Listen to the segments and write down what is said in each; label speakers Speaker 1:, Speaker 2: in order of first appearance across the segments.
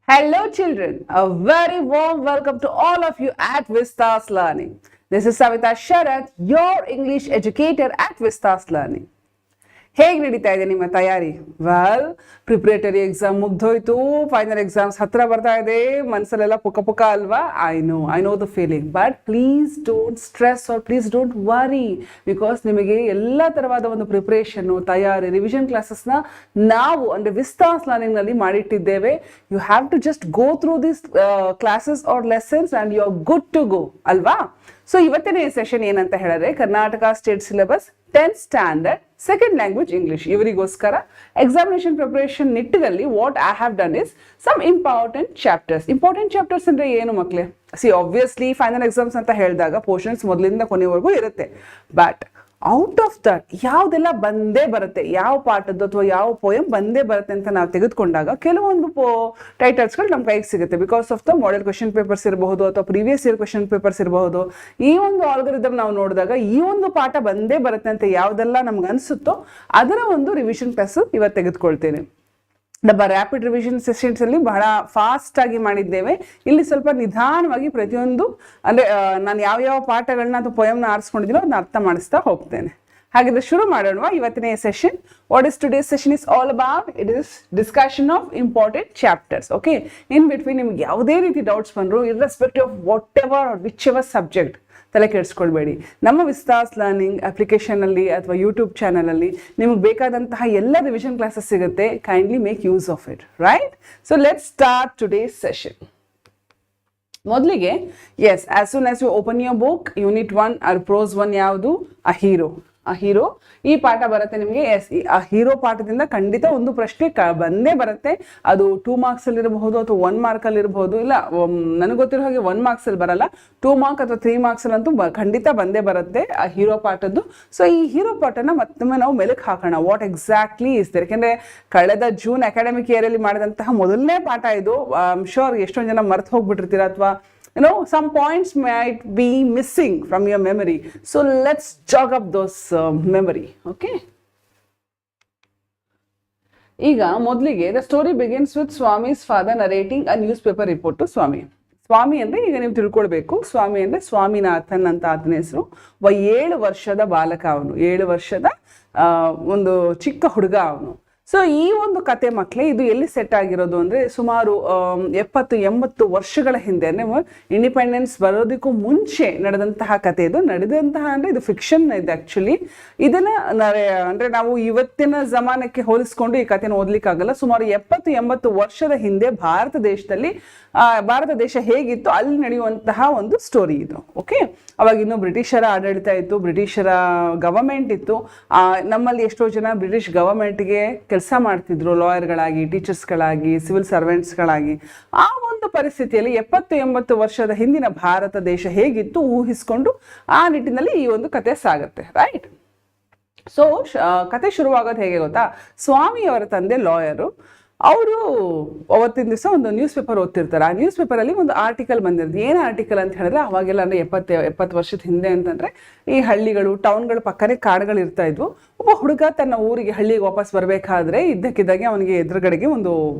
Speaker 1: Hello children, a very warm welcome to all of you at Vista's Learning. This is Savita Sharath, your English educator at Vista's Learning. ಹೇಗೆ ನಡೀತಾ ಇದೆ ನಿಮ್ಮ ತಯಾರಿ? Well, preparatory exam ಮುಗ್ದೋಯ್ತು, final exams ಹತ್ರ ಬರ್ತಾ ಇದೆ, ಮನಸ್ಸಲ್ಲೆಲ್ಲ ಪುಕ್ಕ ಪುಕ್ಕ ಅಲ್ವಾ? I know the feeling, but please don't stress or please don't worry, because ನಿಮಗೆ ಎಲ್ಲ ಥರವಾದ ಒಂದು ಪ್ರಿಪ್ರೇಷನ್ನು, ತಯಾರಿ, ರಿವಿಷನ್ ಕ್ಲಾಸಸ್ನ ನಾವು ಅಂದರೆ ವಿಸ್ಟಾಸ್ ಲರ್ನಿಂಗ್ನಲ್ಲಿ ಮಾಡಿಟ್ಟಿದ್ದೇವೆ. You have to just go through this classes or lessons and you are good to go ಅಲ್ವಾ? ಸೊ ಇವತ್ತಿನ ಈ ಸೆಷನ್ ಏನಂತ ಹೇಳಿದ್ರೆ Karnataka state syllabus 10th standard second language English ಇವರಿಗೋಸ್ಕರ ಎಕ್ಸಾಮಿನೇಷನ್ ಪ್ರಿಪರೇಷನ್ ನಿಟ್ಟಿನಲ್ಲಿ what I have done is some important chapters ಅಂದರೆ ಏನು ಮಕ್ಕಳೇ? ಆಬ್ವಿಯಸ್ಲಿ ಫೈನಲ್ ಎಕ್ಸಾಮ್ಸ್ ಅಂತ ಹೇಳಿದಾಗ ಪೋರ್ಷನ್ಸ್ ಮೊದಲಿಂದ ಕೊನೆವರೆಗೂ ಇರುತ್ತೆ, ಬಟ್ ಔಟ್ ಆಫ್ ದಟ್ ಯಾವುದೆಲ್ಲ ಬಂದೇ ಬರುತ್ತೆ, ಯಾವ ಪಾಠದ್ದು ಅಥವಾ ಯಾವ ಪೋಯಮ್ ಬಂದೇ ಬರುತ್ತೆ ಅಂತ ನಾವು ತೆಗೆದುಕೊಂಡಾಗ ಕೆಲವೊಂದು ಟೈಟಲ್ಸ್ಗಳು ನಮ್ಮ ಕೈಗೆ ಸಿಗುತ್ತೆ. Because of the model question papers ಇರಬಹುದು ಅಥವಾ ಪ್ರೀವಿಯಸ್ ಇಯರ್ ಕ್ವೆಶನ್ ಪೇಪರ್ಸ್ ಇರಬಹುದು. ಈ ಒಂದು ಆಲ್ಗರಿದಮ್ ನಾವು ನೋಡಿದಾಗ ಈ ಒಂದು ಪಾಠ ಬಂದೇ ಬರುತ್ತೆ ಅಂತ ಯಾವುದೆಲ್ಲ ನಮ್ಗೆ ಅನಿಸುತ್ತೋ ಅದರ ಒಂದು ರಿವಿಷನ್ ಕ್ಲಾಸ್ ಇವತ್ತು ತೆಗೆದುಕೊಳ್ತೇನೆ. ನಮ್ಮ ರ್ಯಾಪಿಡ್ ರಿವಿಷನ್ ಸೆಷನ್ಸ್ ಅಲ್ಲಿ ಬಹಳ ಫಾಸ್ಟ್ ಆಗಿ ಮಾಡಿದ್ದೇವೆ. ಇಲ್ಲಿ ಸ್ವಲ್ಪ ನಿಧಾನವಾಗಿ ಪ್ರತಿಯೊಂದು ಅಂದರೆ ನಾನು ಯಾವ ಪಾಠಗಳನ್ನ ಅಥವಾ ಪೊಯಮ್ನ ಆರಿಸ್ಕೊಂಡಿದ್ದೀನೋ ಅದನ್ನ ಅರ್ಥ ಮಾಡಿಸ್ತಾ ಹೋಗ್ತೇನೆ. ಹಾಗಿದ್ರೆ ಶುರು ಮಾಡೋಣ ಇವತ್ತಿನ session. What is today's session is all about? It is discussion of important chapters. Okay, in between ನಿಮ್ಗೆ ಯಾವುದೇ ರೀತಿ ಡೌಟ್ಸ್ ಬಂದ್ರು, irrespective of whatever or whichever subject, ತಲೆ ಕೆಡಿಸ್ಕೊಳ್ಬೇಡಿ. ನಮ್ಮ ವಿಸ್ಟಾಸ್ ಲರ್ನಿಂಗ್ ಅಪ್ಲಿಕೇಶನಲ್ಲಿ ಅಥವಾ ಯೂಟ್ಯೂಬ್ ಚಾನಲಲ್ಲಿ ನಿಮಗೆ ಬೇಕಾದಂತಹ ಎಲ್ಲ ರಿವಿಷನ್ ಕ್ಲಾಸಸ್ ಸಿಗುತ್ತೆ. Kindly make use of it, right? So let's start today's session. ಮೊದಲಿಗೆ yes, as soon as you open your book, unit 1 or prose 1 ಯಾವುದು? A hero. ಈ ಪಾಠ ಬರುತ್ತೆ ನಿಮಗೆ. ಎಸ್, ಆ ಹೀರೋ ಪಾಠದಿಂದ ಖಂಡಿತ ಒಂದು ಪ್ರಶ್ನೆ ಬಂದೇ ಬರುತ್ತೆ. ಅದು 2 marks ಅಲ್ಲಿ ಇರಬಹುದು ಅಥವಾ 1 mark ಅಲ್ಲಿ ಇರಬಹುದು. ಇಲ್ಲ, ನನಗೆ ಗೊತ್ತಿರೋ ಹಾಗೆ 1 marks ಅಲ್ಲಿ ಬರಲ್ಲ, 2 mark ಅಥವಾ 3 marks ಅಲ್ಲಂತೂ ಖಂಡಿತ ಬಂದೇ ಬರುತ್ತೆ ಆ ಹೀರೋ ಪಾಠದ್ದು. ಸೊ ಈ ಹೀರೋ ಪಾಠನ ಮತ್ತೊಮ್ಮೆ ನಾವು ಮೆಲುಕು ಹಾಕೋಣ. What exactly is there? ಯಾಕೆಂದ್ರೆ ಕಳೆದ ಜೂನ್ ಅಕಾಡೆಮಿಕ್ ಇಯರ್ ಅಲ್ಲಿ ಮಾಡಿದಂತಹ ಮೊದಲನೇ ಪಾಠ ಇದು. ಐ ಆಮ್ ಶೋರ್ ಎಷ್ಟೊಂದು ಜನ ಮರ್ತು ಹೋಗ್ಬಿಟ್ಟಿರ್ತೀರ ಅಥವಾ some points might be missing from your memory. So let's jog up those memory. Okay. ಈಗ ಮೊದಲಿಗೆ the story begins with Swami's father narrating a newspaper report to Swami. ಸ್ವಾಮಿ ಅಂದರೆ ಈಗ ನೀವು ತಿಳ್ಕೊಳ್ಬೇಕು, ಸ್ವಾಮಿ ಅಂದರೆ ಸ್ವಾಮಿನಾಥನ್ ಅಂತ ಆತನ ಹೆಸರು. 7 ವರ್ಷದ ಬಾಲಕ ಅವನು, 7 ವರ್ಷದ ಒಂದು ಚಿಕ್ಕ ಹುಡುಗ ಅವನು. ಸೊ ಈ ಒಂದು ಕತೆ ಮಕ್ಕಳೇ, ಇದು ಎಲ್ಲಿ ಸೆಟ್ ಆಗಿರೋದು ಅಂದರೆ ಸುಮಾರು 70-80 ವರ್ಷಗಳ ಹಿಂದೆ, ಅಂದರೆ ಇಂಡಿಪೆಂಡೆನ್ಸ್ ಬರೋದಕ್ಕೂ ಮುಂಚೆ ನಡೆದಂತಹ ಕತೆ ಇದು. ನಡೆದಂತಹ ಅಂದರೆ ಇದು ಫಿಕ್ಷನ್ ಇದೆ ಆ್ಯಕ್ಚುಲಿ. ಇದನ್ನು ಅಂದರೆ ನಾವು ಇವತ್ತಿನ ಜಮಾನಕ್ಕೆ ಹೋಲಿಸ್ಕೊಂಡು ಈ ಕಥೆನ ಓದಲಿಕ್ಕಾಗಲ್ಲ. ಸುಮಾರು 70-80 ವರ್ಷದ ಹಿಂದೆ ಭಾರತ ದೇಶ ಹೇಗಿತ್ತು ಅಲ್ಲಿ ನಡೆಯುವಂತಹ ಒಂದು ಸ್ಟೋರಿ ಇದು. ಓಕೆ, ಅವಾಗ ಇನ್ನೂ ಬ್ರಿಟಿಷರ ಆಡಳಿತ ಇತ್ತು, ಬ್ರಿಟಿಷರ ಗವರ್ಮೆಂಟ್ ಇತ್ತು. ನಮ್ಮಲ್ಲಿ ಎಷ್ಟೋ ಜನ ಬ್ರಿಟಿಷ್ ಗವರ್ಮೆಂಟ್ಗೆ ಕೆಲಸ ಮಾಡ್ತಿದ್ರು, ಲಾಯರ್ಗಳಾಗಿ, ಟೀಚರ್ಸ್ಗಳಾಗಿ, ಸಿವಿಲ್ ಸರ್ವೆಂಟ್ಸ್ಗಳಾಗಿ. ಆ ಒಂದು ಪರಿಸ್ಥಿತಿಯಲ್ಲಿ 70-80 ವರ್ಷದ ಹಿಂದಿನ ಭಾರತ ದೇಶ ಹೇಗಿತ್ತು ಊಹಿಸ್ಕೊಂಡು ಆ ನಿಟ್ಟಿನಲ್ಲಿ ಈ ಒಂದು ಕತೆ ಸಾಗುತ್ತೆ, ರೈಟ್? ಸೊ ಕತೆ ಶುರುವಾಗೋದು ಹೇಗೆ ಗೊತ್ತಾ? ಸ್ವಾಮಿಯವರ ತಂದೆ ಲಾಯರು. ಅವರು ಅವತ್ತಿನ ದಿವಸ ಒಂದು ನ್ಯೂಸ್ ಪೇಪರ್ ಓದ್ತಿರ್ತಾರೆ. ಆ ನ್ಯೂಸ್ ಪೇಪರಲ್ಲಿ ಒಂದು ಆರ್ಟಿಕಲ್ ಬಂದಿರುತ್ತೆ. ಏನು ಆರ್ಟಿಕಲ್ ಅಂತ ಹೇಳಿದ್ರೆ, ಅವಾಗೆಲ್ಲ ಅಂದರೆ 70 ವರ್ಷದ ಹಿಂದೆ ಅಂತಂದರೆ ಈ ಹಳ್ಳಿಗಳು, ಟೌನ್ಗಳ ಪಕ್ಕನೇ ಕಾಡುಗಳು ಇರ್ತಾ ಇದ್ವು. ಒಬ್ಬ ಹುಡುಗ ತನ್ನ ಊರಿಗೆ, ಹಳ್ಳಿಗೆ ವಾಪಸ್ ಬರಬೇಕಾದ್ರೆ ಇದ್ದಕ್ಕಿದ್ದಾಗೆ ಅವನಿಗೆ ಎದುರುಗಡೆಗೆ ಒಂದು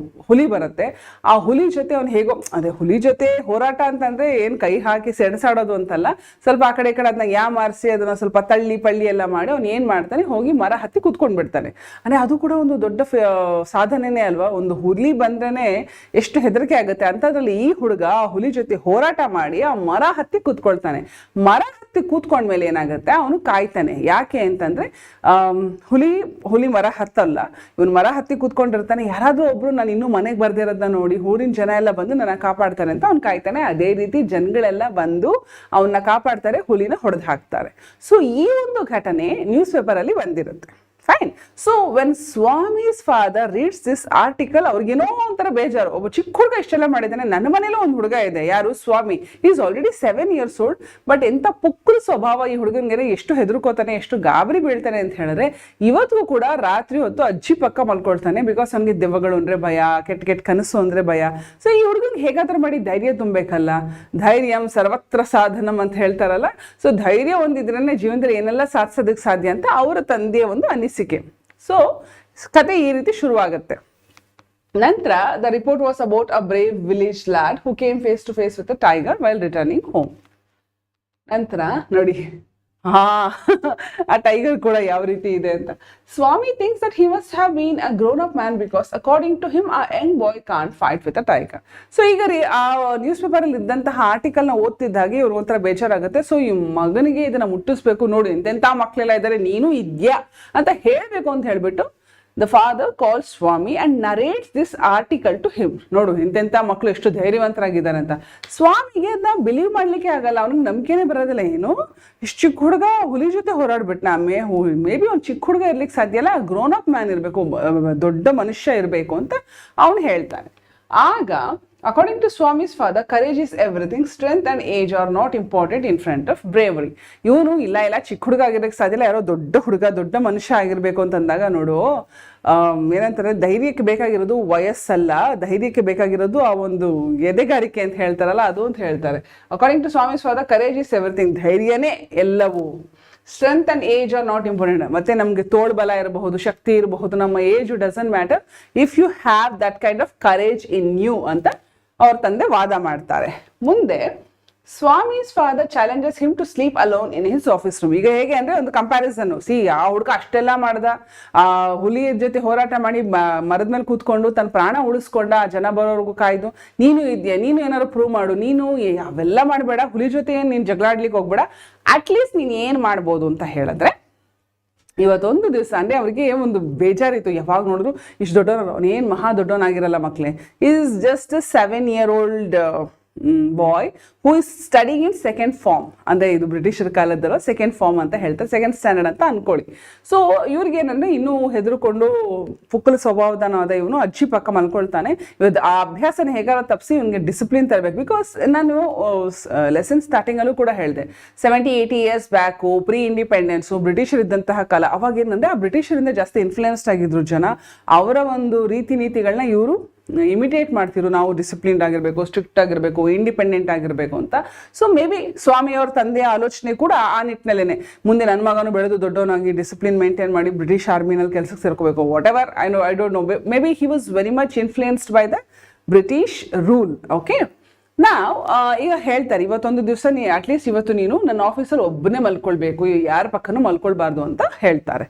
Speaker 1: ಹುಲಿ ಬರುತ್ತೆ. ಆ ಹುಲಿ ಜೊತೆ ಅವನು ಹೇಗೋ, ಅದೇ ಹುಲಿ ಜೊತೆ ಹೋರಾಟ ಅಂತಂದರೆ ಏನು ಕೈ ಹಾಕಿ ಸೆಣಸಾಡೋದು ಅಂತಲ್ಲ, ಸ್ವಲ್ಪ ಆ ಕಡೆ ಈ ಕಡೆ ಅದನ್ನ ಮಾರಿಸಿ ಅದನ್ನು ಸ್ವಲ್ಪ ಪಳ್ಳಿ ಎಲ್ಲ ಮಾಡಿ ಅವ್ನು ಏನು ಮಾಡ್ತಾನೆ, ಹೋಗಿ ಮರ ಹತ್ತಿ ಕೂತ್ಕೊಂಡು ಬಿಡ್ತಾನೆ. ಅಂದರೆ ಅದು ಕೂಡ ಒಂದು ದೊಡ್ಡ ಸಾಧನೆನೇ ಅಲ್ವಾ? ಒಂದು ಹುಲಿ ಬಂದ್ರೆ ಎಷ್ಟು ಹೆದರಿಕೆ ಆಗುತ್ತೆ. ಅಂತದ್ರಲ್ಲಿ ಈ ಹುಡುಗ ಆ ಹುಲಿ ಜೊತೆ ಹೋರಾಟ ಮಾಡಿ ಆ ಮರ ಹತ್ತಿ ಕೂತ್ಕೊಳ್ತಾನೆ. ಮರ ಹತ್ತಿ ಕೂತ್ಕೊಂಡ್ಮೇಲೆ ಏನಾಗುತ್ತೆ, ಅವನು ಕಾಯ್ತಾನೆ. ಯಾಕೆ ಅಂತಂದ್ರೆ ಹುಲಿ ಮರ ಹತ್ತಲ್ಲ, ಇವನು ಮರ ಹತ್ತಿ ಕೂತ್ಕೊಂಡಿರ್ತಾನೆ. ಯಾರಾದ್ರೂ ಒಬ್ರು ನಾನು ಇನ್ನೂ ಮನೆಗೆ ಬರ್ದಿರೋದನ್ನ ನೋಡಿ ಊರಿನ ಜನ ಎಲ್ಲ ಬಂದು ನನ್ನ ಕಾಪಾಡ್ತಾನೆ ಅಂತ ಅವ್ನು ಕಾಯ್ತಾನೆ. ಅದೇ ರೀತಿ ಜನಗಳೆಲ್ಲ ಬಂದು ಅವನ್ನ ಕಾಪಾಡ್ತಾರೆ, ಹುಲಿನ ಹೊಡೆದು ಹಾಕ್ತಾರೆ. ಸೊ ಈ ಒಂದು ಘಟನೆ ನ್ಯೂಸ್ ಪೇಪರ್ ಅಲ್ಲಿ ಬಂದಿರುತ್ತೆ. Fine. So when Swami's father reads this article, ಅವ್ರಿಗೇನೋ ಒಂಥರ ಬೇಜಾರು. ಒಬ್ಬ ಚಿಕ್ಕ ಹುಡುಗ ಇಷ್ಟೆಲ್ಲ ಮಾಡಿದ್ದಾನೆ, ನನ್ನ ಮನೇಲೂ ಒಂದು ಹುಡುಗ ಇದೆ, ಯಾರು? Swami. Is already 7 years old. But ಎಂಥ ಪುಕ್ಕಲು ಸ್ವಭಾವ ಈ ಹುಡುಗನಿಗೆ, ಎಷ್ಟು ಹೆದರ್ಕೋತಾನೆ, ಎಷ್ಟು ಗಾಬರಿ ಬೀಳ್ತಾನೆ ಅಂತ ಹೇಳಿದ್ರೆ, ಇವತ್ತಿಗೂ ಕೂಡ ರಾತ್ರಿ ಹೊತ್ತು ಅಜ್ಜಿ ಪಕ್ಕ ಮಲ್ಕೊಳ್ತಾನೆ. ಬಿಕಾಸ್ ಅವನಿಗೆ ದೆವ್ವಗಳು ಅಂದರೆ ಭಯ, ಕೆಟ್ಟ ಕನಸು ಅಂದರೆ ಭಯ. ಸೊ ಈ ಹುಡುಗನಿಗೆ ಹೇಗಾದ್ರೂ ಮಾಡಿ ಧೈರ್ಯ ತುಂಬಬೇಕಲ್ಲ. ಧೈರ್ಯಂ ಸರ್ವತ್ರ ಸಾಧನಂ ಅಂತ ಹೇಳ್ತಾರಲ್ಲ. ಸೊ ಧೈರ್ಯ ಒಂದಿದ್ರೇ ಜೀವನದಲ್ಲಿ ಏನೆಲ್ಲ ಸಾಧಿಸೋದಕ್ಕೆ ಸಾಧ್ಯ ಅಂತ ಅವರ ತಂದೆಯ ಒಂದು ಅನಿಸಿಕೆ. ಸೊ ಕತೆ ಈ ರೀತಿ ಶುರುವಾಗುತ್ತೆ. ನಂತರ the report was about a brave village lad who came face to face with a tiger while returning home. ನಂತರ ನೋಡಿ ಆ ಟೈಗರ್ ಕೂಡ ಯಾವ ರೀತಿ ಇದೆ ಅಂತ. Swami thinks that he must have been a grown up man because according to him a young boy can't fight with a tiger. So ಈಗ ಆ ನ್ಯೂಸ್ ಪೇಪರಲ್ಲಿ ಇದ್ದಂತಹ ಆರ್ಟಿಕಲ್ನ ಓದ್ತಿದ್ದಾಗೆ ಇವ್ರು ಒಂಥರ ಬೇಜಾರಾಗುತ್ತೆ. ಸೊ ಈ ಮಗನಿಗೆ ಇದನ್ನ ಮುಟ್ಟಿಸ್ಬೇಕು, ನೋಡು ಎಂತೆಂಥ ಮಕ್ಕಳೆಲ್ಲ ಇದ್ದಾರೆ, ನೀನು ಇದ್ಯಾ ಅಂತ ಹೇಳಬೇಕು ಅಂತ ಹೇಳ್ಬಿಟ್ಟು the father calls Swami and narrates this article to him. ನೋಡು ಇಂತೆಂಥ ಮಕ್ಕಳು ಎಷ್ಟು ಧೈರ್ಯವಂತರಾಗಿದ್ದಾರೆ ಅಂತ. ಸ್ವಾಮಿಗೆ ಅದನ್ನ ಬಿಲೀವ್ ಮಾಡ್ಲಿಕ್ಕೆ ಆಗಲ್ಲ, ಅವ್ನಿಗೆ ನಂಬಿಕೆನೇ ಬರೋದಿಲ್ಲ. ಏನು ಇಷ್ಟು ಚಿಕ್ಕ ಹುಡುಗ ಹುಲಿ ಜೊತೆ ಹೋರಾಡ್ಬಿಟ್ನ, ಮೇ ಬಿ ಅವ್ನು ಚಿಕ್ಕ ಹುಡುಗ ಇರ್ಲಿಕ್ಕೆ ಸಾಧ್ಯ ಇಲ್ಲ, ಗ್ರೋನ್ ಅಪ್ ಮ್ಯಾನ್ ಇರಬೇಕು, ದೊಡ್ಡ ಮನುಷ್ಯ ಇರಬೇಕು ಅಂತ ಅವನು ಹೇಳ್ತಾನೆ. ಆಗ according to Swami's father, courage is everything, strength and age are not important in front of bravery. ಇವನು ಇಲ್ಲ ಚಿಕ್ಕ ಹುಡುಗ ಆಗಿರೋಕ್ಕೆ ಸಾಧ್ಯ ಇಲ್ಲ, ಯಾರೋ ದೊಡ್ಡ ಹುಡುಗ ದೊಡ್ಡ ಮನುಷ್ಯ ಆಗಿರ್ಬೇಕು ಅಂತಂದಾಗ ನೋಡು ಏನಂತಾರೆ, ಧೈರ್ಯಕ್ಕೆ ಬೇಕಾಗಿರೋದು ವಯಸ್ಸಲ್ಲ, ಧೈರ್ಯಕ್ಕೆ ಬೇಕಾಗಿರೋದು ಆ ಒಂದು ಎದೆಗಾರಿಕೆ ಅಂತ ಹೇಳ್ತಾರಲ್ಲ ಅದು ಅಂತ ಹೇಳ್ತಾರೆ. According to Swami's father, courage is everything, ಧೈರ್ಯನೇ ಎಲ್ಲವೂ. Strength and age are not important. ಮತ್ತೆ ನಮಗೆ ತೋಳ್ಬಲ ಇರಬಹುದು, ಶಕ್ತಿ ಇರಬಹುದು, ನಮ್ಮ age doesn't matter if you have that kind of courage in you ಅಂತ ಅವ್ರ ತಂದೆ ವಾದ ಮಾಡ್ತಾರೆ. ಮುಂದೆ Swami's father challenges him to sleep alone in his office room. ಈಗ ಹೇಗೆ ಅಂದ್ರೆ ಒಂದು ಕಂಪ್ಯಾರಿಸನ್, ಆ ಹುಡುಗ ಅಷ್ಟೆಲ್ಲ ಮಾಡ್ದ, ಆ ಹುಲಿ ಜೊತೆ ಹೋರಾಟ ಮಾಡಿ ಮರದ ಮೇಲೆ ಕೂತ್ಕೊಂಡು ತನ್ನ ಪ್ರಾಣ ಉಳಿಸ್ಕೊಂಡ, ಜನ ಬರೋರ್ಗು ಕಾಯ್ದು, ನೀನು ಇದೆಯಾ, ನೀನು ಏನಾದ್ರು ಪ್ರೂವ್ ಮಾಡು, ನೀನು ಅವೆಲ್ಲ ಮಾಡಬೇಡ, ಹುಲಿ ಜೊತೆ ನೀನು ಜಗಳಾಡ್ಲಿಕ್ಕೆ ಹೋಗ್ಬೇಡ, ಅಟ್ಲೀಸ್ಟ್ ನೀನು ಏನು ಮಾಡ್ಬೋದು ಅಂತ ಹೇಳಿದ್ರೆ, ಇವತ್ತೊಂದು ದಿವಸ ಅಂದರೆ ಅವರಿಗೆ ಒಂದು ಬೇಜಾರಿತ್ತು. ಯಾವಾಗ ನೋಡಿದ್ರು ಇಷ್ಟು ದೊಡ್ಡವನು, ಅವನೇನು ಮಹಾ ದೊಡ್ಡವನಾಗಿರಲ್ಲ ಮಕ್ಕಳೇ, is just 7-year-old boy who is studying in second form. ಅಂದರೆ ಇದು ಬ್ರಿಟಿಷರ ಕಾಲದಲ್ಲ, ಸೆಕೆಂಡ್ ಫಾರ್ಮ್ ಅಂತ ಹೇಳ್ತಾರೆ, ಸೆಕೆಂಡ್ ಸ್ಟ್ಯಾಂಡರ್ಡ್ ಅಂತ ಅನ್ಕೊಳ್ಳಿ. ಸೊ ಇವ್ರಿಗೇನಂದ್ರೆ ಇನ್ನೂ ಹೆದರ್ಕೊಂಡು ಪುಕ್ಕಲ ಸ್ವಭಾವದಾನವಾದ ಇವನು ಅಜ್ಜಿ ಪಕ್ಕ ಮಲ್ಕೊಳ್ತಾನೆ. ಇವತ್ತು ಆ ಅಭ್ಯಾಸನ ಹೇಗಾರ ತಪ್ಪಿಸಿ ಇವನಿಗೆ ಡಿಸಿಪ್ಲಿನ್ ತರಬೇಕು. ಬಿಕಾಸ್ ನಾನು ಲೆಸನ್ ಸ್ಟಾರ್ಟಿಂಗಲ್ಲೂ ಕೂಡ ಹೇಳಿದೆ, 70-80 years ಬ್ಯಾಕು ಪ್ರೀ ಇಂಡಿಪೆಂಡೆನ್ಸು ಬ್ರಿಟಿಷರ್ ಇದ್ದಂತಹ ಕಾಲ. ಅವಾಗ ಏನಂದರೆ ಆ ಬ್ರಿಟಿಷರಿಂದ ಜಾಸ್ತಿ ಇನ್ಫ್ಲುಯೆನ್ಸ್ಡ್ ಆಗಿದ್ರು ಜನ, ಅವರ ಒಂದು ರೀತಿ ನೀತಿಗಳನ್ನ ಇವರು ಇಮಿಟೇಟ್ ಮಾಡ್ತಿರು, ನಾವು ಡಿಸಿಪ್ಲಿನ್ಡ್ ಆಗಿರಬೇಕು, ಸ್ಟ್ರಿಕ್ಟ್ ಆಗಿರಬೇಕು, ಇಂಡಿಪೆಂಡೆಂಟ್ ಆಗಿರಬೇಕು ಅಂತ. ಸೊ ಮೇ ಬಿ ಸ್ವಾಮಿಯವ್ರ ತಂದೆಯ ಆಲೋಚನೆ ಕೂಡ ಆ ನಿಟ್ಟಿನಲ್ಲೇ, ಮುಂದೆ ನನ್ನ ಮಗನು ಬೆಳೆದು ದೊಡ್ಡವನಾಗಿ ಡಿಸಿಪ್ಲಿನ್ ಮೇಂಟೈನ್ ಮಾಡಿ ಬ್ರಿಟಿಷ್ ಆರ್ಮಿನಲ್ಲಿ ಕೆಲಸಕ್ಕೆ ಸೇರ್ಕೋಬೇಕು, whatever I don't know, maybe he was very much influenced by the British rule. Okay, ನಾವು ಈಗ ಹೇಳ್ತಾರೆ, ಇವತ್ತೊಂದು ದಿವಸ ಅಟ್ಲೀಸ್ಟ್ ಇವತ್ತು ನೀನು ನನ್ನ ಆಫೀಸಲ್ಲಿ ಒಬ್ಬನೇ ಮಲ್ಕೊಳ್ಬೇಕು, ಯಾರ ಪಕ್ಕನೂ ಮಲ್ಕೊಳ್ಬಾರ್ದು ಅಂತ ಹೇಳ್ತಾರೆ.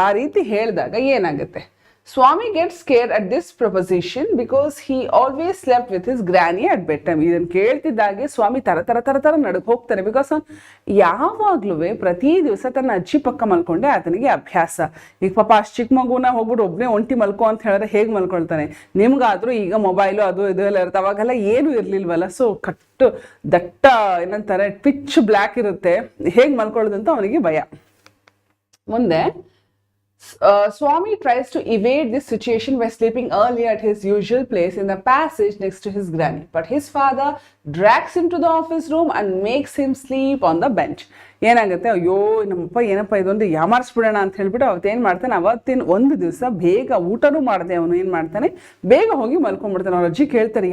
Speaker 1: ಆ ರೀತಿ ಹೇಳಿದಾಗ ಏನಾಗುತ್ತೆ, Swami gets scared at this proposition because he always slept with his granny at bedtime. ಇದನ್ನು ಕೇಳ್ತಿದ್ದಾಗೆ ಸ್ವಾಮಿ ತರ ನಡುಕ್ ಹೋಗ್ತಾನೆ. ಬಿಕಾಸ್ ಯಾವಾಗ್ಲೂ ಪ್ರತಿ ದಿವಸ ತನ್ನ ಅಜ್ಜಿ ಪಕ್ಕ ಮಲ್ಕೊಂಡೆ ಆತನಿಗೆ ಅಭ್ಯಾಸ. ಈಗ ಪಾಪ ಅಷ್ಟು ಚಿಕ್ಕ ಮಗುನ ಹೋಗ್ಬಿಟ್ಟು ಒಬ್ಬನೇ ಒಂಟಿ ಮಲ್ಕೋ ಅಂತ ಹೇಳಿದ್ರೆ ಹೇಗೆ ಮಲ್ಕೊಳ್ತಾನೆ? ನಿಮ್ಗಾದ್ರೂ ಈಗ ಮೊಬೈಲು ಅದು ಇದು ಎಲ್ಲ ಇರುತ್ತೆ, ಅವಾಗೆಲ್ಲ ಏನು ಇರ್ಲಿಲ್ವಲ್ಲ. ಸೊ ಕಟ್ಟು ದಟ್ಟ ಏನಂತಾರೆ ಪಿಚ್ ಬ್ಲ್ಯಾಕ್ ಇರುತ್ತೆ, ಹೇಗೆ ಮಲ್ಕೊಳ್ಳೋದು ಅಂತ ಅವನಿಗೆ ಭಯ. ಮುಂದೆ Swami tries to evade this situation by sleeping early at his usual place in the passage next to his granny. But his father drags him to the office room and makes him sleep on the bench. ಏನಾಗುತ್ತೆ, ಅಯ್ಯೋ ನಮ್ಮಪ್ಪ ಏನಪ್ಪ ಇದೊಂದು ಯಾಮಾರಿಸ್ಬಿಡೋಣ ಅಂತ ಹೇಳ್ಬಿಟ್ಟು ಅವತ್ತೇನು ಮಾಡ್ತಾನೆ, ಅವತ್ತಿನ ಒಂದು ದಿವಸ ಬೇಗ ಊಟನೂ ಮಾಡಿದೆ ಅವನು ಏನು ಮಾಡ್ತಾನೆ, ಬೇಗ ಹೋಗಿ ಮಲ್ಕೊಂಡ್ಬಿಡ್ತಾನೆ. ಅವ್ರ ಅಜ್ಜಿ ಕೇಳ್ತಾರೆ,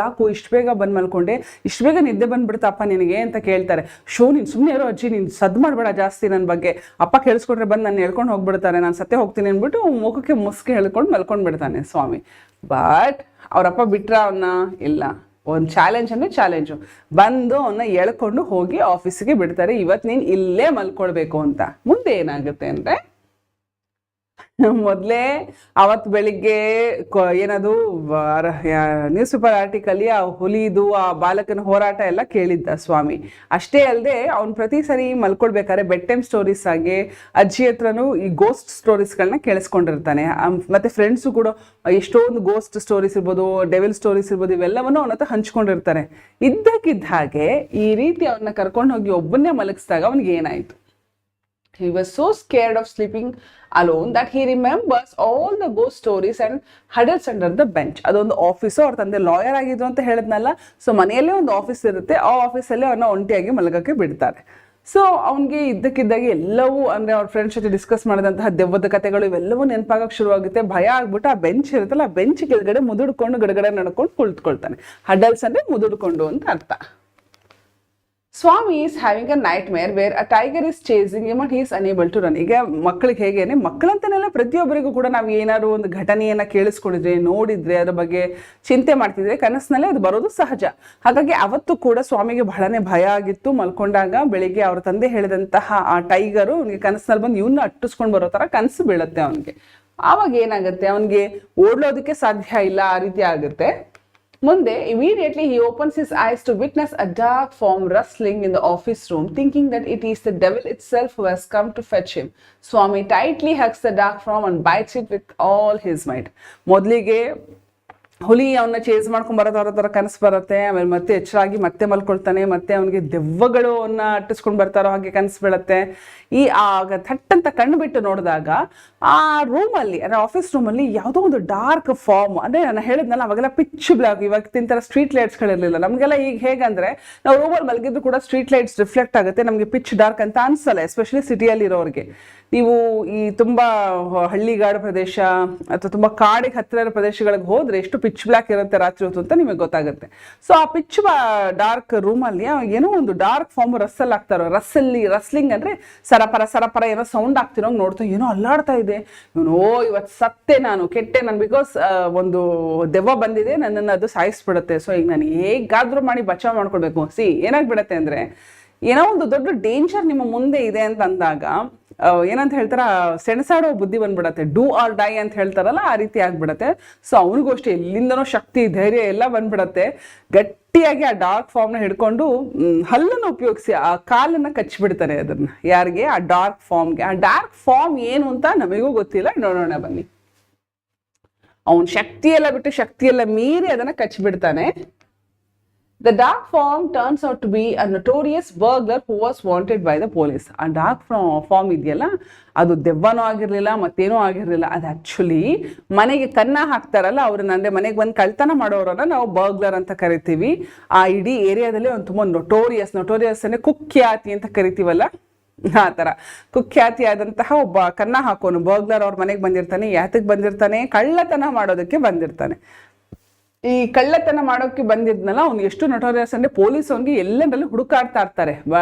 Speaker 1: ಯಾಕೋ ಇಷ್ಟು ಬೇಗ ಬಂದು ಮಲ್ಕೊಂಡೆ, ಇಷ್ಟು ಬೇಗ ನಿದ್ದೆ ಬಂದುಬಿಡ್ತಪ್ಪ ನಿನಗೆ ಅಂತ ಕೇಳ್ತಾರೆ. ನೀನು ಸುಮ್ಮನೆ ಇರೋ ಅಜ್ಜಿ, ನೀನು ಸದ್ದು ಮಾಡಬೇಡ ಜಾಸ್ತಿ ನನ್ನ ಬಗ್ಗೆ, ಅಪ್ಪ ಕೇಳಿಸ್ಕೊಂಡ್ರೆ ಬಂದು ನಾನು ಹೇಳ್ಕೊಂಡು ಹೋಗ್ಬಿಡ್ತಾರೆ, ನಾನು ಸತ್ತೇ ಹೋಗ್ತೀನಿ ಅಂದ್ಬಿಟ್ಟು ಮುಖಕ್ಕೆ ಮುಸ್ಕೆ ಹೇಳ್ಕೊಂಡು ಮಲ್ಕೊಂಡ್ಬಿಡ್ತಾನೆ ಸ್ವಾಮಿ. ಬಟ್ ಅವರಪ್ಪ ಬಿಟ್ರ ಅವನ್ನ ಇಲ್ಲ, ಒಂದು ಚಾಲೆಂಜ್ ಅಂದರೆ ಚಾಲೆಂಜು, ಬಂದು ಅವನ್ನ ಎಳ್ಕೊಂಡು ಹೋಗಿ ಆಫೀಸಿಗೆ ಬಿಡ್ತಾರೆ. ಇವತ್ತು ನೀನು ಇಲ್ಲೇ ಮಲ್ಕೊಳ್ಬೇಕು ಅಂತ. ಮುಂದೆ ಏನಾಗುತ್ತೆ ಅಂದರೆ, ಮೊದಲೇ ಅವತ್ತು ಬೆಳಿಗ್ಗೆ ಏನದು ನ್ಯೂಸ್ ಪೇಪರ್ ಆರ್ಟಿಕಲ್ಲಿ ಆ ಹುಲಿದು ಆ ಬಾಲಕನ ಹೋರಾಟ ಎಲ್ಲ ಕೇಳಿದ್ದ ಸ್ವಾಮಿ. ಅಷ್ಟೇ ಅಲ್ಲದೆ ಅವ್ನು ಪ್ರತಿ ಸರಿ ಮಲ್ಕೊಳ್ಬೇಕಾದ್ರೆ ಬೆಡ್ ಟೈಮ್ ಸ್ಟೋರೀಸ್ ಆಗಿ ಅಜ್ಜಿ ಹತ್ರನೂ ಈ ಗೋಸ್ಟ್ ಸ್ಟೋರೀಸ್ಗಳನ್ನ ಕೇಳಿಸ್ಕೊಂಡಿರ್ತಾನೆ. ಮತ್ತು ಫ್ರೆಂಡ್ಸು ಕೂಡ ಎಷ್ಟೊಂದು ಗೋಸ್ಟ್ ಸ್ಟೋರೀಸ್ ಇರ್ಬೋದು, ಡೆವಿಲ್ ಸ್ಟೋರೀಸ್ ಇರ್ಬೋದು, ಇವೆಲ್ಲವನ್ನು ಅವನ ಹತ್ರ ಹಂಚ್ಕೊಂಡಿರ್ತಾರೆ. ಇದ್ದಕ್ಕಿದ್ದ ಹಾಗೆ ಈ ರೀತಿ ಅವನ್ನ ಕರ್ಕೊಂಡು ಹೋಗಿ ಒಬ್ಬನ್ನೇ ಮಲಗಿಸಿದಾಗ ಅವನಿಗೆ ಏನಾಯಿತು, he was so scared of sleeping alone that he remembers all the ghost stories and huddles under the bench. ಅದೊಂದು ಆಫೀಸು, ಅವ್ರ ತಂದೆ ಲಾಯರ್ ಆಗಿದ್ರು ಅಂತ ಹೇಳಿದ್ನಲ್ಲ. ಸೊ ಮನೆಯಲ್ಲೇ ಒಂದು ಆಫೀಸ್ ಇರುತ್ತೆ, ಆ ಆಫೀಸಲ್ಲೇ ಅವನ್ನ ಒಂಟಿಯಾಗಿ ಮಲಗಕ್ಕೆ ಬಿಡ್ತಾರೆ. ಸೊ ಅವನಿಗೆ ಇದ್ದಕ್ಕಿದ್ದಾಗೆ ಎಲ್ಲವೂ ಅಂದರೆ ಅವ್ರ ಫ್ರೆಂಡ್ಸ್ ಜೊತೆ ಡಿಸ್ಕಸ್ ಮಾಡಿದಂತಹ ದೆವ್ವದ ಕಥೆಗಳು ಇವೆಲ್ಲವೂ ನೆನಪಾಗಕ್ಕೆ ಶುರುವಾಗುತ್ತೆ. ಭಯ ಆಗ್ಬಿಟ್ಟು ಆ ಬೆಂಚ್ ಇರುತ್ತಲ್ಲ, ಆ ಬೆಂಚ್ ಕೆಳಗಡೆ ಮುದುಡ್ಕೊಂಡು ಗಡಗಡೆ ನಡ್ಕೊಂಡು ಕುಳಿತುಕೊಳ್ತಾನೆ. ಹಡಲ್ಸ್ ಅಂದರೆ ಮುದುಡ್ಕೊಂಡು ಅಂತ ಅರ್ಥ. Swami is having a nightmare where a tiger is chasing him but he is unable to run. ಈಗ ಮಕ್ಕಳಿಗೆ ಹೇಗೇನೆ ಮಕ್ಕಳಂತನೆಲ್ಲ ಪ್ರತಿಯೊಬ್ಬರಿಗೂ ಕೂಡ ನಾವು ಏನಾದ್ರು ಒಂದು ಘಟನೆಯನ್ನ ಕೇಳಿಸ್ಕೊಂಡಿದ್ರೆ ನೋಡಿದ್ರೆ ಅದ್ರ ಬಗ್ಗೆ ಚಿಂತೆ ಮಾಡ್ತಿದ್ರೆ ಕನಸಿನಲ್ಲೇ ಅದು ಬರೋದು ಸಹಜ. ಹಾಗಾಗಿ ಅವತ್ತು ಕೂಡ ಸ್ವಾಮಿಗೆ ಬಹಳನೇ ಭಯ ಆಗಿತ್ತು. ಮಲ್ಕೊಂಡಾಗ ಬೆಳಿಗ್ಗೆ ಅವ್ರ ತಂದೆ ಹೇಳಿದಂತಹ ಆ ಟೈಗರು ಅವನಿಗೆ ಕನಸಿನಲ್ಲಿ ಬಂದು ಇವನ್ನ ಅಟ್ಟಿಸ್ಕೊಂಡು ಬರೋ ತರ ಕನಸು ಬೀಳುತ್ತೆ ಅವನಿಗೆ. ಆವಾಗ ಏನಾಗುತ್ತೆ, ಅವನಿಗೆ ಓಡ್ಲೋದಕ್ಕೆ ಸಾಧ್ಯ ಇಲ್ಲ, ಆ ರೀತಿ ಆಗುತ್ತೆ. ಮುಂದೆ immediately he opens his eyes to witness a dark form rustling in the office room, thinking that it is the devil itself who has come to fetch him. Swami tightly hugs the dark form and bites it with all his might. ಮೊದಲಿಗೆ ಹುಲಿ ಅವನ್ನ chase ಮಾಡ್ಕೊಂಡ್ ಬರೋ ತರ ಕನಸು ಬರುತ್ತೆ. ಆಮೇಲೆ ಮತ್ತೆ ಎಚ್ಚರಾಗಿ ಮತ್ತೆ ಮಲ್ಕೊಳ್ತಾನೆ. ಮತ್ತೆ ಅವನಿಗೆ ದೆವ್ವಗಳು ಅವನ್ನ ಅಟ್ಟಿಸ್ಕೊಂಡ್ ಬರ್ತಾರೋ ಹಾಗೆ ಕನಸು ಬೀಳುತ್ತೆ. ಈ ಆಗ ಥಟ್ಟಂತ ಕಣ್ಣು ಬಿಟ್ಟು ನೋಡಿದಾಗ ಆ ರೂಮಲ್ಲಿ ಅಂದ್ರೆ ಆಫೀಸ್ ರೂಮಲ್ಲಿ ಯಾವುದೋ ಒಂದು ಡಾರ್ಕ್ ಫಾರ್ಮ್, ಅಂದ್ರೆ ನಾನು ಹೇಳಿದ್ನಲ್ಲ ಅವಾಗೆಲ್ಲ ಪಿಚ್ ಬ್ಲಾಕ್, ಇವತ್ತಿನ ತರ ಸ್ಟ್ರೀಟ್ ಲೈಟ್ಸ್ಗಳಿರಲಿಲ್ಲ ನಮಗೆಲ್ಲ. ಈಗ ಹೇಗಂದ್ರೆ ನಾವು ರೂಮಲ್ಲಿ ಮಲಗಿದ್ರು ಕೂಡ ಸ್ಟ್ರೀಟ್ ಲೈಟ್ಸ್ ರಿಫ್ಲೆಕ್ಟ್ ಆಗುತ್ತೆ, ನಮಗೆ ಪಿಚ್ ಡಾರ್ಕ್ ಅಂತ ಅನ್ಸಲ್ಲ, ಎಸ್ಪೆಷಲಿ ಸಿಟಿಯಲ್ಲಿ ಇರೋರಿಗೆ. ನೀವು ಈ ತುಂಬಾ ಹಳ್ಳಿಗಾಡು ಪ್ರದೇಶ ಅಥವಾ ತುಂಬಾ ಕಾಡಿಗೆ ಹತ್ತಿರ ಇರೋ ಪ್ರದೇಶಗಳಿಗೆ ಹೋದ್ರೆ ಎಷ್ಟು ಪಿಚ್ ಬ್ಲಾಕ್ ಇರುತ್ತೆ ರಾತ್ರಿ ಹೊತ್ತು ಅಂತ ನಿಮಗೆ ಗೊತ್ತಾಗುತ್ತೆ. ಸೊ ಆ ಪಿಚ್ ಡಾರ್ಕ್ ರೂಮಲ್ಲಿ ಏನೋ ಒಂದು ಡಾರ್ಕ್ ಫಾರ್ಮ್ ರಸ್ಸಲ್ ಆಗ್ತಾರೋ, ರಸ್ಲಿಂಗ್ ಅಂದ್ರೆ ಸರಪರ ಏನೋ ಸೌಂಡ್ ಆಗ್ತಿರೋಂಗ್ ನೋಡ್ತಾ ಏನೋ ಅಲ್ಲಾಡ್ತಾ ಇದೆ. ಇವನು ಇವತ್ತು ಸತ್ತೆ ನಾನು, ಕೆಟ್ಟೆ ನಾನು, ಬಿಕಾಸ್ ಒಂದು ದೆವ್ವ ಬಂದಿದೆ, ನನ್ನನ್ನು ಅದು ಸಾಯಿಸ್ಬಿಡುತ್ತೆ. ಸೊ ಈಗ ನಾನು ಹೇಗಾದ್ರೂ ಮಾಡಿ ಬಚಾವ್ ಮಾಡ್ಕೊಳ್ಬೇಕು. ಏನಾಗ್ಬಿಡತ್ತೆ ಅಂದ್ರೆ ಏನೋ ಒಂದು ದೊಡ್ಡ ಡೇಂಜರ್ ನಿಮ್ಮ ಮುಂದೆ ಇದೆ ಅಂತ ಅಂದಾಗ ಏನಂತ ಹೇಳ್ತಾರ, ಸೆಣಸಾಡೋ ಬುದ್ಧಿ ಬಂದ್ಬಿಡತ್ತೆ, ಡೂ ಆರ್ ಡೈ ಅಂತ ಹೇಳ್ತಾರಲ್ಲ, ಆ ರೀತಿ ಆಗ್ಬಿಡತ್ತೆ. ಸೊ ಅವನಿಗೂ ಅಷ್ಟೇ ಎಲ್ಲಿಂದನೋ ಶಕ್ತಿ ಧೈರ್ಯ ಎಲ್ಲ ಬಂದ್ಬಿಡತ್ತೆ. ಗಟ್ಟಿಯಾಗಿ ಆ ಡಾರ್ಕ್ ಫಾರ್ಮ್ನ ಹಿಡ್ಕೊಂಡು ಹಲ್ಲನ್ನು ಉಪಯೋಗಿಸಿ ಆ ಕಾಲನ್ನ ಕಚ್ಚಿಬಿಡ್ತಾನೆ ಅದನ್ನ. ಯಾರಿಗೆ? ಆ ಡಾರ್ಕ್ ಫಾರ್ಮ್ಗೆ. ಆ ಡಾರ್ಕ್ ಫಾರ್ಮ್ ಏನು ಅಂತ ನಮಗೂ ಗೊತ್ತಿಲ್ಲ, ನೋಡೋಣ ಬನ್ನಿ. ಅವನ್ ಶಕ್ತಿಯೆಲ್ಲ ಬಿಟ್ಟು ಶಕ್ತಿಯೆಲ್ಲ ಮೀರಿ ಅದನ್ನ ಕಚ್ಚಿಬಿಡ್ತಾನೆ. The dark form turns out to be a notorious burglar who was wanted by the police. ಆ ಡಾರ್ಕ್ ಫಾರ್ಮ್ ಇದೆಯಲ್ಲ, ಅದು ದೆವ್ವನೂ ಆಗಿರ್ಲಿಲ್ಲ, ಮತ್ತೇನೂ ಆಗಿರ್ಲಿಲ್ಲ. ಅದು ಆಕ್ಚುಲಿ ಮನೆಗೆ ಕನ್ನ ಹಾಕ್ತಾರಲ್ಲ ಅವ್ರನ್ನ, ಅಂದ್ರೆ ಮನೆಗೆ ಬಂದು ಕಳ್ತನ ಮಾಡೋರನ್ನ ನಾವು ಬರ್ಗ್ಲರ್ ಅಂತ ಕರಿತೀವಿ. ಆ ಇಡೀ ಏರಿಯಾದಲ್ಲಿ ಒಂದು ತುಂಬಾ ನೊಟೋರಿಯಸ್ ಅಂದ್ರೆ ಕುಖ್ಯಾತಿ ಅಂತ ಕರಿತೀವಲ್ಲ, ಆ ತರ ಕುಖ್ಯಾತಿ ಆದಂತಹ ಒಬ್ಬ ಕನ್ನ ಹಾಕೋನು ಬರ್ಗ್ಲರ್ ಅವ್ರ ಮನೆಗೆ ಬಂದಿರ್ತಾನೆ. ಯಾತಕ್ಕೆ ಬಂದಿರ್ತಾನೆ? ಕಳ್ಳತನ ಮಾಡೋದಕ್ಕೆ ಬಂದಿರ್ತಾನೆ. ಈ ಕಳ್ಳತನ ಮಾಡೋಕೆ ಬಂದಿದ್ನಲ್ಲ ಅವ್ನು ಎಷ್ಟು ನೊಟೋರಿಯಸ್ ಅಂದ್ರೆ ಪೊಲೀಸ್ ಅವ್ನಿಗೆ ಎಲ್ಲೆಂದಲ್ಲೂ ಹುಡುಕಾಡ್ತಾ ಇರ್ತಾರೆ.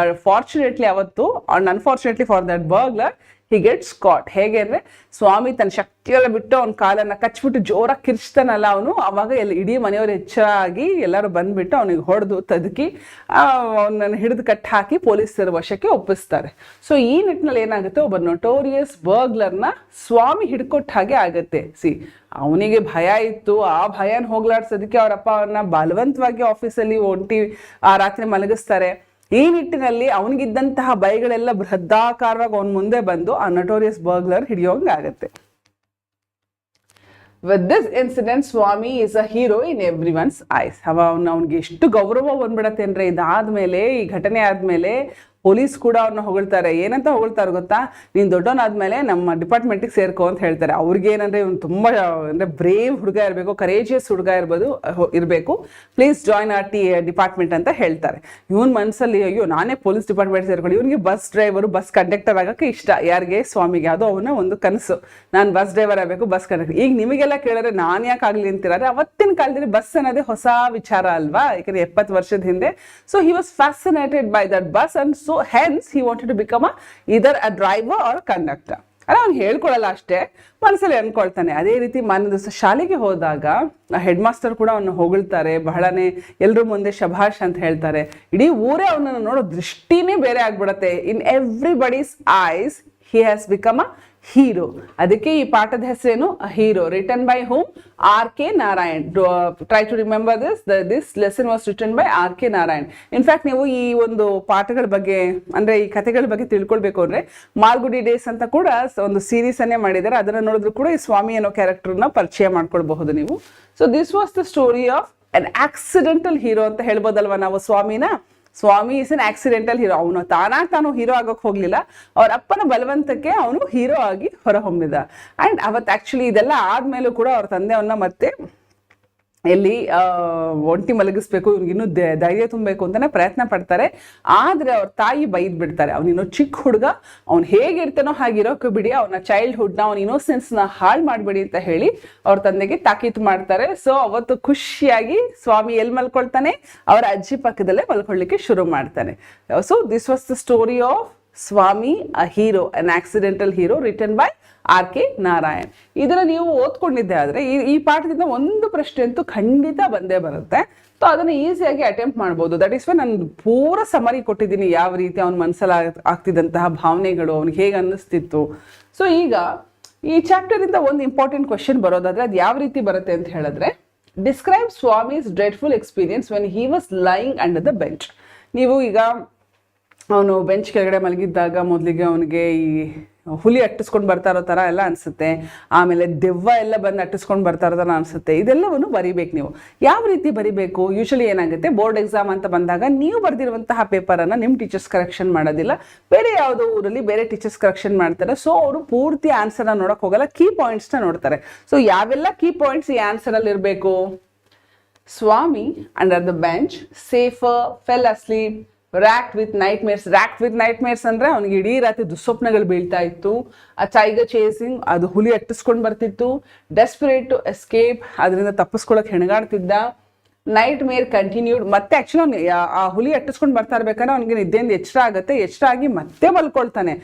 Speaker 1: ಫಾರ್ಚುನೇಟ್ಲಿ ಅವತ್ತು and unfortunately for that burglar he gets caught. ಹೇಗೆ ಅಂದ್ರೆ ಸ್ವಾಮಿ ತನ್ನ ಶಕ್ತಿಯೆಲ್ಲ ಬಿಟ್ಟು ಅವ್ನ ಕಾಲನ್ನ ಕಚ್ಬಿಟ್ಟು ಜೋರಾಗಿ ಕಿರ್ಚ್ತಾನಲ್ಲ ಅವನು, ಅವಾಗ ಇಡೀ ಮನೆಯವರು ಎಚ್ಚರಾಗಿ ಎಲ್ಲರೂ ಬಂದ್ಬಿಟ್ಟು ಅವನಿಗೆ ಹೊಡೆದು ತದಕಿ ಅವನನ್ನು ಹಿಡಿದು ಕಟ್ ಹಾಕಿ ಪೊಲೀಸರ ವಶಕ್ಕೆ ಒಪ್ಪಿಸ್ತಾರೆ. ಸೊ ಈ ನಿಟ್ಟಿನಲ್ಲಿ ಏನಾಗುತ್ತೆ, ಒಬ್ಬ ನೊಟೋರಿಯಸ್ ಬರ್ಗ್ಲರ್ನ ಸ್ವಾಮಿ ಹಿಡ್ಕೊಟ್ಟ ಹಾಗೆ ಆಗತ್ತೆ. ಅವನಿಗೆ ಭಯ ಇತ್ತು, ಆ ಭಯನ ಹೋಗ್ಲಾಡ್ಸೋದಕ್ಕೆ ಅವರಪ್ಪ ಅವನ್ನ ಬಲವಂತವಾಗಿ ಆಫೀಸಲ್ಲಿ ಆ ರಾತ್ರಿ ಮಲಗಿಸ್ತಾರೆ. ಈ ನಿಟ್ಟಿನಲ್ಲಿ ಅವನಿಗಿದ್ದಂತಹ ಭಯಗಳೆಲ್ಲ ಬೃಹದಾಕಾರವಾಗಿ ಅವನ ಮುಂದೆ ಬಂದು ಆ ನೊಟೋರಿಯಸ್ ಬರ್ಗ್ಲರ್ ಹಿಡಿಯೋಂಗಾಗತ್ತೆ. With this incident, Swami is a hero in everyone's eyes. ಅವನಿಗೆ ಎಷ್ಟು ಗೌರವ ಬಂದ್ಬಿಡತ್ತೆ ಅಂದ್ರೆ, ಇದಾದ್ಮೇಲೆ, ಈ ಘಟನೆ ಆದ್ಮೇಲೆ ಪೊಲೀಸ್ ಕೂಡ ಅವ್ರನ್ನ ಹೊಗಳ್ತಾರೆ. ಏನಂತ ಹೊಗಳ್ತಾರೆ ಗೊತ್ತಾ? ನೀನು ದೊಡ್ಡವನಾದ್ಮೇಲೆ ನಮ್ಮ ಡಿಪಾರ್ಟ್ಮೆಂಟಿಗೆ ಸೇರ್ಕೋ ಅಂತ ಹೇಳ್ತಾರೆ. ಅವ್ರಿಗೆ ಏನಂದ್ರೆ ಇವ್ನು ತುಂಬಾ ಅಂದ್ರೆ ಬ್ರೇವ್ ಹುಡುಗ ಇರಬೇಕು, ಕರೇಜಿಯಸ್ ಹುಡುಗ ಇರಬೇಕು, ಪ್ಲೀಸ್ ಜಾಯ್ನ್ ಆರ್ ಡಿಪಾರ್ಟ್ಮೆಂಟ್ ಅಂತ ಹೇಳ್ತಾರೆ. ಇವನ್ ಮನಸ್ಸಲ್ಲಿ ಅಯ್ಯೋ ನಾನೇ ಪೊಲೀಸ್ ಡಿಪಾರ್ಟ್ಮೆಂಟ್ ಸೇರ್ಕೊಂಡು, ಇವನಿಗೆ ಬಸ್ ಡ್ರೈವರು, ಬಸ್ ಕಂಡಕ್ಟರ್ ಆಗೋಕ್ಕೆ ಇಷ್ಟ. ಯಾರಿಗೆ? ಸ್ವಾಮಿಗೆ. ಅದು ಅವನ ಒಂದು ಕನಸು, ನಾನು ಬಸ್ ಡ್ರೈವರ್ ಆಗಬೇಕು, ಬಸ್ ಕಂಡಕ್ಟರ್. ಈಗ ನಿಮಗೆಲ್ಲ ಕೇಳಿದ್ರೆ ನಾನು ಯಾಕೆ ಆಗಲಿ ಅಂತಿರಾರೆ, ಅವತ್ತಿನ ಕಾಲದಲ್ಲಿ ಬಸ್ ಅನ್ನೋದೇ ಹೊಸ ವಿಚಾರ ಅಲ್ವಾ, ಯಾಕಂದ್ರೆ 70 ವರ್ಷದ ಹಿಂದೆ. So he was fascinated by that bus and so hence he wanted to become either a driver or a conductor. ಅವ್ನು ಹೇಳ್ಕೊಳಲ್ಲ ಅಷ್ಟೇ, ಮನಸ್ಸಲ್ಲಿ ಅನ್ಕೊಳ್ತಾನೆ. ಅದೇ ರೀತಿ ಮಾನ್ಯ ದಿವಸ ಶಾಲೆಗೆ ಹೋದಾಗ ಹೆಡ್ ಮಾಸ್ಟರ್ ಕೂಡ ಅವನ್ನ ಹೊಗಳ್ತಾರೆ, ಬಹಳನೇ ಎಲ್ರ ಮುಂದೆ ಶಭಾಷ್ ಅಂತ ಹೇಳ್ತಾರೆ. ಇಡೀ ಊರೇ ಅವನನ್ನು ನೋಡೋ ದೃಷ್ಟಿನೇ ಬೇರೆ ಆಗ್ಬಿಡತ್ತೆ. In everybody's eyes he has become a hero. ಅದಕ್ಕೆ ಈ ಪಾಠದ ಹೆಸರೇನು? Hero. Written by whom? R.K. Narayan. Try to remember this. This lesson was written by R.K. Narayan. In fact, ನೀವು ಈ ಒಂದು ಪಾಠಗಳ ಬಗ್ಗೆ ಅಂದ್ರೆ ಈ ಕಥೆಗಳ ಬಗ್ಗೆ ತಿಳ್ಕೊಳ್ಬೇಕು ಅಂದ್ರೆ ಮಾಲ್ಗುಡಿ ಡೇಸ್ ಅಂತ ಕೂಡ ಒಂದು ಸೀರೀಸ್ ಅನ್ನೇ ಮಾಡಿದ್ದಾರೆ. ಅದನ್ನ ನೋಡಿದ್ರು ಕೂಡ ಈ ಸ್ವಾಮಿ ಅನ್ನೋ ಕ್ಯಾರೆಕ್ಟರ್ನ ಪರಿಚಯ ಮಾಡ್ಕೊಳ್ಬಹುದು ನೀವು. So this was the story of an accidental hero ಅಂತ ಹೇಳ್ಬೋದಲ್ವಾ ನಾವು ಸ್ವಾಮಿನ. ಸ್ವಾಮಿ ಇಸ್ ಅನ್ ಆಕ್ಸಿಡೆಂಟಲ್ ಹೀರೋ. ಅವನು ತಾನು ಹೀರೋ ಆಗೋಕೆ ಹೋಗ್ಲಿಲ್ಲ, ಅವ್ರ ಅಪ್ಪನ ಬಲವಂತಕ್ಕೆ ಅವನು ಹೀರೋ ಆಗಿ ಹೊರಹೊಮ್ಮಿದ. ಅಂಡ್ ಅವತ್ತು ಆಕ್ಚುಲಿ ಇದೆಲ್ಲ ಆದ್ಮೇಲೂ ಕೂಡ ಅವ್ರ ತಂದೆ ಅವನ್ನ ಮತ್ತೆ ಎಲ್ಲಿ ಒಂಟಿ ಮಲಗಿಸ್ಬೇಕು, ಇವ್ನಿಗೆ ಇನ್ನೂ ಧೈರ್ಯ ತುಂಬಬೇಕು ಅಂತಾನೆ ಪ್ರಯತ್ನ ಪಡ್ತಾರೆ. ಆದರೆ ಅವ್ರ ತಾಯಿ ಬೈದ್ ಬಿಡ್ತಾರೆ, ಅವನಿನ್ನೂ ಚಿಕ್ಕ ಹುಡುಗ, ಅವ್ನು ಹೇಗಿರ್ತಾನೋ ಹಾಗಿರೋಕೆ ಬಿಡಿ, ಅವನ ಚೈಲ್ಡ್ಹುಡ್ನ ಅವ್ನ ಇನ್ನೋಸೆನ್ಸ್ನ ಹಾಳು ಮಾಡಬೇಡಿ ಅಂತ ಹೇಳಿ ಅವ್ರ ತಂದೆಗೆ ತಾಕೀತು ಮಾಡ್ತಾರೆ. ಸೊ ಅವತ್ತು ಖುಷಿಯಾಗಿ ಸ್ವಾಮಿ ಎಲ್ಲಿ ಮಲ್ಕೊಳ್ತಾನೆ, ಅವರ ಅಜ್ಜಿ ಪಕ್ಕದಲ್ಲೇ ಮಲ್ಕೊಳ್ಳಿಕ್ಕೆ ಶುರು ಮಾಡ್ತಾನೆ. So this was the story of Swami a hero, an accidental hero, written by R.K. Narayan. ಇದನ್ನು ನೀವು ಓದ್ಕೊಂಡಿದ್ದೆ ಆದರೆ ಈ ಪಾಠದಿಂದ ಒಂದು ಪ್ರಶ್ನೆ ಅಂತೂ ಖಂಡಿತ ಬಂದೇ ಬರುತ್ತೆ. ಸೊ ಅದನ್ನು ಈಸಿಯಾಗಿ ಅಟೆಂಪ್ಟ್ ಮಾಡ್ಬೋದು. ದಟ್ ಈಸ್ ವೈ ನಾನು ಪೂರ ಸಮರಿ ಕೊಟ್ಟಿದ್ದೀನಿ, ಯಾವ ರೀತಿ ಅವ್ನ ಮನಸ್ಸಲ್ಲಿ ಆಗ್ತಿದ್ದಂತಹ ಭಾವನೆಗಳು, ಅವ್ನಿಗೆ ಹೇಗೆ ಅನ್ನಿಸ್ತಿತ್ತು. ಸೊ ಈಗ ಈ ಚಾಪ್ಟರಿಂದ ಒಂದು ಇಂಪಾರ್ಟೆಂಟ್ ಕ್ವೆಶನ್ ಬರೋದಾದ್ರೆ ಅದು ಯಾವ ರೀತಿ ಬರುತ್ತೆ ಅಂತ ಹೇಳಿದ್ರೆ, describe Swami's dreadful experience when he was lying under the bench. ನೀವು ಈಗ ಅವನು ಬೆಂಚ್ ಕೆಳಗಡೆ ಮಲಗಿದ್ದಾಗ ಮೊದಲಿಗೆ ಅವನಿಗೆ ಈ ಹುಲಿ ಅಟ್ಟಿಸ್ಕೊಂಡು ಬರ್ತಾ ಇರೋ ಥರ ಎಲ್ಲ ಅನಿಸುತ್ತೆ, ಆಮೇಲೆ ದೆವ್ವ ಎಲ್ಲ ಬಂದು ಅಟ್ಟಿಸ್ಕೊಂಡು ಬರ್ತಾ ಇರೋ ಥರ ಅನಿಸುತ್ತೆ. ಇದೆಲ್ಲವನ್ನು ಬರಿಬೇಕು ನೀವು. ಯಾವ ರೀತಿ ಬರಿಬೇಕು? ಯೂಶಲಿ ಏನಾಗುತ್ತೆ, ಬೋರ್ಡ್ ಎಕ್ಸಾಮ್ ಅಂತ ಬಂದಾಗ ನೀವು ಬರೆದಿರುವಂತಹ ಪೇಪರನ್ನು ನಿಮ್ಮ ಟೀಚರ್ಸ್ ಕರೆಕ್ಷನ್ ಮಾಡೋದಿಲ್ಲ, ಬೇರೆ ಯಾವುದೋ ಊರಲ್ಲಿ ಬೇರೆ ಟೀಚರ್ಸ್ ಕರೆಕ್ಷನ್ ಮಾಡ್ತಾರೆ. ಸೊ ಅವರು ಪೂರ್ತಿ ಆನ್ಸರ್ನ ನೋಡೋಕೆ ಹೋಗಲ್ಲ, ಕೀ ಪಾಯಿಂಟ್ಸ್ನ ನೋಡ್ತಾರೆ. ಸೊ ಯಾವೆಲ್ಲ ಕೀ ಪಾಯಿಂಟ್ಸ್ ಈ ಆನ್ಸರಲ್ಲಿ ಇರಬೇಕು? Swami under the bench, safer, fell asleep, racked with nightmares. Racked with nightmares ಅಂದರೆ ಅವನಿಗೆ ಇಡೀ ರಾತ್ರಿ ದುಸ್ವಪ್ನಗಳು ಬೀಳ್ತಾ ಇತ್ತು. ಆ ಟೈಗರ್ ಚೇಸಿಂಗ್, ಅದು ಹುಲಿ ಅಟ್ಟಿಸ್ಕೊಂಡು ಬರ್ತಿತ್ತು. ಡೆಸ್ಪರೇಟ್ ಟು ಎಸ್ಕೇಪ್, ಅದರಿಂದ ತಪ್ಪಿಸ್ಕೊಳ್ಳೋಕೆ ಹೆಣಗಾಡ್ತಿದ್ದ. ನೈಟ್ ಮೇರ್ ಕಂಟಿನ್ಯೂಡ್, ಮತ್ತೆ ಆ್ಯಕ್ಚುಲಿ ಅವ್ನು ಆ ಹುಲಿ ಅಟ್ಟಿಸ್ಕೊಂಡು ಬರ್ತಾ ಇರ್ಬೇಕಾದ್ರೆ ಅವನಿಗೆ ನಿದ್ದೆಯಿಂದ ಎಚ್ಚರ ಆಗುತ್ತೆ, ಎಚ್ಚರ ಆಗಿ ಮತ್ತೆ ಮಲ್ಕೊಳ್ತಾನೆ.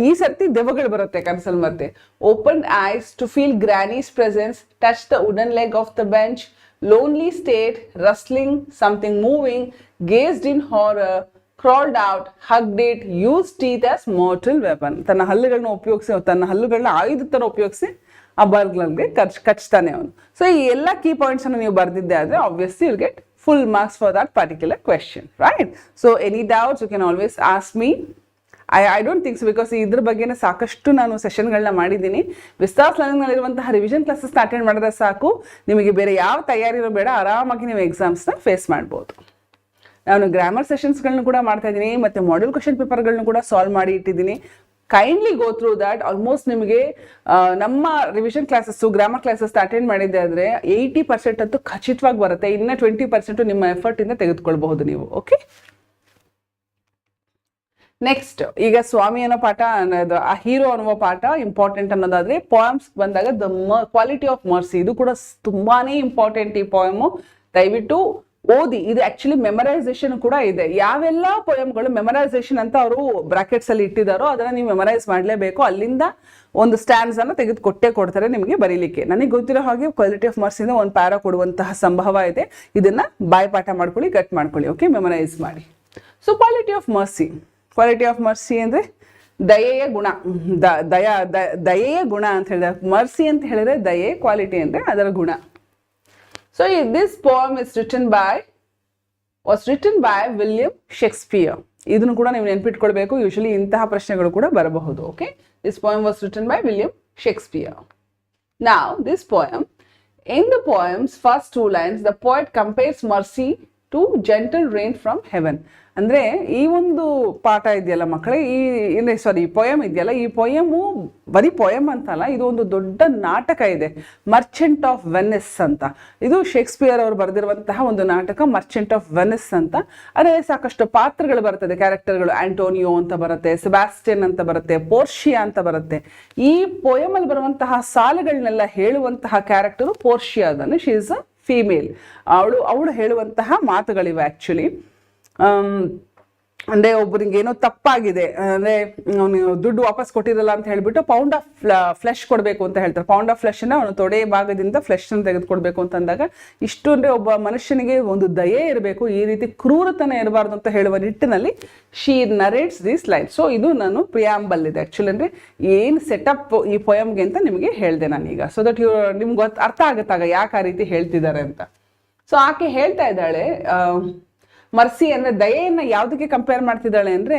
Speaker 1: ಈ ಸರ್ತಿ ದೆವ್ವಗಳು ಬರುತ್ತೆ ಕನಸಲ್ಲಿ ಮತ್ತೆ. Open eyes to feel granny's presence, touch the wooden leg of the bench, lonely state, rustling, something moving, gazed in horror, crawled out, hugged it, used teeth as mortal weapon. ತನ್ನ ಹಲ್ಲುಗಳನ್ನ ಉಪಯೋಗಿಸಿ, ತನ್ನ ಹಲ್ಲುಗಳನ್ನ ಆಯುಧ ಥರ ಉಪಯೋಗಿಸಿ ಆ ಬರ್ಗ್ಲರ್ಗೆ ಕಚ್ತಾನೆ ಅವನು. ಸೊ ಈ ಎಲ್ಲ key ಪಾಯಿಂಟ್ಸನ್ನು ನೀವು ಬರೆದಿದ್ದೆ ಆದರೆ obviously you'll get full marks for that particular question, right? So any doubts you can always ask me. I don't think so, because ಇದ್ರ ಬಗ್ಗೆನೇ ಸಾಕಷ್ಟು ನಾನು ಸೆಷನ್ಗಳನ್ನ ಮಾಡಿದ್ದೀನಿ. ವಿಸ್ತಾರ್ ಲರ್ನಿಂಗ್ನಲ್ಲಿರುವಂತಹ ರಿವಿಷನ್ ಕ್ಲಾಸಸ್ ಅಟೆಂಡ್ ಮಾಡಿದ್ರೆ ಸಾಕು, ನಿಮಗೆ ಬೇರೆ ಯಾವ ತಯಾರಿನೂ ಬೇಡ, ಆರಾಮಾಗಿ ನೀವು ಎಕ್ಸಾಮ್ಸ್ನ ಫೇಸ್ ಮಾಡ್ಬೋದು. ನಾನು ಗ್ರಾಮರ್ ಸೆಷನ್ಸ್ಗಳನ್ನ ಕೂಡ ಮಾಡ್ತಾ ಇದ್ದೀನಿ, ಮತ್ತು ಮಾಡೆಲ್ ಕ್ವೆಶನ್ ಪೇಪರ್ಗಳನ್ನ ಕೂಡ ಸಾಲ್ವ್ ಮಾಡಿ ಇಟ್ಟಿದ್ದೀನಿ. Kindly go through that. Almost ನಿಮಗೆ ನಮ್ಮ revision classes, grammar classes attend ಮಾಡಿದ್ದೆ ಆದರೆ 80% ಅಂತೂ ಖಚಿತವಾಗಿ ಬರುತ್ತೆ. ಇನ್ನು 20% ನಿಮ್ಮ ಎಫರ್ಟಿಂದ ತೆಗೆದುಕೊಳ್ಬಹುದು ನೀವು. ಓಕೆ, ನೆಕ್ಸ್ಟ್ ಈಗ ಸ್ವಾಮಿ ಅನ್ನೋ ಪಾಠ ಅನ್ನೋದು, ಆ ಹೀರೋ ಅನ್ನುವ ಪಾಠ ಇಂಪಾರ್ಟೆಂಟ್ ಅನ್ನೋದಾದ್ರೆ, ಪೋಯಮ್ಸ್ ಬಂದಾಗ ದ ಕ್ವಾಲಿಟಿ ಆಫ್ ಮರ್ಸಿ, ಇದು ಕೂಡ ತುಂಬಾನೇ ಇಂಪಾರ್ಟೆಂಟ್. ಈ ಪೋಯಮು ದಯವಿಟ್ಟು ಓದಿ. ಇದು ಆಕ್ಚುಲಿ ಮೆಮರೈಸೇಷನ್ ಕೂಡ ಇದೆ. ಯಾವೆಲ್ಲ ಪೋಯಮ್ಗಳು ಮೆಮರೈಸೇಷನ್ ಅಂತ ಅವರು ಬ್ರಾಕೆಟ್ಸ್ ಅಲ್ಲಿ ಇಟ್ಟಿದ್ದಾರೋ ಅದನ್ನ ನೀವು ಮೆಮರೈಸ್ ಮಾಡಲೇಬೇಕು. ಅಲ್ಲಿಂದ ಒಂದು ಸ್ಟ್ಯಾಂಡ್ಸ್ ಅನ್ನ ತೆಗೆದುಕೊಟ್ಟೆ ಕೊಡ್ತಾರೆ ನಿಮಗೆ ಬರೀಲಿಕ್ಕೆ. ನನಗೆ ಗೊತ್ತಿರೋ ಹಾಗೆ ಕ್ವಾಲಿಟಿ ಆಫ್ ಮರ್ಸಿಂದ ಒಂದು ಪ್ಯಾರಾ ಕೊಡುವಂತಹ ಸಂಭವ ಇದೆ. ಇದನ್ನ ಬಾಯ್ಪಾಠ ಮಾಡ್ಕೊಳ್ಳಿ, ಕಟ್ ಮಾಡ್ಕೊಳ್ಳಿ. ಓಕೆ, ಮೆಮರೈಸ್ ಮಾಡಿ. So quality of mercy, quality of mercy ಅಂದರೆ ದಯೆಯ ಗುಣ, ದಯೆಯ ಗುಣ ಅಂತ ಹೇಳಿದ್ರೆ, ಮರ್ಸಿ ಅಂತ ಹೇಳಿದ್ರೆ ದಯೆ, ಕ್ವಾಲಿಟಿ ಅಂದರೆ ಅದರ ಗುಣ. So this poem was written by William Shakespeare. ಇದನ್ನು ಕೂಡ ನೀವು ನೆನ್ಪಿಟ್ಕೊಳ್ಬೇಕು, ಯೂಶಲಿ ಇಂತಹ ಪ್ರಶ್ನೆಗಳು ಕೂಡ ಬರಬಹುದು. Okay, this poem was written by William Shakespeare. ನಾವ್ this poem, in the poem's first 2 lines the poet compares mercy to gentle rain from heaven. ಅಂದರೆ ಈ ಒಂದು ಪಾಠ ಇದೆಯಲ್ಲ ಮಕ್ಕಳೇ, ಈ ಪೊಯಮ್ ಇದೆಯಲ್ಲ, ಈ ಪೊಯಮು ಬರೀ ಪೊಯಮ್ ಅಂತಲ್ಲ, ಇದು ಒಂದು ದೊಡ್ಡ ನಾಟಕ ಇದೆ, ಮರ್ಚೆಂಟ್ ಆಫ್ ವೆನಿಸ್ ಅಂತ. ಇದು ಶೇಕ್ಸ್ಪಿಯರ್ ಅವರು ಬರೆದಿರುವಂತಹ ಒಂದು ನಾಟಕ, ಮರ್ಚೆಂಟ್ ಆಫ್ ವೆನಿಸ್ ಅಂತ. ಅದರಲ್ಲಿ ಸಾಕಷ್ಟು ಪಾತ್ರಗಳು ಬರ್ತದೆ, ಕ್ಯಾರೆಕ್ಟರ್ಗಳು. ಆಂಟೋನಿಯೋ ಅಂತ ಬರುತ್ತೆ, ಸೆಬಾಸ್ಟಿಯನ್ ಅಂತ ಬರುತ್ತೆ, ಪೋರ್ಷಿಯಾ ಅಂತ ಬರುತ್ತೆ. ಈ ಪೊಯಮಲ್ಲಿ ಬರುವಂತಹ ಸಾಲುಗಳನ್ನೆಲ್ಲ ಹೇಳುವಂತಹ ಕ್ಯಾರೆಕ್ಟರು ಪೋರ್ಷಿಯಾ. ಅದನ್ನು ಶಿ ಇಸ್ ಅ ಫೀಮೇಲ್. ಅವಳು ಹೇಳುವಂತಹ ಮಾತುಗಳಿವೆ ಆ್ಯಕ್ಚುಲಿ. ಅಂದರೆ ಒಬ್ಬರಿಗೆ ಏನೋ ತಪ್ಪಾಗಿದೆ, ಅಂದರೆ ಅವನು ದುಡ್ಡು ವಾಪಸ್ ಕೊಟ್ಟಿರಲ್ಲ ಅಂತ ಹೇಳ್ಬಿಟ್ಟು ಪೌಂಡ್ ಆಫ್ ಫ್ಲೆಶ್ ಕೊಡಬೇಕು ಅಂತ ಹೇಳ್ತಾರೆ. ಪೌಂಡ್ ಆಫ್ ಫ್ಲೆಶನ್ನ ಅವನು ತೊಡೆ ಭಾಗದಿಂದ ಫ್ಲೆಶನ್ನು ತೆಗೆದುಕೊಡ್ಬೇಕು ಅಂತಂದಾಗ, ಇಷ್ಟು ಅಂದರೆ ಒಬ್ಬ ಮನುಷ್ಯನಿಗೆ ಒಂದು ದಯೆ ಇರಬೇಕು, ಈ ರೀತಿ ಕ್ರೂರತನ ಇರಬಾರ್ದು ಅಂತ ಹೇಳುವ ನಿಟ್ಟಿನಲ್ಲಿ she narrates this line. So ಇದು ನಾನು ಪ್ರಿಯಾಂಬಲ್ ಇದೆ ಆ್ಯಕ್ಚುಲಿ, ಅಂದರೆ ಏನು ಸೆಟಪ್ ಈ ಪೊಯಮ್ಗೆ ಅಂತ ನಿಮಗೆ ಹೇಳಿದೆ ನಾನೀಗ. ಸೊ ದಟ್ ನಿಮ್ಗೆ ಅರ್ಥ ಆಗುತ್ತಾಗ ಯಾಕೆ ಆ ರೀತಿ ಹೇಳ್ತಿದ್ದಾರೆ ಅಂತ. ಸೊ ಆಕೆ ಹೇಳ್ತಾ ಇದ್ದಾಳೆ, ಮರ್ಸಿ ಅಂದ್ರೆ ದಯೆಯನ್ನ ಯಾವ್ದಕ್ಕೆ ಕಂಪೇರ್ ಮಾಡ್ತಿದ್ದಾಳೆ ಅಂದ್ರೆ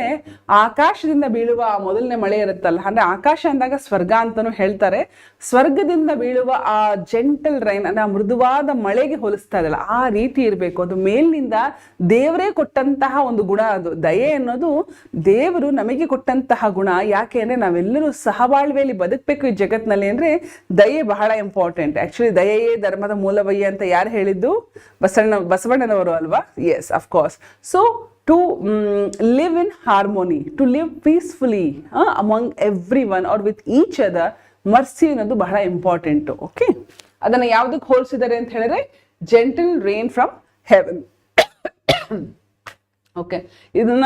Speaker 1: ಆಕಾಶದಿಂದ ಬೀಳುವ ಆ ಮೊದಲನೇ ಮಳೆ ಇರುತ್ತಲ್ಲ, ಅಂದ್ರೆ ಆಕಾಶ ಅಂದಾಗ ಸ್ವರ್ಗ ಅಂತಾನು ಹೇಳ್ತಾರೆ, ಸ್ವರ್ಗದಿಂದ ಬೀಳುವ ಆ ಜೆಂಟಲ್ ರೈನ್ ಅಂದ್ರೆ ಆ ಮೃದುವಾದ ಮಳೆಗೆ ಹೋಲಿಸ್ತಾ ಇದ್ದಾಳೆ. ಆ ರೀತಿ ಇರಬೇಕು, ಅದು ಮೇಲಿನಿಂದ ದೇವರೇ ಕೊಟ್ಟಂತಹ ಒಂದು ಗುಣ. ಅದು ದಯೆ ಅನ್ನೋದು ದೇವರು ನಮಗೆ ಕೊಟ್ಟಂತಹ ಗುಣ. ಯಾಕೆ ಅಂದ್ರೆ ನಾವೆಲ್ಲರೂ ಸಹಬಾಳ್ವೆಯಲ್ಲಿ ಬದುಕಬೇಕು ಈ ಜಗತ್ತಿನಲ್ಲಿ ಅಂದ್ರೆ ದಯೆ ಬಹಳ ಇಂಪಾರ್ಟೆಂಟ್. ಆಕ್ಚುಲಿ ದಯೆಯೇ ಧರ್ಮದ ಮೂಲವಯ್ಯ ಅಂತ ಯಾರು ಹೇಳಿದ್ದು? ಬಸವಣ್ಣನವರು ಅಲ್ವಾ? Yes, of course. So to live in harmony, to live peacefully among everyone or with each other, mercy ಅನ್ನೋದು ಬಹಳ ಇಂಪಾರ್ಟೆಂಟ್. ಓಕೆ, ಅದನ್ನ ಯಾವ್ದಕ್ಕೆ ಹೋಲಿಸಿದ್ದಾರೆ ಅಂತ ಹೇಳಿದ್ರೆ gentle rain from Heaven. Okay, ಇದನ್ನ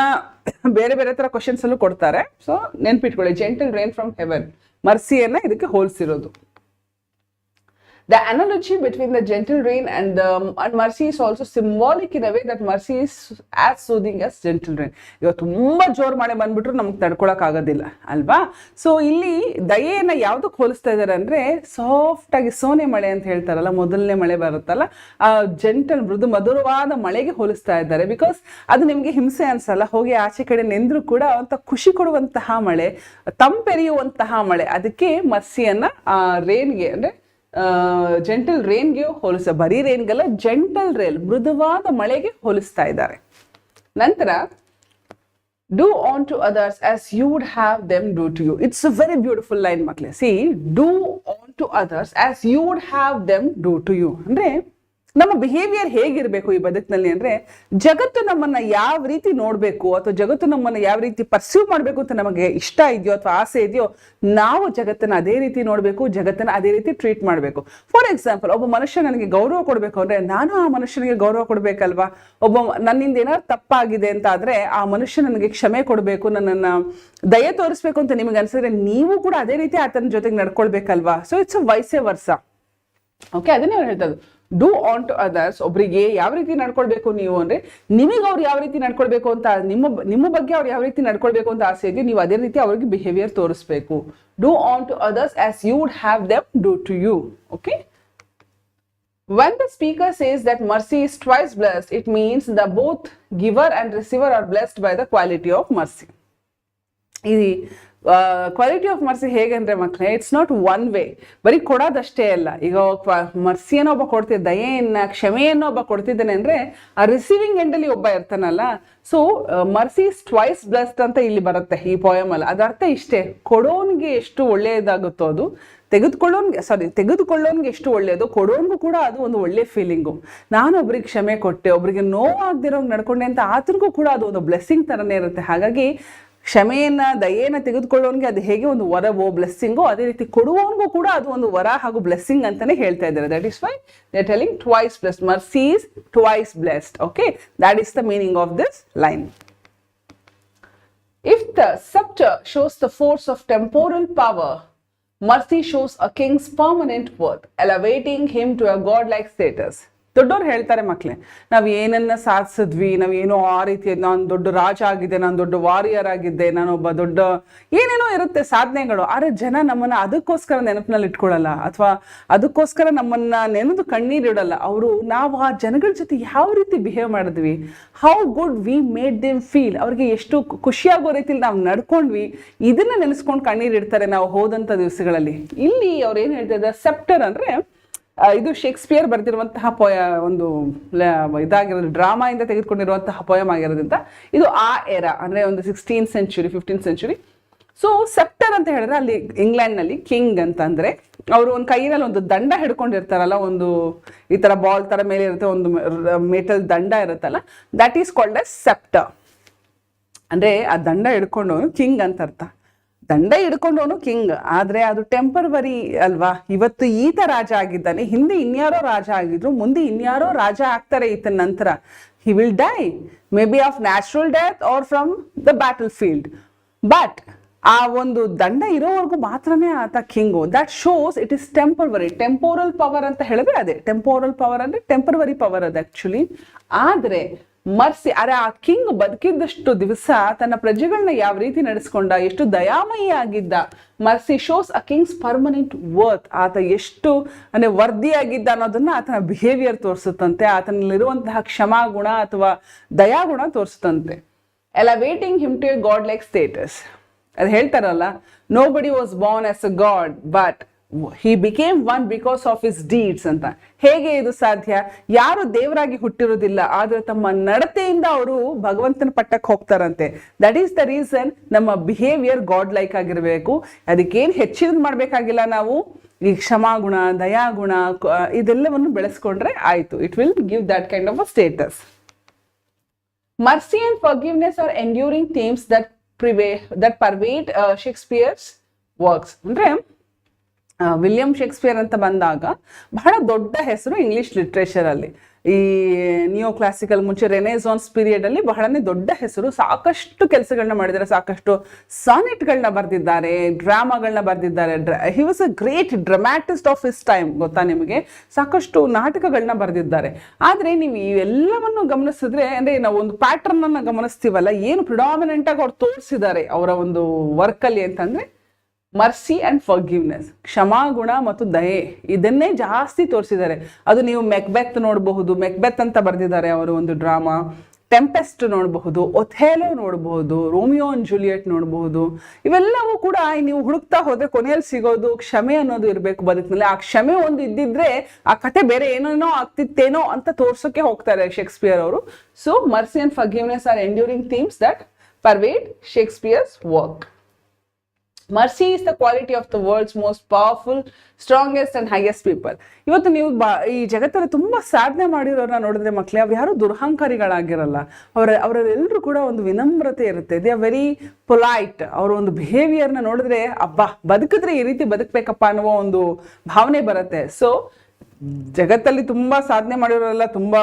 Speaker 1: ಬೇರೆ ಬೇರೆ ತರ ಕ್ವಶನ್ಸ್ ಅಲ್ಲೂ ಕೊಡ್ತಾರೆ, ಸೊ ನೆನ್ಪಿಟ್ಕೊಳ್ಳಿ, ಜೆಂಟಲ್ ರೈನ್ ಫ್ರಮ್ ಹೆವೆನ್ ಮರ್ಸಿಯನ್ನ ಇದಕ್ಕೆ ಹೋಲಿಸಿರೋದು. The analogy between the gentle rain and mercy is also symbolic in a way that mercy is as soothing as gentle rain. ಇವತ್ತು ತುಂಬಾ ಜೋರ್ ಮಳೆ ಬಂದ್ಬಿಟ್ರು ನಮ್ಗೆ ತಡ್ಕೊಳಕ್ ಆಗೋದಿಲ್ಲ ಅಲ್ವಾ? ಸೊ ಇಲ್ಲಿ ದಯೆಯನ್ನ ಯಾವ್ದಕ್ಕೆ ಹೋಲಿಸ್ತಾ ಇದಾರೆ ಅಂದ್ರೆ ಸಾಫ್ಟ್ ಆಗಿ ಸೋನೆ ಮಳೆ ಅಂತ ಹೇಳ್ತಾರಲ್ಲ, ಮೊದಲನೇ ಮಳೆ ಬರುತ್ತಲ್ಲ, ಆ ಜೆಂಟಲ್ ಮೃದು ಮಧುರವಾದ ಮಳೆಗೆ ಹೋಲಿಸ್ತಾ ಇದ್ದಾರೆ. ಬಿಕಾಸ್ ಅದು ನಿಮ್ಗೆ ಹಿಂಸೆ ಅನ್ಸಲ್ಲ, ಹೋಗಿ ಆಚೆ ಕಡೆ ನೆಂದ್ರು ಕೂಡ ಅಂತ ಖುಷಿ ಕೊಡುವಂತಹ ಮಳೆ, ತಂಪೆರೆಯುವಂತಹ ಮಳೆ. ಅದಕ್ಕೆ ಮರ್ಸಿಯನ್ನ ಆ ರೇನ್ಗೆ ಅಂದ್ರೆ ಜೆಂಟಲ್ ರೇನ್ಗೆ ಹೋಲಿಸ, ಬರೀ ರೇನ್ಗಲ್ಲ, ಜೆಂಟಲ್ ರೇನ್ ಮೃದುವಾದ ಮಳೆಗೆ ಹೋಲಿಸ್ತಾ ಇದ್ದಾರೆ. ನಂತರ do unto others as you would have them do to you. It's a very beautiful line ಮಕ್ಕಳೇ. See, do unto others as you would have them do to you. ಅಂದ್ರೆ ನಮ್ಮ behaviour ಹೇಗಿರ್ಬೇಕು ಈ ಬದುಕಿನಲ್ಲಿ ಅಂದ್ರೆ ಜಗತ್ತು ನಮ್ಮನ್ನ ಯಾವ ರೀತಿ ನೋಡ್ಬೇಕು ಅಥವಾ ಜಗತ್ತು ನಮ್ಮನ್ನ ಯಾವ ರೀತಿ ಪರ್ಸೀವ್ ಮಾಡ್ಬೇಕು ಅಂತ ನಮಗೆ ಇಷ್ಟ ಇದೆಯೋ ಅಥವಾ ಆಸೆ ಇದೆಯೋ, ನಾವು ಜಗತ್ತನ್ನ ಅದೇ ರೀತಿ ನೋಡ್ಬೇಕು, ಜಗತ್ತನ್ನ ಅದೇ ರೀತಿ ಟ್ರೀಟ್ ಮಾಡ್ಬೇಕು. ಫಾರ್ ಎಕ್ಸಾಂಪಲ್, ಒಬ್ಬ ಮನುಷ್ಯ ನನಗೆ ಗೌರವ ಕೊಡ್ಬೇಕು ಅಂದ್ರೆ ನಾನು ಆ ಮನುಷ್ಯನಿಗೆ ಗೌರವ ಕೊಡ್ಬೇಕಲ್ವಾ? ನನ್ನಿಂದ ಏನಾದ್ರು ತಪ್ಪಾಗಿದೆ ಅಂತ ಆದ್ರೆ ಆ ಮನುಷ್ಯ ನನಗೆ ಕ್ಷಮೆ ಕೊಡ್ಬೇಕು, ನನ್ನನ್ನ ದಯೆ ತೋರಿಸ್ಬೇಕು ಅಂತ ನಿಮಗೆ ಅನ್ಸಿದ್ರೆ ನೀವು ಕೂಡ ಅದೇ ರೀತಿ ಆತನ ಜೊತೆಗೆ ನಡ್ಕೊಳ್ಬೇಕಲ್ವಾ? ಸೊ ಇಟ್ಸ್ ವೈಸೆ ವರ್ಸ. ಓಕೆ, ಅದನ್ನೇ ಅವ್ರು ಹೇಳ್ತದ್ದು, ಡೂ ಆನ್ ಟು ಅದರ್ಸ್. ಒಬ್ರಿಗೆ ಯಾವ ರೀತಿ ನಡ್ಕೊಳ್ಬೇಕು ನೀವು ಅಂದ್ರೆ ನಿಮಗೆ ಅವ್ರು ಯಾವ ರೀತಿ ನಡ್ಕೊಳ್ಬೇಕು ಅಂತ, ನಿಮ್ಮ ಬಗ್ಗೆ ಅವ್ರು ಯಾವ ರೀತಿ ನಡ್ಕೊಳ್ಬೇಕು ಅಂತ ಆಸೆ ಇದೆಯೋ ನೀವು ಅದೇ ರೀತಿ ಅವ್ರಿಗೆ ಬಿಹೇವಿಯರ್ ತೋರಿಸ್ಬೇಕು. Do unto others as you would have them do to you. Okay, when the speaker says that mercy is twice blessed, it means that both giver and receiver are blessed by the quality of mercy. ಈ quality of mercy ಹೇಗಂದ್ರೆ ಮಕ್ಕಳೇ, it's not one way, ಬರೀ ಕೊಡೋದಷ್ಟೇ ಅಲ್ಲ. ಈಗ ಮರ್ಸಿಯನ್ನು ಒಬ್ಬ ಕೊಡ್ತಿದ್ದ, ದಯೆಯನ್ನ ಕ್ಷಮೆಯನ್ನು ಒಬ್ಬ ಕೊಡ್ತಿದ್ದಾನೆ ಅಂದ್ರೆ ಆ ರಿಸೀವಿಂಗ್ ಎಂಡ್ ಅಲ್ಲಿ ಒಬ್ಬ ಇರ್ತಾನಲ್ಲ. So mercy is twice blessed ಅಂತ ಇಲ್ಲಿ ಬರುತ್ತೆ ಈ ಪೋಯಮ್ ಅಲ್ಲಿ. ಅದರ್ಥ ಇಷ್ಟೇ, ಕೊಡೋನ್ಗೆ ಎಷ್ಟು ಒಳ್ಳೆಯದಾಗುತ್ತೋ ಅದು ತೆಗೆದುಕೊಳ್ಳೋನ್ಗೆ ಎಷ್ಟು ಒಳ್ಳೆಯದು, ಕೊಡೋನ್ಗೂ ಕೂಡ ಅದು ಒಂದು ಒಳ್ಳೆ ಫೀಲಿಂಗು. ನಾನು ಒಬ್ರಿಗೆ ಕ್ಷಮೆ ಕೊಟ್ಟೆ, ಒಬ್ರಿಗೆ ನೋವಾಗದಿರೋಂಗೆ ನಡ್ಕೊಂಡೆ ಅಂತ ಆತನಿಗೂ ಕೂಡ ಅದು ಒಂದು ಬ್ಲೆಸ್ಸಿಂಗ್ ತರನೇ ಇರುತ್ತೆ. ಹಾಗಾಗಿ ಕ್ಷಮೆಯನ್ನ ದಯೆಯನ್ನ ತೆಗೆದುಕೊಳ್ಳೋನ್ಗೆ ಅದು ಹೇಗೆ ಒಂದು ವರವೋ ಬ್ಲೆಸ್ಸಿಂಗೋ, ಅದೇ ರೀತಿ ಕೊಡುವವನಿಗೂ ಕೂಡ ಅದು ಒಂದು ವರ ಹಾಗೂ ಬ್ಲೆಸ್ಸಿಂಗ್ ಅಂತಾನೆ ಹೇಳ್ತಾ ಇದ್ದಾರೆ. That is why they are telling twice blessed. Mercy is twice blessed. Okay, that is the meaning of this line. If the scepter shows the force of temporal power, mercy shows a king's permanent worth, elevating him to a godlike status. ದೊಡ್ಡವ್ರು ಹೇಳ್ತಾರೆ ಮಕ್ಕಳೇ, ನಾವು ಏನನ್ನ ಸಾಧಿಸಿದ್ವಿ, ನಾವೇನೋ ಆ ರೀತಿ, ನಾನು ದೊಡ್ಡ ರಾಜ ಆಗಿದ್ದೆ, ನಾನು ದೊಡ್ಡ ವಾರಿಯರ್ ಆಗಿದ್ದೆ, ನಾನೊಬ್ಬ ದೊಡ್ಡ ಏನೇನೋ ಇರುತ್ತೆ ಸಾಧನೆಗಳು. ಆದ್ರೆ ಜನ ನಮ್ಮನ್ನ ಅದಕ್ಕೋಸ್ಕರ ನೆನಪಿನಲ್ಲಿ ಇಟ್ಕೊಳ್ಳಲ್ಲ, ಅಥವಾ ಅದಕ್ಕೋಸ್ಕರ ನಮ್ಮನ್ನ ನೆನೆದು ಕಣ್ಣೀರಿಡಲ್ಲ. ನಾವು ಆ ಜನಗಳ ಜೊತೆ ಯಾವ ರೀತಿ ಬಿಹೇವ್ ಮಾಡಿದ್ವಿ, how good we made them feel, ಅವ್ರಿಗೆ ಎಷ್ಟು ಖುಷಿಯಾಗೋ ರೀತಿಲಿ ನಾವು ನಡ್ಕೊಂಡ್ವಿ, ಇದನ್ನ ನೆನೆಸ್ಕೊಂಡು ಕಣ್ಣೀರಿಡ್ತಾರೆ ನಾವು ಹೋದಂಥ ದಿವಸಗಳಲ್ಲಿ. ಇಲ್ಲಿ ಅವ್ರು ಏನು ಹೇಳ್ತಾ ಇದ್ದಾರೆ, ಸೆಪ್ಟರ್ ಅಂದ್ರೆ ಇದು ಶೇಕ್ಸ್ಪಿಯರ್ ಬರೆದಿರುವಂತಹ ಒಂದು ಇದಾಗಿರೋದು, ಡ್ರಾಮಾ ಇಂದ ತೆಗೆದುಕೊಂಡಿರುವಂತಹ ಪೋಯಮ್ ಆಗಿರೋದ್ರಿಂದ ಇದು ಆ ಎರಾ ಅಂದ್ರೆ ಒಂದು 16th century 15th century. So sceptre ಅಂತ ಹೇಳಿದ್ರೆ ಅಲ್ಲಿ ಇಂಗ್ಲೆಂಡ್ ನಲ್ಲಿ ಕಿಂಗ್ ಅಂತ ಅಂದ್ರೆ ಅವರು ಒಂದು ಕೈಯಲ್ಲಿ ಒಂದು ದಂಡ ಹಿಡ್ಕೊಂಡಿರ್ತಾರಲ್ಲ, ಒಂದು ಈ ತರ ಬಾಲ್ ತರ ಮೇಲೆ ಇರುತ್ತೆ, ಒಂದು ಮೆಟಲ್ ದಂಡ ಇರುತ್ತಲ್ಲ, that is called as sceptre. ಅಂದ್ರೆ ಆ ದಂಡ ಹಿಡ್ಕೊಂಡು ಕಿಂಗ್ ಅಂತ ಅರ್ಥ. ದಂಡ ಹಿಡ್ಕೊಂಡವನು ಕಿಂಗ್, ಆದ್ರೆ ಅದು ಟೆಂಪರವರಿ ಅಲ್ವಾ. ಇವತ್ತು ಈತ ರಾಜ ಆಗಿದ್ದಾನೆ, ಹಿಂದೆ ಇನ್ಯಾರೋ ರಾಜ ಆಗಿದ್ರು, ಮುಂದೆ ಇನ್ಯಾರೋ ರಾಜ ಆಗ್ತಾರೆ ಈತನ ನಂತರ. He will die, may be of natural death are from the battle field. But ಆ ಒಂದು ದಂಡ ಇರೋವರೆಗೂ ಮಾತ್ರನೇ ಆತ king. That shows it is temporary. Temporal power ಅಂತ ಹೇಳಿದ್ರೆ ಅದೇ ಟೆಂಪೋರಲ್ ಪವರ್ ಅಂದ್ರೆ ಟೆಂಪರವರಿ ಪವರ್ ಅದು ಆಕ್ಚುಲಿ. ಆದ್ರೆ ಮರ್ಸಿ ಅರೆ ಆ ಕಿಂಗ್ ಬದುಕಿದ್ದಷ್ಟು ದಿವಸ ತನ್ನ ಪ್ರಜೆಗಳನ್ನ ಯಾವ ರೀತಿ ನಡೆಸ್ಕೊಂಡ, ಎಷ್ಟು ದಯಾಮಯಿ ಆಗಿದ್ದ. ಮರ್ಸಿ ಶೋಸ್ ಅ ಕಿಂಗ್ಸ್ ಪರ್ಮನೆಂಟ್ ವರ್ತ್. ಆತ ಎಷ್ಟು ಅಂದ್ರೆ ವರ್ದಿಯಾಗಿದ್ದ ಅನ್ನೋದನ್ನ ಆತನ ಬಿಹೇವಿಯರ್ ತೋರಿಸುತ್ತಂತೆ, ಆತನಲ್ಲಿರುವಂತಹ ಕ್ಷಮಾಗುಣ ಅಥವಾ ದಯಾಗುಣ ತೋರಿಸುತ್ತಂತೆ. Elevating him to a god like status. ಅದು ಹೇಳ್ತಾರಲ್ಲ, nobody was born as a god but he became one because of his deeds ಅಂತ. ಹೇಗೆ ಇದು ಸಾಧ್ಯ? ಯಾರು ದೇವರಾಗಿ ಹುಟ್ಟಿರೋದಿಲ್ಲ, ಆದ್ರೆ ತಮ್ಮ ನಡತೆಯಿಂದ ಅವರು ಭಗವಂತನ ಪಟ್ಟಕ್ಕೆ ಹೋಗ್ತಾರಂತೆ. ದಟ್ ಈಸ್ ದ ರೀಸನ್ ನಮ್ಮ ಬಿಹೇವಿಯರ್ ಗಾಡ್ ಲೈಕ್ ಆಗಿರಬೇಕು. ಅದಕ್ಕೇನು ಹೆಚ್ಚಿನ ಮಾಡ್ಬೇಕಾಗಿಲ್ಲ, ನಾವು ಈ ಕ್ಷಮಾಗುಣ, ದಯಾಗುಣ ಇದೆಲ್ಲವನ್ನು ಬೆಳೆಸ್ಕೊಂಡ್ರೆ ಆಯ್ತು. It will give that kind of a status. Mercy and forgiveness are enduring themes that pervade Shakespeare's works. ಅಂದ್ರೆ ವಿಲಿಯಂ ಶೇಕ್ಸ್ಪಿಯರ್ ಅಂತ ಬಂದಾಗ ಬಹಳ ದೊಡ್ಡ ಹೆಸರು ಇಂಗ್ಲಿಷ್ ಲಿಟ್ರೇಚರ್ ಅಲ್ಲಿ. ಈ ನಿಯೋ ಕ್ಲಾಸಿಕಲ್ ಮುಂಚೆ ರೆನೆಸಾನ್ಸ್ ಪೀರಿಯಡ್ ಅಲ್ಲಿ ಬಹಳನೇ ದೊಡ್ಡ ಹೆಸರು. ಸಾಕಷ್ಟು ಕೆಲಸಗಳನ್ನ ಮಾಡಿದ್ದಾರೆ, ಸಾಕಷ್ಟು ಸಾನೆಟ್ಗಳನ್ನ ಬರೆದಿದ್ದಾರೆ, ಡ್ರಾಮಾಗಳನ್ನ ಬರೆದಿದ್ದಾರೆ. He was a great dramatist of his time, ಗೊತ್ತಾ ನಿಮಗೆ. ಸಾಕಷ್ಟು ನಾಟಕಗಳನ್ನ ಬರೆದಿದ್ದಾರೆ. ಆದ್ರೆ ನೀವು ಇವೆಲ್ಲವನ್ನು ಗಮನಿಸಿದ್ರೆ, ಅಂದ್ರೆ ನಾವು ಒಂದು ಪ್ಯಾಟರ್ನ್ ಅನ್ನ ಗಮನಿಸ್ತೀವಲ್ಲ, ಏನು ಪ್ರಿಡಾಮಿನೆಂಟ್ ಆಗಿ ಅವ್ರು ತೋರಿಸಿದ್ದಾರೆ ಅವರ ಒಂದು ವರ್ಕ್ ಅಲ್ಲಿ ಅಂತಂದ್ರೆ ಮರ್ಸಿ ಅಂಡ್ ಫರ್ಗಿವ್ನೆಸ್, ಕ್ಷಮಾಗುಣ ಮತ್ತು ದಯೆ, ಇದನ್ನೇ ಜಾಸ್ತಿ ತೋರಿಸಿದ್ದಾರೆ. ಅದು ನೀವು ಮೆಕ್ಬೆತ್ ನೋಡಬಹುದು, ಮೆಕ್ಬೆತ್ ಅಂತ ಬರೆದಿದ್ದಾರೆ ಅವರು ಒಂದು ಡ್ರಾಮಾ. ಟೆಂಪೆಸ್ಟ್ ನೋಡಬಹುದು, ಒಥೆಲೋ ನೋಡಬಹುದು, ರೋಮಿಯೋ ಅಂಡ್ ಜೂಲಿಯಟ್ ನೋಡಬಹುದು. ಇವೆಲ್ಲವೂ ಕೂಡ ನೀವು ಹುಡುಕ್ತಾ ಹೋದ್ರೆ ಕೊನೆಯಲ್ಲಿ ಸಿಗೋದು ಕ್ಷಮೆ ಅನ್ನೋದು ಇರಬೇಕು ಬದುಕಿನಲ್ಲಿ. ಆ ಕ್ಷಮೆ ಒಂದು ಇದ್ದಿದ್ರೆ ಆ ಕತೆ ಬೇರೆ ಏನೇನೋ ಆಗ್ತಿತ್ತೇನೋ ಅಂತ ತೋರ್ಸೋಕೆ ಹೋಗ್ತಾರೆ ಶೇಕ್ಸ್ಪಿಯರ್ ಅವರು. So mercy and forgiveness are enduring themes that pervade Shakespeare's work. Mercy is the quality of the world's most powerful, strongest and highest people. ಇವತ್ತು ನೀವು ಈ ಜಗತ್ತಲ್ಲಿ ತುಂಬಾ ಸಾಧನೆ ಮಾಡಿರೋರನ್ನ ನೋಡಿದ್ರೆ ಮಕ್ಕಳೇ, ಅವ್ರು ಯಾರು ದುರ್ಹಂಕಾರಿಗಳಾಗಿರಲ್ಲ. ಅವರೆಲ್ಲರೂ ಕೂಡ ಒಂದು ವಿನಮ್ರತೆ ಇರುತ್ತೆ. They are very polite. ಅವರ ಒಂದು ಬಿಹೇವಿಯರ್ನ ನೋಡಿದ್ರೆ ಅಬ್ಬಾ ಬದುಕಿದ್ರೆ ಈ ರೀತಿ ಬದುಕಬೇಕಪ್ಪ ಅನ್ನುವ ಒಂದು ಭಾವನೆ ಬರುತ್ತೆ. ಸೊ ಜಗತ್ತಲ್ಲಿ ತುಂಬಾ ಸಾಧನೆ ಮಾಡಿರೋರೆಲ್ಲ ತುಂಬಾ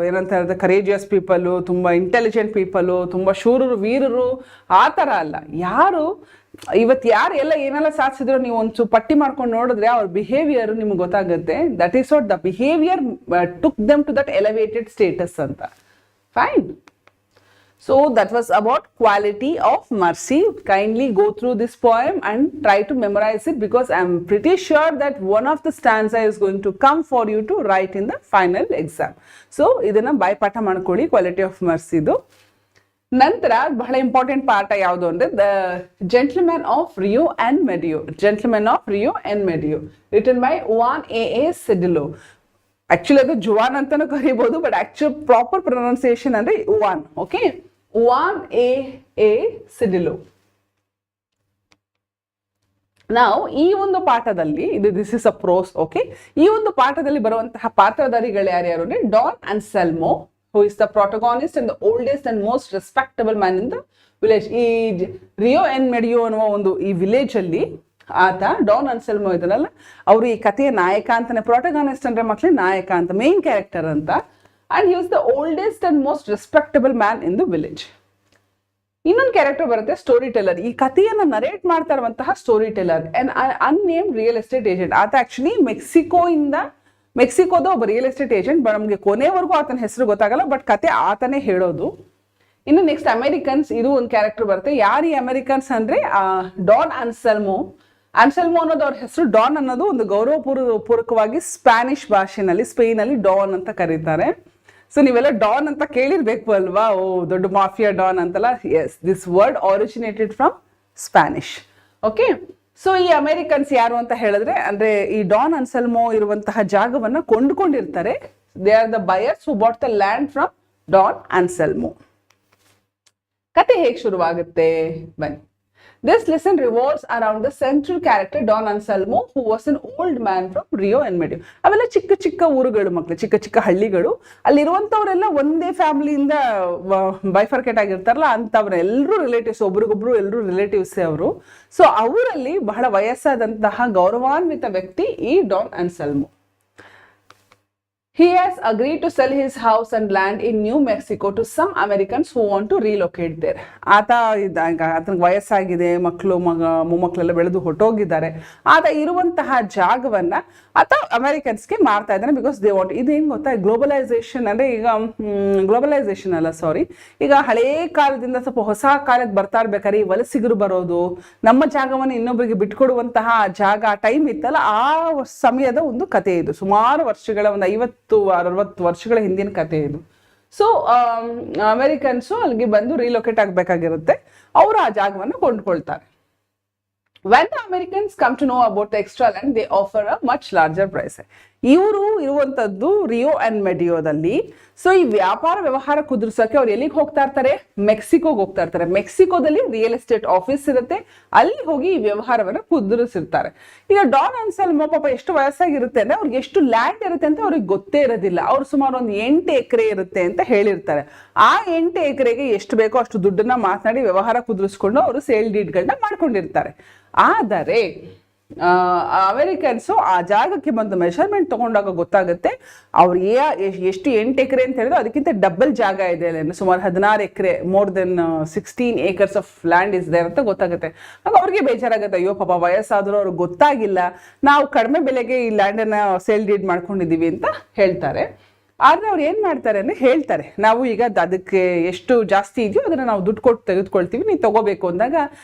Speaker 1: ಏನಂತ ಹೇಳಿದ್ರೆ ಕರೇಜಿಯಸ್ ಪೀಪಲು, ತುಂಬಾ ಇಂಟೆಲಿಜೆಂಟ್ ಪೀಪಲು, ತುಂಬಾ ಶೂರರು, ವೀರರು ಆ ಥರ ಅಲ್ಲ. ಯಾರು ಇವತ್ತು ಯಾರು ಎಲ್ಲ ಏನೆಲ್ಲ ಸಾಧಿಸಿದ್ರು ನೀವು ಒಂದು ಪಟ್ಟಿ ಮಾಡ್ಕೊಂಡು ನೋಡಿದ್ರೆ ಅವ್ರ ಬಿಹೇವಿಯರ್ ನಿಮ್ಗೆ ಗೊತ್ತಾಗುತ್ತೆ. That is what the behaviour took them to that elevated status ಅಂತ. Fine. So that was about quality of mercy. Kindly go through this poem and try to memorize it, because I am pretty sure that one of the stanza is going to come for you to write in the final exam. So ಇದನ್ನ ಬಾಯ್ಪಾಠ ಮಾಡ್ಕೊಳ್ಳಿ quality of mercy ದು. ನಂತರ ಬಹಳ important ಪಾಠ ಯಾವುದು ಅಂದ್ರೆ the gentleman of Rio and Medio. Gentleman of Rio and Medio written by Juan A Sedillo. Actually ಅದು Juan ಅಂತಾನು ಕರಿಬಹುದು, ಬಟ್ ಆಕ್ಚುಲ್ ಪ್ರಾಪರ್ ಪ್ರೊನೌನ್ಸಿಯೇಷನ್ ಅಂದ್ರೆ Juan. Okay, Juan A Sedillo. ನಾವು ಈ ಒಂದು ಪಾಠದಲ್ಲಿ this is a prose. Okay, ಈ ಒಂದು ಪಾಠದಲ್ಲಿ ಬರುವಂತಹ ಪಾತ್ರಧಾರಿಗಳು ಯಾರ್ಯಾರು ಅಂದ್ರೆ Don Anselmo, who is the protagonist and the oldest and most respectable man in the village. ಈ ರಿಯೋ ಅಂಡ್ ಮೆಡಿಯೋ ಅನ್ನುವ ಒಂದು ಈ ವಿಲೇಜ್ ಅಲ್ಲಿ ಆತ ಡಾನ್ ಅನ್ಸೆಲ್ಮೋ ಇದನ್ನಲ್ಲ, ಅವರು ಈ ಕಥೆಯ ನಾಯಕ ಅಂತಾನೆ. ಪ್ರೊಟಗಾನಿಸ್ಟ್ ಅಂದ್ರೆ ಮಕ್ಕಳೇ ನಾಯಕ ಅಂತ, ಮೇನ್ ಕ್ಯಾರೆಕ್ಟರ್ ಅಂತ. And he was the oldest and most respectable man in the village. ಇನ್ನೊಂದು ಕ್ಯಾರೆಕ್ಟರ್ ಬರುತ್ತೆ ಸ್ಟೋರಿ ಟೆಲ್ಲರ್. ಈ ಕಥೆಯನ್ನ ನರೇಟ್ ಮಾಡ್ತಾ ಇರುವಂತಹ storyteller, and unnamed real estate agent. ಆತ ಆಕ್ಚುಲಿ ಮೆಕ್ಸಿಕೋದ ಒಬ್ಬ ರಿಯಲ್ ಎಸ್ಟೇಟ್ ಏಜೆಂಟ್. ನಮಗೆ ಕೊನೆವರೆಗೂ ಆತನ ಹೆಸರು ಗೊತ್ತಾಗಲ್ಲ, ಬಟ್ ಕತೆ ಆತನೇ ಹೇಳೋದು. ಇನ್ನು ನೆಕ್ಸ್ಟ್ ಅಮೆರಿಕನ್ಸ್, ಇದು ಒಂದು ಕ್ಯಾರೆಕ್ಟರ್ ಬರುತ್ತೆ. ಯಾರು ಈ ಅಮೆರಿಕನ್ಸ್ ಅಂದ್ರೆ ಡಾನ್ ಅನ್ಸೆಲ್ಮೋ. ಅನ್ಸೆಲ್ಮೋ ಅನ್ನೋದು ಅವ್ರ ಹೆಸರು. ಡಾನ್ ಅನ್ನೋದು ಒಂದು ಗೌರವಪೂರ್ವಕವಾಗಿ ಸ್ಪ್ಯಾನಿಷ್ ಭಾಷೆನಲ್ಲಿ, ಸ್ಪೇನ್ ಅಲ್ಲಿ ಡಾನ್ ಅಂತ ಕರೀತಾರೆ. ಸೊ ನೀವೆಲ್ಲ ಡಾನ್ ಅಂತ ಕೇಳಿರ್ಬೇಕು ಅಲ್ವಾ, ಓ ದೊಡ್ಡ ಮಾಫಿಯಾ ಡಾನ್ ಅಂತಲ್ಲ. Yes, this word originated from Spanish. Okay, so ಈ ಅಮೆರಿಕನ್ಸ್ ಯಾರು ಅಂತ ಹೇಳಿದ್ರೆ, ಅಂದ್ರೆ ಈ ಡಾನ್ ಅನ್ಸೆಲ್ಮೋ ಇರುವಂತಹ ಜಾಗವನ್ನ ಕೊಂಡುಕೊಂಡಿರ್ತಾರೆ. They are the buyers who bought the land from Don Anselmo. ಕತೆ ಹೇಗೆ ಶುರುವಾಗುತ್ತೆ ಬನ್ನಿ. This lesson revolves around the central character Don Anselmo, who was an old man from Rio and Medio. ಅವೆಲ್ಲ ಚಿಕ್ಕ ಚಿಕ್ಕ ಊರುಗಳು ಮಕ್ಕಳು, ಚಿಕ್ಕ ಚಿಕ್ಕ ಹಳ್ಳಿಗಳು. ಅಲ್ಲಿರುವಂಥವರೆಲ್ಲ ಒಂದೇ ಫ್ಯಾಮಿಲಿಯಿಂದ ಬೈಫರ್ಕೇಟ್ ಆಗಿರ್ತಾರಲ್ಲ ಅಂಥವ್ರೆಲ್ಲರೂ ರಿಲೇಟಿವ್ಸ್, ಒಬ್ರಿಗೊಬ್ರು ಎಲ್ಲರೂ ರಿಲೇಟಿವ್ಸೇ ಅವರು. ಸೊ ಅವರಲ್ಲಿ ಬಹಳ ವಯಸ್ಸಾದಂತಹ ಗೌರವಾನ್ವಿತ ವ್ಯಕ್ತಿ ಈ Don Anselmo. He has agreed to sell his house and land in New Mexico to some Americans who want to relocate there. ಆತನಿಗೆ ವಯಸ್ಸಾಗಿದೆ, ಮಕ್ಕಳು ಮೊಮ್ಮಕ್ಕಳೆಲ್ಲ ಬೆಳೆದು ಹೊಟ್ಟೋಗಿದ್ದಾರೆ. ಆತ ಇರುವಂತಹ ಜಾಗವನ್ನ ಆತ ಅಮೆರಿಕನ್ಸ್ಗೆ ಮಾರ್ತಾ ಇದ್ದಾನೆ ಬಿಕಾಸ್ ದೇ ವಾಂಟ್. ಇದು ಹೆಂಗ್ ಗೊತ್ತಾ, ಗ್ಲೋಬಲೈಸೇಷನ್ ಅಂದ್ರೆ ಈಗ ಗ್ಲೋಬಲೈಸೇಷನ್ ಅಲ್ಲ ಸಾರಿ, ಈಗ ಹಳೇ ಕಾಲದಿಂದ ಸ್ವಲ್ಪ ಹೊಸ ಕಾಲಕ್ಕೆ ಬರ್ತಾ ಇರ್ಬೇಕಾದ್ರೆ ಈ ವಲಸಿಗರು ಬರೋದು, ನಮ್ಮ ಜಾಗವನ್ನು ಇನ್ನೊಬ್ಬರಿಗೆ ಬಿಟ್ಕೊಡುವಂತಹ ಜಾಗ ಟೈಮ್ ಇತ್ತಲ್ಲ, ಆ ಸಮಯದ ಒಂದು ಕಥೆ ಇದು. ಸುಮಾರು ವರ್ಷಗಳ ಒಂದು 50-60 ವರ್ಷಗಳ ಹಿಂದಿನ ಕಥೆ ಇದು. ಸೊ ಅಮೆರಿಕನ್ಸು ಅಲ್ಲಿಗೆ ಬಂದು ರಿಲೊಕೇಟ್ ಆಗಬೇಕಾಗಿರುತ್ತೆ. ಅವರು ಆ ಜಾಗವನ್ನು ಕೊಂಡ್ಕೊಳ್ತಾರೆ. When the Americans come to know about the extra land, they offer a much larger price. ಇವರು ಇರುವಂತದ್ದು ರಿಯೋ ಅಂಡ್ ಮೆಡಿಯೋದಲ್ಲಿ. ಸೊ ಈ ವ್ಯಾಪಾರ ವ್ಯವಹಾರ ಕುದುರಿಸೋಕೆ ಅವ್ರು ಎಲ್ಲಿಗೆ ಹೋಗ್ತಾ ಇರ್ತಾರೆ, ಮೆಕ್ಸಿಕೋಗೆ ಹೋಗ್ತಾ ಇರ್ತಾರೆ. ಮೆಕ್ಸಿಕೋದಲ್ಲಿ ರಿಯಲ್ ಎಸ್ಟೇಟ್ ಆಫೀಸ್ ಇರುತ್ತೆ, ಅಲ್ಲಿ ಹೋಗಿ ಈ ವ್ಯವಹಾರವನ್ನು ಕುದುರಿಸಿರ್ತಾರೆ. ಈಗ ಡಾನ್ ಅನ್ಸಲ್ಮೋ ಪಾಪ ಎಷ್ಟು ವಯಸ್ಸಾಗಿರುತ್ತೆ ಅಂದ್ರೆ ಅವ್ರಿಗೆ ಎಷ್ಟು ಲ್ಯಾಂಡ್ ಇರುತ್ತೆ ಅಂತ ಅವ್ರಿಗೆ ಗೊತ್ತೇ ಇರೋದಿಲ್ಲ. ಅವ್ರು ಸುಮಾರು ಒಂದು 8 ಎಕರೆ ಇರುತ್ತೆ ಅಂತ ಹೇಳಿರ್ತಾರೆ. ಆ 8 ಎಕರೆಗೆ ಎಷ್ಟು ಬೇಕೋ ಅಷ್ಟು ದುಡ್ಡನ್ನ ಮಾತನಾಡಿ ವ್ಯವಹಾರ ಕುದುರಿಸ್ಕೊಂಡು ಅವರು ಸೇಲ್ ಡೀಡ್ಗಳನ್ನ ಮಾಡ್ಕೊಂಡಿರ್ತಾರೆ. ಆದರೆ ಅಮೆರಿಕನ್ಸು ಆ ಜಾಗಕ್ಕೆ ಬಂದು ಮೆಷರ್ಮೆಂಟ್ ತಗೊಂಡಾಗ ಗೊತ್ತಾಗುತ್ತೆ ಅವ್ರಿಗೆ ಎಷ್ಟು 8 ಎಕರೆ ಅಂತ ಹೇಳಿದ್ರು ಅದಕ್ಕಿಂತ ಡಬಲ್ ಜಾಗ ಇದೆ ಅಲ್ಲಿ, ಸುಮಾರು 16 ಎಕರೆ, more than 16 acres of land is there ಅಂತ ಗೊತ್ತಾಗುತ್ತೆ. ಆಗ ಅವ್ರಿಗೆ ಬೇಜಾರಾಗುತ್ತೆ, ಅಯ್ಯೋ ಪಾಪ ವಯಸ್ಸಾದ್ರು ಅವ್ರಿಗೆ ಗೊತ್ತಾಗಿಲ್ಲ, ನಾವು ಕಡಿಮೆ ಬೆಲೆಗೆ ಈ ಲ್ಯಾಂಡನ್ನ ಸೇಲ್ ಡೀಡ್ ಮಾಡ್ಕೊಂಡಿದೀವಿ ಅಂತ ಹೇಳ್ತಾರೆ. ಆದ್ರೆ ಅವ್ರು ಏನ್ ಮಾಡ್ತಾರೆ ಅಂದ್ರೆ ಹೇಳ್ತಾರೆ, ನಾವು ಈಗ ಅದಕ್ಕೆ ಎಷ್ಟು ಜಾಸ್ತಿ ಇದೆಯೋ ಅದನ್ನ ನಾವು ದುಡ್ಡು ಕೊಟ್ಟು ತೆಗೆದುಕೊಳ್ತೀವಿ, ನೀವು ತಗೋಬೇಕು ಅಂದಾಗ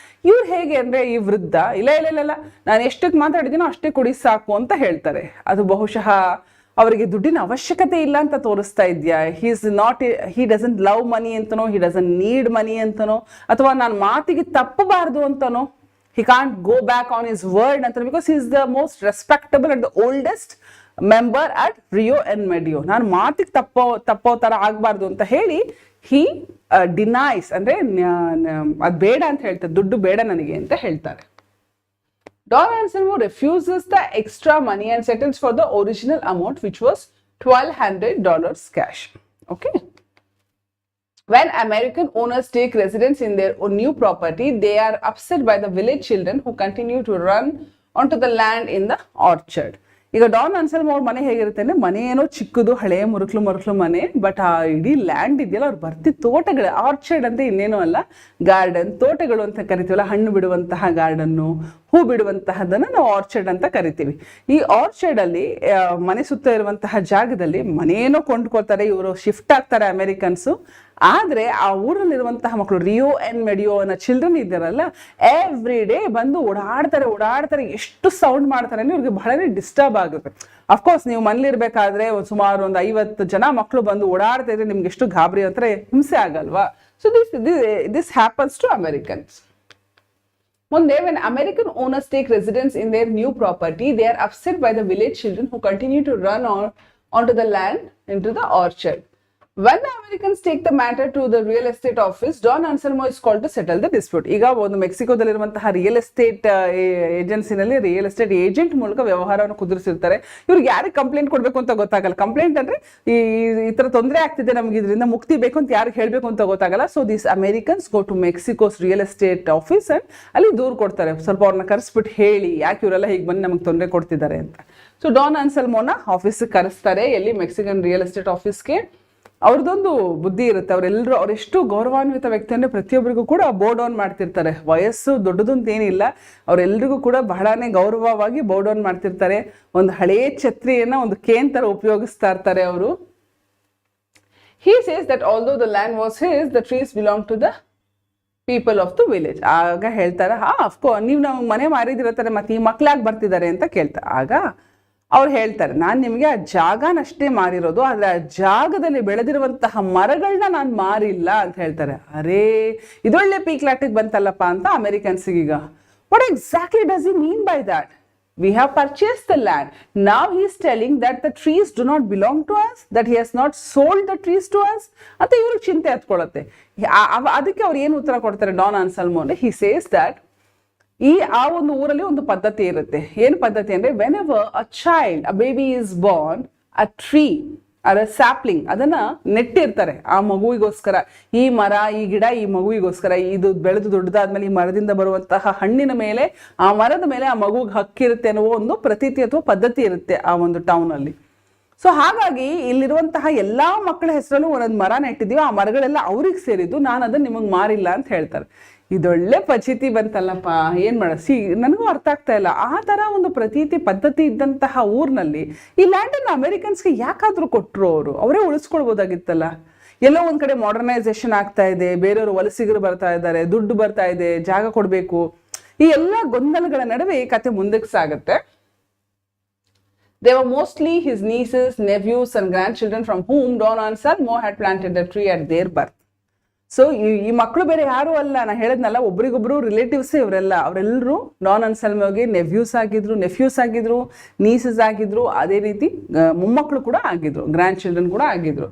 Speaker 1: ಇವ್ರು ಹೇಗೆ ಅಂದ್ರೆ ಈ ವೃದ್ಧ ಇಲ್ಲ ನಾನು ಎಷ್ಟಕ್ಕೆ ಮಾತಾಡಿದೀನೋ ಅಷ್ಟೇ ಕೊಡಿ ಸಾಕು ಅಂತ ಹೇಳ್ತಾರೆ. ಅದು ಬಹುಶಃ ಅವರಿಗೆ ದುಡ್ಡಿನ ಅವಶ್ಯಕತೆ ಇಲ್ಲ ಅಂತ ತೋರಿಸ್ತಾ ಇದೆಯಾ, ಹಿ ಡಸಂಟ್ ಲವ್ ಮನಿ ಅಂತನೋ, ಹಿ ಡಸಂಟ್ ನೀಡ್ ಮನಿ ಅಂತನೋ, ಅಥವಾ ನಾನು ಮಾತಿಗೆ ತಪ್ಪಬಾರ್ದು ಅಂತನೋ, he can't go back on his word ಅಂತ, because he is the most respectable and the oldest member at Rio and Medio. ನಾನು ಮಾತಿಗೆ ತಪ್ಪೋ ತರ ಆಗ್ಬಾರ್ದು ಅಂತ ಹೇಳಿ ಹಿ ಡಿನೈಸ್, ಅಂದ್ರೆ ಅದ್ ಬೇಡ ಅಂತ ಹೇಳ್ತಾರೆ, ದುಡ್ಡು ಬೇಡ ನನಗೆ ಅಂತ ಹೇಳ್ತಾರೆ. Don Anselmo refuses the extra money and settles for the original amount, which was $1,200 cash. Okay. When American owners take residence in their new property, they are upset by the village children who continue to run onto the land in the orchard. ಈಗ Don ಅನ್ಸಲ್ಮೋ ಅವ್ರ ಮನೆ ಹೇಗಿರುತ್ತೆ ಅಂದ್ರೆ, ಮನೆ ಏನೋ ಚಿಕ್ಕದು ಹಳೆ ಮುರುಕ್ಲು ಮನೆ, ಬಟ್ ಆ ಇಡೀ ಲ್ಯಾಂಡ್ ಇದೆಯಲ್ಲ ಅವ್ರು ಬರ್ತಿ ತೋಟಗಳು, ಆರ್ಚರ್ಡ್ ಅಂತ ಇನ್ನೇನು ಅಲ್ಲ, ಗಾರ್ಡನ್, ತೋಟಗಳು ಅಂತ ಕರಿತೀವಲ್ಲ, ಹಣ್ಣು ಬಿಡುವಂತಹ ಗಾರ್ಡನ್ನು, ಹೂ ಬಿಡುವಂತಹದನ್ನ ನಾವು ಆರ್ಚರ್ಡ್ ಅಂತ ಕರಿತೀವಿ. ಈ ಆರ್ಚರ್ಡ್ ಅಲ್ಲಿ ಮನೆ ಸುತ್ತ ಇರುವಂತಹ ಜಾಗದಲ್ಲಿ ಮನೇನೋ ಕೊಂಡ್ಕೊಳ್ತಾರೆ, ಇವರು ಶಿಫ್ಟ್ ಆಗ್ತಾರೆ ಅಮೆರಿಕನ್ಸು. ಆದ್ರೆ ಆ ಊರಲ್ಲಿರುವಂತಹ ಮಕ್ಕಳು, ರಿಯೋ ಅಂಡ್ ಮೆಡಿಯೋ ಅನ್ನೋ ಚಿಲ್ಡ್ರನ್ ಇದ್ದಾರಲ್ಲ, ಎವ್ರಿ ಡೇ ಬಂದು ಓಡಾಡ್ತಾರೆ, ಎಷ್ಟು ಸೌಂಡ್ ಮಾಡ್ತಾರೆ ಅಂದ್ರೆ ಇವ್ರಿಗೆ ಬಹಳನೇ ಡಿಸ್ಟರ್ಬ್ ಆಗುತ್ತೆ. ಅಫ್ಕೋರ್ಸ್ ನೀವು ಮನೇಲಿರ್ಬೇಕಾದ್ರೆ ಸುಮಾರು ಒಂದು 50 ಜನ ಮಕ್ಕಳು ಬಂದು ಓಡಾಡ್ತಾ ಇದ್ರೆ ನಿಮ್ಗೆ ಎಷ್ಟು ಗಾಬರಿ ಅಂದ್ರೆ ಹಿಂಸೆ ಆಗಲ್ವಾ? So this happens to Americans. One day, when American owners take residence in their new property, they are upset by the village children who continue to run onto the land into the orchard. When the Americans take the matter to the real estate office, Don Anselmo is called to settle the dispute. ಈಗ ಒಂದು ಮೆಕ್ಸಿಕೋದಲ್ಲಿರುವಂತಹ real estate ಏಜೆನ್ಸಿನಲ್ಲಿ real estate agent ಮೂಲಕ ವ್ಯವಹಾರವನ್ನು ಕುದುರಿಸಿರ್ತಾರೆ. ಇವ್ರಿಗೆ ಯಾರಿಗೆ complaint ಕೊಡಬೇಕು ಅಂತ ಗೊತ್ತಾಗಲ್ಲ. ಕಂಪ್ಲೇಂಟ್ ಅಂದ್ರೆ ಈ ತರ ತೊಂದರೆ ಆಗ್ತಿದೆ, ನಮ್ಗೆ ಇದರಿಂದ ಮುಕ್ತಿ ಬೇಕು ಅಂತ ಯಾರಿಗೆ ಹೇಳಬೇಕು ಅಂತ ಗೊತ್ತಾಗಲ್ಲ. So this Americans go to Mexico's real estate office and ಅಲ್ಲಿ ದೂರು ಕೊಡ್ತಾರೆ. ಸ್ವಲ್ಪ ಅವ್ರನ್ನ ಕರೆಸ್ಬಿಟ್ಟು ಹೇಳಿ ಯಾಕೆ ಇವರೆಲ್ಲ ಹೀಗೆ ಬಂದು ನಮಗೆ ತೊಂದರೆ ಕೊಡ್ತಿದ್ದಾರೆ ಅಂತ. ಸೊ ಡಾನ್ ಅನ್ಸಲ್ಮೋನ ಆಫೀಸ್ಗೆ ಕರೆಸ್ತಾರೆ, ಎಲ್ಲಿ ಮೆಕ್ಸಿಕನ್ ರಿಯಲ್ ಎಸ್ಟೇಟ್ ಆಫೀಸ್ಗೆ. ಅವ್ರದ್ದೊಂದು ಬುದ್ಧಿ ಇರುತ್ತೆ, ಅವರೆಷ್ಟು ಗೌರವಾನ್ವಿತ ವ್ಯಕ್ತಿ ಅಂದರೆ ಪ್ರತಿಯೊಬ್ಬರಿಗೂ ಕೂಡ ಬೋ ಡೌನ್ ಮಾಡ್ತಿರ್ತಾರೆ. ವಯಸ್ಸು ದೊಡ್ಡದು ಅಂತ ಏನಿಲ್ಲ, ಅವರೆಲ್ಲರಿಗೂ ಕೂಡ ಬಹಳನೇ ಗೌರವವಾಗಿ ಬೋ ಡೌನ್ ಮಾಡ್ತಿರ್ತಾರೆ. ಒಂದು ಹಳೇ ಛತ್ರಿಯನ್ನ ಒಂದು ಕೇನ್ ತರ ಉಪಯೋಗಿಸ್ತಾ ಇರ್ತಾರೆ ಅವರು. He says that although the land was his, the trees belong to the people of the village. ಆಗ ಹೇಳ್ತಾರೆ, ಅಫ್ಕೋರ್ಸ್ ನೀವು ನಾವು ಮನೆ ಮಾರಿದಿರತ್ತಾರೆ, ಮತ್ತೆ ಈ ಮಕ್ಳಾಗಿ ಬರ್ತಿದ್ದಾರೆ ಅಂತ ಕೇಳ್ತಾರೆ. ಆಗ ಅವ್ರು ಹೇಳ್ತಾರೆ, ನಾನು ನಿಮಗೆ ಆ ಜಾಗನಷ್ಟೇ ಮಾರಿರೋದು, ಆದ್ರೆ ಆ ಜಾಗದಲ್ಲಿ ಬೆಳೆದಿರುವಂತಹ ಮರಗಳನ್ನ ನಾನು ಮಾರಿಲ್ಲ ಅಂತ ಹೇಳ್ತಾರೆ. ಅರೇ ಇದೊಳ್ಳೆ ಪೀಕ್ಲಾಟಿಗೆ ಬಂತಲ್ಲಪ್ಪ ಅಂತ ಅಮೆರಿಕನ್ಸ್ಗೀಗ. What exactly does he mean by that? We have purchased the land. Now he is telling that the trees do not belong to us, that he has not sold the trees to us. ಅಂತ ಇವ್ರಿಗೆ ಚಿಂತೆ ಹತ್ಕೊಳ್ಳುತ್ತೆ. ಅದಕ್ಕೆ ಅವ್ರು ಏನು ಉತ್ತರ ಕೊಡ್ತಾರೆ Don ಅನ್ಸಲ್ಮೋ ಅಂದ್ರೆ, he says that ಆ ಒಂದು ಊರಲ್ಲಿ ಒಂದು ಪದ್ಧತಿ ಇರುತ್ತೆ. ಏನು ಪದ್ಧತಿ ಅಂದ್ರೆ, whenever a child, a baby is born, a tree or a sapling ಅದನ್ನ ನೆಟ್ಟಿರ್ತಾರೆ ಆ ಮಗುವಿಗೋಸ್ಕರ. ಈ ಮರ, ಈ ಗಿಡ ಈ ಮಗುವಿಗೋಸ್ಕರ, ಇದು ಬೆಳೆದು ದೊಡ್ಡದಾದ್ಮೇಲೆ ಈ ಮರದಿಂದ ಬರುವಂತಹ ಹಣ್ಣಿನ ಮೇಲೆ, ಆ ಮರದ ಮೇಲೆ ಆ ಮಗುಗೆ ಹಕ್ಕಿರುತ್ತೆ ಅನ್ನೋ ಒಂದು ಪ್ರತೀತಿ ಅಥವಾ ಪದ್ಧತಿ ಇರುತ್ತೆ ಆ ಒಂದು ಟೌನ್ ಅಲ್ಲಿ. ಸೊ ಹಾಗಾಗಿ ಇಲ್ಲಿರುವಂತಹ ಎಲ್ಲಾ ಮಕ್ಕಳ ಹೆಸರಲ್ಲೂ ಒಂದೊಂದು ಮರ ನೆಟ್ಟಿದೀವಿ, ಆ ಮರಗಳೆಲ್ಲ ಅವ್ರಿಗೆ ಸೇರಿದ್ದು, ನಾನು ಅದನ್ನ ನಿಮಗೆ ಮಾರಿಲ್ಲ ಅಂತ ಹೇಳ್ತಾರೆ. ಇದೊಳ್ಳೆ ಪಚಿತಿ ಬಂತಲ್ಲಪ್ಪ, ಏನ್ ಮಾಡ ನನಗೂ ಅರ್ಥ ಆಗ್ತಾ ಇಲ್ಲ. ಆ ತರ ಒಂದು ಪ್ರತೀತಿ ಪದ್ಧತಿ ಇದ್ದಂತಹ ಊರಿನಲ್ಲಿ ಈ ಲ್ಯಾಂಡನ್ನ ಅಮೆರಿಕನ್ಸ್ಗೆ ಯಾಕಾದ್ರೂ ಕೊಟ್ರು, ಅವರೇ ಉಳಿಸ್ಕೊಳ್ಬೋದಾಗಿತ್ತಲ್ಲ. ಎಲ್ಲೋ ಒಂದ್ ಕಡೆ ಮಾಡರ್ನೈಸೇಷನ್ ಆಗ್ತಾ ಇದೆ, ಬೇರೆಯವರು ವಲಸಿಗರು ಬರ್ತಾ ಇದ್ದಾರೆ, ದುಡ್ಡು ಬರ್ತಾ ಇದೆ, ಜಾಗ ಕೊಡ್ಬೇಕು, ಈ ಎಲ್ಲ ಗೊಂದಲಗಳ ನಡುವೆ ಈ ಕತೆ ಮುಂದಕ್ಕೆ ಸಾಗುತ್ತೆ. They were mostly his nieces, nephews and grandchildren from whom Don Anselmo had planted a tree at their birth. So ಈ ಮಕ್ಕಳು ಬೇರೆ ಯಾರು ಅಲ್ಲ, ನಾ ಹೇಳದ್ನಲ್ಲ, ಒಬ್ರಿಗೊಬ್ರು ರಿಲೇಟಿವ್ಸ್ ಇವರೆಲ್ಲ. ಅವರೆಲ್ಲರೂ ಡಾನ್ ಅನ್ಸೆಲ್ಮೋಗೆ ನೆಫ್ಯೂಸ್ ಆಗಿದ್ರು, ನೀಸಸ್ ಆಗಿದ್ರು, ಅದೇ ರೀತಿ ಮೊಮ್ಮಕ್ಕಳು ಕೂಡ ಆಗಿದ್ರು, ಗ್ರ್ಯಾಂಡ್ ಚಿಲ್ಡ್ರನ್ ಕೂಡ ಆಗಿದ್ರು.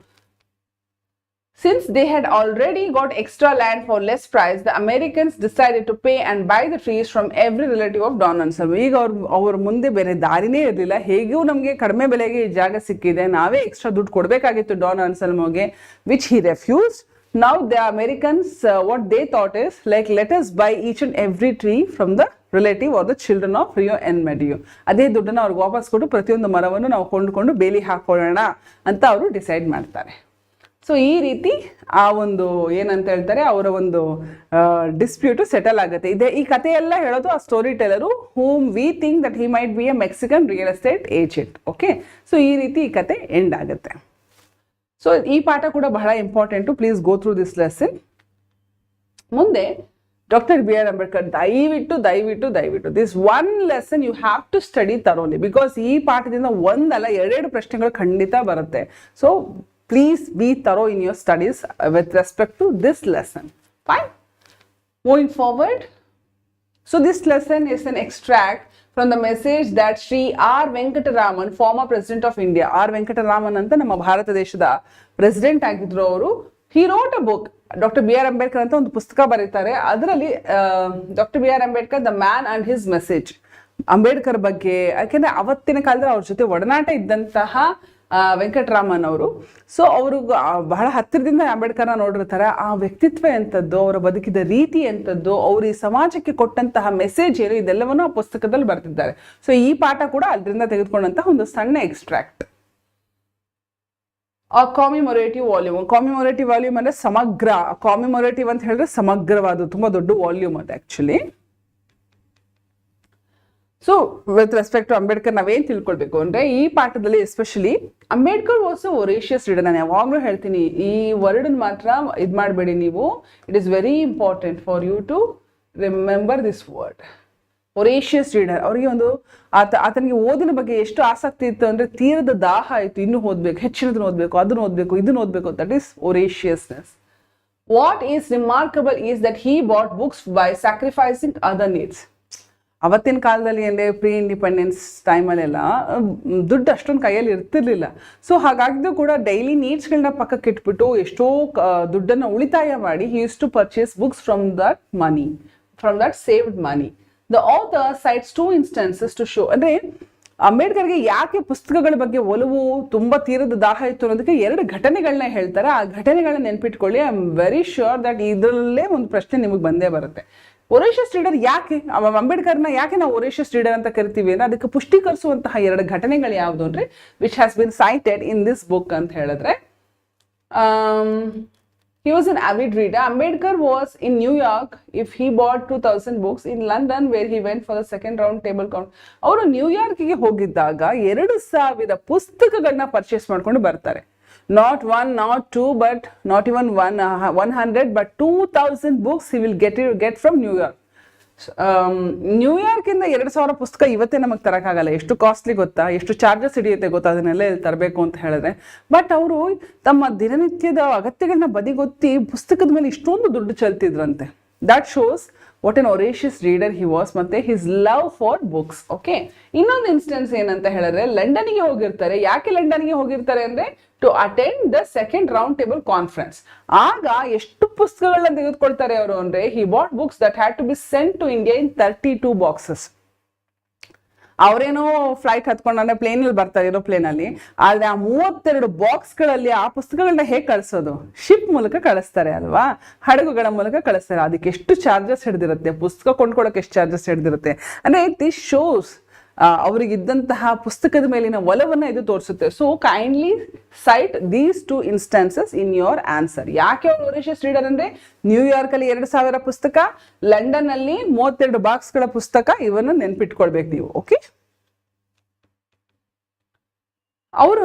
Speaker 1: Since they had already got extra land for less price, the Americans decided to pay and buy the trees from every relative of Don Anselmo. ಈಗ ಅವ್ರ ಮುಂದೆ ಬೇರೆ ದಾರಿನೇ ಇರಲಿಲ್ಲ, ಹೇಗೂ ನಮಗೆ ಕಡಿಮೆ ಬೆಲೆಗೆ ಈ ಜಾಗ ಸಿಕ್ಕಿದೆ, ನಾವೇ ಎಕ್ಸ್ಟ್ರಾ ದುಡ್ಡು ಕೊಡಬೇಕಾಗಿತ್ತು Don ಅನ್ಸೆಲ್ಮೋಗೆ, which he refused. Now the Americans, what they thought is like, let us buy each and every tree from the relative or the children of Rio and Medio. ಅದೇ ದುಡ್ಡನ್ನು ಅವ್ರಿಗೆ ವಾಪಸ್ ಕೊಟ್ಟು ಪ್ರತಿಯೊಂದು ಮರವನ್ನು ನಾವು ಕೊಂಡುಕೊಂಡು ಬೇಲಿ ಹಾಕೊಳ್ಳೋಣ ಅಂತ ಅವರು ಡಿಸೈಡ್ ಮಾಡ್ತಾರೆ. ಸೊ ಈ ರೀತಿ ಆ ಒಂದು ಏನಂತ ಹೇಳ್ತಾರೆ, ಅವರ ಒಂದು ಡಿಸ್ಪ್ಯೂಟು ಸೆಟಲ್ ಆಗುತ್ತೆ. ಈ ಕಥೆಯೆಲ್ಲ ಹೇಳೋದು ಆ storyteller, whom we think that he might be a Mexican real estate agent. Okay, so ಈ ರೀತಿ ಈ ಕತೆ ಎಂಡ್ ಆಗುತ್ತೆ. ಸೊ ಈ ಪಾಠ ಕೂಡ ಬಹಳ important, please go through this lesson. ಮುಂದೆ ಡಾಕ್ಟರ್ ಬಿ ಆರ್ ಅಂಬೇಡ್ಕರ್, ದಯವಿಟ್ಟು this one lesson you have to study ತರೋಲಿ, ಬಿಕಾಸ್ ಈ ಪಾಠದಿಂದ ಒಂದಲ್ಲ ಎರಡೆರಡು ಪ್ರಶ್ನೆಗಳು ಖಂಡಿತ ಬರುತ್ತೆ. So please be thorough in your studies with respect to this lesson. Fine. Moving forward. So this lesson is an extract from the message that Sri R. Venkataraman, former President of India, R. Venkataraman anta ನಮ್ಮ ಭಾರತ ದೇಶದ president ಆಗಿದ್ರು ಅವರು. He wrote a book. Doctor B R Ambedkar ಅಂತ ಒಂದು ಪುಸ್ತಕ ಬರೀತಾರೆ. ಅದರಲ್ಲಿ doctor B R Ambedkar the man and his message, Ambedkar ಬಗ್ಗೆ, ಯಾಕೆಂದ್ರೆ ಅವತ್ತಿನ ಕಾಲದಲ್ಲಿ ಅವ್ರ ಜೊತೆ ಒಡನಾಟ ಇದ್ದಂತಹ ವೆಂಕಟರಾಮನ್ ಅವರು. ಸೊ ಅವರು ಬಹಳ ಹತ್ತಿರದಿಂದ ಅಂಬೇಡ್ಕರ್ನ ನೋಡಿರ್ತಾರೆ. ಆ ವ್ಯಕ್ತಿತ್ವ ಎಂಥದ್ದು, ಅವರ ಬದುಕಿದ ರೀತಿ ಎಂಥದ್ದು, ಅವರು ಈ ಸಮಾಜಕ್ಕೆ ಕೊಟ್ಟಂತಹ ಮೆಸೇಜ್ ಏನು, ಇದೆಲ್ಲವನ್ನು ಆ ಪುಸ್ತಕದಲ್ಲಿ ಬರ್ತಿದ್ದಾರೆ. ಸೊ ಈ ಪಾಠ ಕೂಡ ಅದರಿಂದ ತೆಗೆದುಕೊಂಡಂತಹ ಒಂದು ಸಣ್ಣ ಎಕ್ಸ್ಟ್ರಾಕ್ಟ್. ಕಾಮಿಮೊರೇಟಿವ್ ವಾಲ್ಯೂಮ್. ಕಾಮಿಮೊರೇಟಿವ್ ವಾಲ್ಯೂಮ್ ಅಂದ್ರೆ ಸಮಗ್ರ. ಕಾಮಿಮೊರೇಟಿವ್ ಅಂತ ಹೇಳಿದ್ರೆ ಸಮಗ್ರವಾದ, ತುಂಬಾ ದೊಡ್ಡ ವಾಲ್ಯೂಮ್ ಅದು actually. So with respect to Ambedkar ನಾವೇನ್ ತಿಳ್ಕೊಳ್ಬೇಕು ಅಂದ್ರೆ, ಈ ಪಾಠದಲ್ಲಿ especially Ambedkar was a voracious reader. ನಾನು ಯಾವಾಗಲೂ ಹೇಳ್ತೀನಿ, ಈ ವರ್ಡ್ ಮಾತ್ರ ಇದು ಮಾಡಬೇಡಿ ನೀವು. It is very important for you to remember this word, voracious reader. ಅವರಿಗೆ ಒಂದು ಆತನಿಗೆ ಓದಿನ ಬಗ್ಗೆ ಎಷ್ಟು ಆಸಕ್ತಿ ಇತ್ತು ಅಂದ್ರೆ, ತೀರದ ದಾಹ ಆಯಿತು, ಇನ್ನೂ ಓದ್ಬೇಕು, ಹೆಚ್ಚಿನದನ್ನು ಓದಬೇಕು, ಅದನ್ನು ಓದಬೇಕು, ಇದನ್ನು ಓದಬೇಕು. That is voraciousness. What is remarkable is that he bought books by sacrificing other needs. ಅವತ್ತಿನ ಕಾಲದಲ್ಲಿ ಅಂದರೆ ಪ್ರೀ ಇಂಡಿಪೆಂಡೆನ್ಸ್ ಟೈಮಲ್ಲೆಲ್ಲ ದುಡ್ಡು ಅಷ್ಟೊಂದು ಕೈಯಲ್ಲಿ ಇರ್ತಿರ್ಲಿಲ್ಲ. ಸೊ ಹಾಗಾಗಿದ್ದು ಕೂಡ ಡೈಲಿ ನೀಡ್ಸ್ಗಳನ್ನ ಪಕ್ಕಕ್ಕೆ ಇಟ್ಬಿಟ್ಟು ಎಷ್ಟೋ ದುಡ್ಡನ್ನು ಉಳಿತಾಯ ಮಾಡಿ he used to purchase books from that saved money. The author cites 2 instances to show. ಅಂದರೆ ಅಂಬೇಡ್ಕರ್ಗೆ ಯಾಕೆ ಪುಸ್ತಕಗಳ ಬಗ್ಗೆ ಒಲವು, ತುಂಬಾ ತೀರದ ದಾಹ ಇತ್ತು ಅನ್ನೋದಕ್ಕೆ 2 ಘಟನೆಗಳನ್ನ ಹೇಳ್ತಾರೆ. ಆ ಘಟನೆಗಳನ್ನ ನೆನ್ಪಿಟ್ಕೊಳ್ಳಿ. I am very sure that ಇದರಲ್ಲೇ ಒಂದು ಪ್ರಶ್ನೆ ನಿಮಗೆ ಬಂದೇ ಬರುತ್ತೆ. ಒರೇಷಿಯಸ್ ರೀಡರ್ ಯಾಕೆ, ಅಂಬೇಡ್ಕರ್ನ ಯಾಕೆ ನಾವು ಒರೇಷಿಯಸ್ ರೀಡರ್ ಅಂತ ಕರಿತೀವಿ ಅಂದ್ರೆ, ಅದಕ್ಕೆ ಪುಷ್ಟೀಕರಿಸುವಂತಹ 2 ಘಟನೆಗಳು ಯಾವುದು ಅಂದ್ರೆ, which has been sighted in this book ಅಂತ ಹೇಳಿದ್ರೆ, he was an avid reader. Ambedkar was in New York if he bought 2000 books, in London where he went for the second round table count. ಅವರು ನ್ಯೂಯಾರ್ಕ್ಗೆ ಹೋಗಿದ್ದಾಗ 2000 ಪುಸ್ತಕಗಳನ್ನ purchase ಮಾಡ್ಕೊಂಡು ಬರ್ತಾರೆ. Not 1, not 2, but not even 100, but 2000 books he will get from New York. New York ಇಂದ 2000 ಪುಸ್ತಕ ಇವತ್ತೇ ನಮಗೆ ತರಕ್ಕಾಗಲ್ಲ. ಎಷ್ಟು ಕಾಸ್ಟ್ಲಿ ಗೊತ್ತಾ, ಎಷ್ಟು ಚಾರ್ಜಸ್ ಹಿಡಿಯುತ್ತೆ ಗೊತ್ತಾ, ಅದನ್ನೆಲ್ಲ ಇಲ್ಲಿ ತರಬೇಕು ಅಂತ ಹೇಳಿದ್ರೆ. ಬಟ್ ಅವರು ತಮ್ಮ ದಿನನಿತ್ಯದ ಅಗತ್ಯಗಳನ್ನ ಬದಿಗೊತ್ತಿ ಪುಸ್ತಕದ ಮೇಲೆ ಇಷ್ಟೊಂದು ದುಡ್ಡು ಚೆಲ್ತಿದ್ರಂತೆ. That shows what an voracious reader he was, ಮತ್ತೆ his love for books. Okay, ಇನ್ನೊಂದು ಇನ್ಸ್ಟೆನ್ಸ್ ಏನಂತ ಹೇಳಿದ್ರೆ, ಲಂಡನ್ಗೆ ಹೋಗಿರ್ತಾರೆ. ಯಾಕೆ ಲಂಡನ್ಗೆ ಹೋಗಿರ್ತಾರೆ ಅಂದ್ರೆ, to attend the second round table conference. ಆಗ ಎಷ್ಟು ಪುಸ್ತಕಗಳನ್ನ ತೆಗೆದುಕೊಳ್ತಾರೆ ಅವರು ಅಂದ್ರೆ, he bought books that had to be sent to India in 32 boxes. ಅವರೇನೋ ಫ್ಲೈಟ್ ಹತ್ಕೊಂಡ್ರೆ ಪ್ಲೇನಲ್ಲಿ ಬರ್ತಾರೆ, ಏರೋಪ್ಲೇನ್ ಅಲ್ಲಿ. ಆದ್ರೆ ಆ 32 ಬಾಕ್ಸ್ಗಳಲ್ಲಿ ಆ ಪುಸ್ತಕಗಳನ್ನ ಹೇಗೆ ಕಳಿಸೋದು? ಶಿಪ್ ಮೂಲಕ ಕಳಿಸ್ತಾರೆ ಅಲ್ವಾ, ಹಡಗುಗಳ ಮೂಲಕ ಕಳಿಸ್ತಾರೆ. ಅದಕ್ಕೆ ಎಷ್ಟು ಚಾರ್ಜಸ್ ಹಿಡಿದಿರುತ್ತೆ, ಪುಸ್ತಕ ಕೊಂಡ್ಕೊಳ್ಳೋಕೆ ಎಷ್ಟು ಚಾರ್ಜಸ್ ಹಿಡಿದಿರುತ್ತೆ ಅಂದ್ರೆ, ದಿಸ್ ಶೋಸ್ ಅವರಿಗಿದ್ದಂತಹ ಪುಸ್ತಕದ ಮೇಲಿನ ಒಲವನ್ನು ಇದು ತೋರಿಸುತ್ತೆ. So kindly site these 2 instances in your answer. ಯಾಕೆ ಅವರು ವೊರೇಷಿಯಸ್ ರೀಡರ್ ಅಂದ್ರೆ ನ್ಯೂಯಾರ್ಕ್ ಅಲ್ಲಿ 2000 ಪುಸ್ತಕ, ಲಂಡನ್ ಅಲ್ಲಿ 32 ಬಾಕ್ಸ್ಗಳ ಪುಸ್ತಕ, ಇವನ್ನು ನೆನ್ಪಿಟ್ಕೊಳ್ಬೇಕು ನೀವು. ಓಕೆ, ಅವರು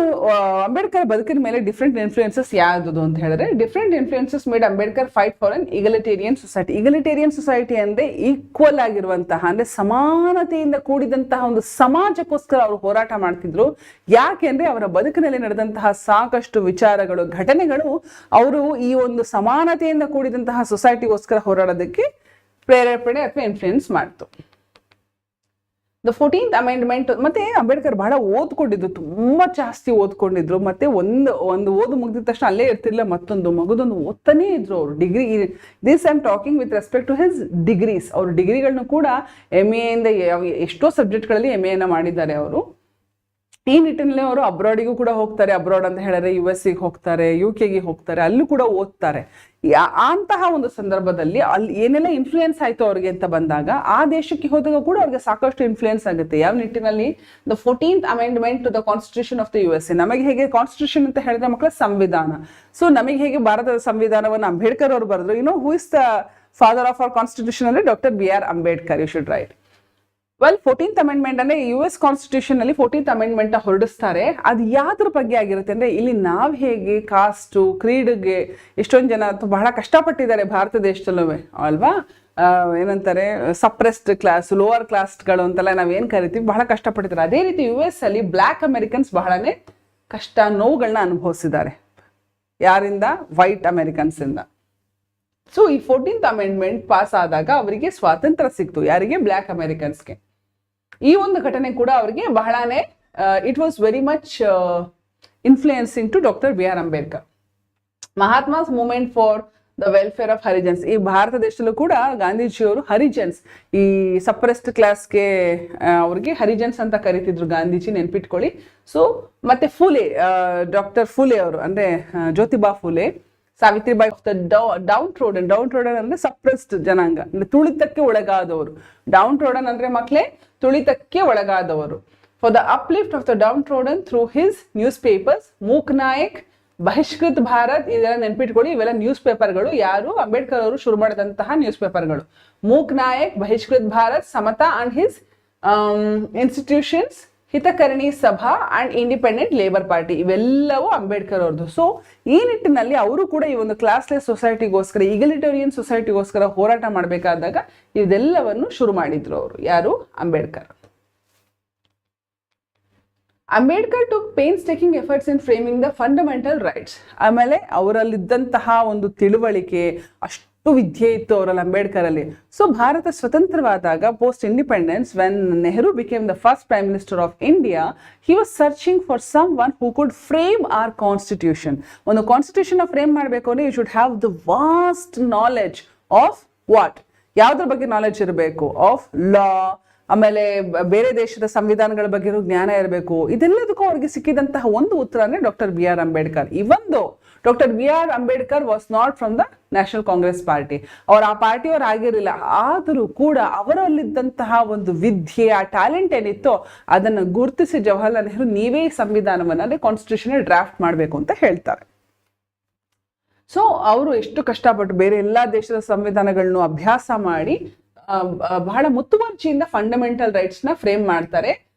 Speaker 1: ಅಂಬೇಡ್ಕರ್ ಬದುಕಿನ ಮೇಲೆ ಡಿಫ್ರೆಂಟ್ ಇನ್ಫ್ಲೂಯೆನ್ಸಸ್ ಯಾವುದು ಅಂತ ಹೇಳಿದ್ರೆ, different influences made Ambedkar fight for an egalitarian society. Egalitarian society ಅಂದ್ರೆ ಈಕ್ವಲ್ ಆಗಿರುವಂತಹ, ಅಂದ್ರೆ ಸಮಾನತೆಯಿಂದ ಕೂಡಿದಂತಹ ಒಂದು ಸಮಾಜಕ್ಕೋಸ್ಕರ ಅವರು ಹೋರಾಟ ಮಾಡ್ತಿದ್ರು. ಯಾಕೆ ಅಂದ್ರೆ ಅವರ ಬದುಕಿನಲ್ಲಿ ನಡೆದಂತಹ ಸಾಕಷ್ಟು ವಿಚಾರಗಳು, ಘಟನೆಗಳು ಅವರು ಈ ಒಂದು ಸಮಾನತೆಯಿಂದ ಕೂಡಿದಂತಹ ಸೊಸೈಟಿಗೋಸ್ಕರ ಹೋರಾಡೋದಕ್ಕೆ ಪ್ರೇರೇಪಣೆ ಅಥವಾ ಇನ್ಫ್ಲೂಯೆನ್ಸ್ ಮಾಡ್ತು. ದ 14th ಅಮೆಂಡ್ಮೆಂಟ್, ಮತ್ತೆ ಅಂಬೇಡ್ಕರ್ ಬಹಳ ಓದ್ಕೊಂಡಿದ್ರು, ತುಂಬಾ ಜಾಸ್ತಿ ಓದ್ಕೊಂಡಿದ್ರು. ಮತ್ತೆ ಒಂದು ಓದು ಮುಗಿದ ತಕ್ಷಣ ಅಲ್ಲೇ ಇರ್ತಿರ್ಲಿಲ್ಲ, ಮಗದೊಂದು ಓದ್ತಾನೇ ಇದ್ರು ಅವರು. Degree, this I am talking with respect to his degrees. ಅವ್ರ ಡಿಗ್ರಿಗಳನ್ನು ಕೂಡ MA ಇಂದ ಎಷ್ಟೋ ಸಬ್ಜೆಕ್ಟ್ಗಳಲ್ಲಿ MA ಮಾಡಿದ್ದಾರೆ ಅವರು. ಈ ನಿಟ್ಟಿನಲ್ಲಿ ಅವರು ಅಬ್ರಾಡಿಗೂ ಕೂಡ ಹೋಗ್ತಾರೆ. ಅಬ್ರಾಡ್ ಅಂತ ಹೇಳಿದ್ರೆ US ಗೆ ಹೋಗ್ತಾರೆ, UK ಗೆ ಹೋಗ್ತಾರೆ, ಅಲ್ಲೂ ಕೂಡ ಓದ್ತಾರೆ. ಅಂತಹ ಒಂದು ಸಂದರ್ಭದಲ್ಲಿ ಅಲ್ಲಿ ಏನೆಲ್ಲ ಇನ್ಫ್ಲೂಯೆನ್ಸ್ ಆಯ್ತು ಅವ್ರಿಗೆ ಅಂತ ಬಂದಾಗ, ಆ ದೇಶಕ್ಕೆ ಹೋದಾಗ ಕೂಡ ಅವ್ರಿಗೆ ಸಾಕಷ್ಟು ಇನ್ಫ್ಲೂಯೆನ್ಸ್ ಆಗುತ್ತೆ. ಯಾವ ನಿಟ್ಟಿನಲ್ಲಿ? The 14th amendment to the constitution of the USA. ನಮಗೆ ಹೇಗೆ ಕಾನ್ಸ್ಟಿಟ್ಯೂಷನ್ ಅಂತ ಹೇಳಿದ್ರೆ ಮಕ್ಕಳ ಸಂವಿಧಾನ. ಸೊ ನಮಗೆ ಹೇಗೆ ಭಾರತದ ಸಂವಿಧಾನವನ್ನು ಅಂಬೇಡ್ಕರ್ ಅವರು ಬರೆದ್ರು. Who is the father of our constitution ಅಂದ್ರೆ doctor BR Ambedkar. You should write. 14th amendment ಅಂದ್ರೆ US ಕಾನ್ಸ್ಟಿಟ್ಯೂಷನ್ ಅಲ್ಲಿ 14th ಅಮೆಂಡ್ಮೆಂಟ್ ಹೊರಡಿಸ್ತಾರೆ. ಅದು ಯಾವ್ದ್ರ ಬಗ್ಗೆ ಆಗಿರುತ್ತೆ ಅಂದ್ರೆ, ಇಲ್ಲಿ ನಾವ್ ಹೇಗೆ ಕಾಸ್ಟು, ಕ್ರೀಡೆಗೆ ಎಷ್ಟೊಂದು ಜನ ಬಹಳ ಕಷ್ಟಪಟ್ಟಿದ್ದಾರೆ ಭಾರತ ದೇಶದಲ್ಲೂ ಅಲ್ವಾ. ಏನಂತಾರೆ, ಸಪ್ರೆಸ್ಡ್ ಕ್ಲಾಸ್, ಲೋವರ್ ಕ್ಲಾಸ್ಗಳು ಅಂತೆಲ್ಲ ನಾವೇನ್ ಕರಿತೀವಿ, ಬಹಳ ಕಷ್ಟಪಟ್ಟಿದ್ದಾರೆ. ಅದೇ ರೀತಿ US ಅಲ್ಲಿ ಬ್ಲ್ಯಾಕ್ ಅಮೆರಿಕನ್ಸ್ ಬಹಳನೇ ಕಷ್ಟ, ನೋವುಗಳನ್ನ ಅನುಭವಿಸಿದ್ದಾರೆ. ಯಾರಿಂದ? ವೈಟ್ ಅಮೆರಿಕನ್ಸ್ ಇಂದ. ಸೊ ಈ 14th ಅಮೆಂಡ್ಮೆಂಟ್ ಪಾಸ್ ಆದಾಗ ಅವರಿಗೆ ಸ್ವಾತಂತ್ರ್ಯ ಸಿಕ್ತು. ಯಾರಿಗೆ? ಬ್ಲ್ಯಾಕ್ ಅಮೆರಿಕನ್ಸ್ಗೆ. ಈ ಒಂದು ಘಟನೆ ಕೂಡ ಅವರಿಗೆ ಬಹಳನೇ it was very much influencing to doctor BR Ambedkar. Mahatma's movement for the welfare of Harijans. ಈ ಭಾರತ ದೇಶದಲ್ಲೂ ಕೂಡ ಗಾಂಧೀಜಿಯವರು ಹರಿಜನ್ಸ್, ಈ ಸಪ್ರೆಸ್ಡ್ ಕ್ಲಾಸ್ಗೆ ಅವ್ರಿಗೆ ಹರಿಜನ್ಸ್ ಅಂತ ಕರಿತಿದ್ರು ಗಾಂಧೀಜಿ, ನೆನ್ಪಿಟ್ಕೊಳ್ಳಿ. ಸೊ ಮತ್ತೆ ಫೂಲೆ, ಡಾಕ್ಟರ್ ಫೂಲೆ ಅವರು ಅಂದ್ರೆ Jyotiba Phule, Savitribai of the downtrodden ಅಂದ್ರೆ ಸಪ್ರೆಸ್ಡ್ ಜನಾಂಗ, ಅಂದ್ರೆ ತುಳಿತಕ್ಕೆ ಒಳಗಾದವರು. ಡೌನ್ ಟ್ರೋಡನ್ ಅಂದ್ರೆ ಮಕ್ಕಳೇ ತುಳಿತಕ್ಕೆ ಒಳಗಾದವರು. For the uplift of the downtrodden through his newspapers, Mook Nayak, Bahishkrit Bharat, ಇದೆಲ್ಲ ನೆನ್ಪಿಟ್ಕೊಳ್ಳಿ. ಇವೆಲ್ಲ ನ್ಯೂಸ್ ಪೇಪರ್ಗಳು. ಯಾರು? ಅಂಬೇಡ್ಕರ್ ಅವರು ಶುರು ಮಾಡಿದಂತಹ ನ್ಯೂಸ್ ಪೇಪರ್ಗಳು. Mook Nayak, Bahishkrit Bharat, Samata and his institutions, Hitakarini Sabha and independent labour party, ಇವೆಲ್ಲವೂ ಅಂಬೇಡ್ಕರ್ ಅವ್ರದ್ದು. ಸೊ ಈ ನಿಟ್ಟಿನಲ್ಲಿ ಅವರು ಕೂಡ ಈ ಒಂದು ಕ್ಲಾಸ್ಲೆಸ್ ಸೊಸೈಟಿಗೋಸ್ಕರ, ಇಗಲಿಟೇರಿಯನ್ ಸೊಸೈಟಿಗೋಸ್ಕರ ಹೋರಾಟ ಮಾಡಬೇಕಾದಾಗ ಇದೆಲ್ಲವನ್ನು ಶುರು ಮಾಡಿದ್ರು ಅವರು. ಯಾರು? Ambedkar. Ambedkar took painstaking efforts in framing the fundamental rights. ಆಮೇಲೆ ಅವರಲ್ಲಿದ್ದಂತಹ ಒಂದು ತಿಳುವಳಿಕೆ, ಅಷ್ಟು ವಿದ್ಯೆ ಇತ್ತು ಅವರಲ್ಲಿ, ಅಂಬೇಡ್ಕರ್ ಅಲ್ಲಿ. ಸೊ ಭಾರತ ಸ್ವತಂತ್ರವಾದಾಗ, post independence, when Nehru became the first prime minister of India, he was searching for someone who could frame our constitution. ಒಂದು ಕಾನ್ಸ್ಟಿಟ್ಯೂಷನ್ ಫ್ರೇಮ್ ಮಾಡಬೇಕು ಅಂದ್ರೆ you should have the vast knowledge of what, ಯಾವ್ದ್ರ ಬಗ್ಗೆ knowledge ಇರಬೇಕು? Of law, ಆಮೇಲೆ ಬೇರೆ ದೇಶದ ಸಂವಿಧಾನಗಳ ಬಗ್ಗೆ ಜ್ಞಾನ ಇರಬೇಕು. ಇದೆಲ್ಲದಕ್ಕೂ ಅವ್ರಿಗೆ ಸಿಕ್ಕಿದಂತಹ ಒಂದು ಉತ್ತರನೇ ಡಾಕ್ಟರ್ BR ಅಂಬೇಡ್ಕರ್. ಇವೊಂದು doctor BR Ambedkar was not from the national Congress party, ಅವ್ರು ಆ ಪಾರ್ಟಿಯವರು ಆಗಿರಲಿಲ್ಲ. ಆದರೂ ಕೂಡ ಅವರಲ್ಲಿದ್ದಂತಹ ಒಂದು ವಿದ್ಯೆ, ಆ ಟ್ಯಾಲೆಂಟ್ ಏನಿತ್ತೋ ಅದನ್ನು ಗುರುತಿಸಿ ಜವಾಹರ್ಲಾಲ್ ನೆಹರು ನೀವೇ ಸಂವಿಧಾನವನ್ನು, ಅಂದ್ರೆ ಕಾನ್ಸ್ಟಿಟ್ಯೂಷನ್ ಡ್ರಾಫ್ಟ್ ಮಾಡಬೇಕು ಅಂತ ಹೇಳ್ತಾರೆ. ಸೊ ಅವರು ಎಷ್ಟು ಕಷ್ಟಪಟ್ಟು ಬೇರೆ ಎಲ್ಲಾ ದೇಶದ ಸಂವಿಧಾನಗಳನ್ನು ಅಭ್ಯಾಸ ಮಾಡಿ ಬಹಳ ಮುತುವರ್ಜಿಯಿಂದ ಫಂಡಮೆಂಟಲ್ ರೈಟ್ಸ್ ನ ಫ್ರೇಮ್ ಮಾಡ್ತಾರೆ.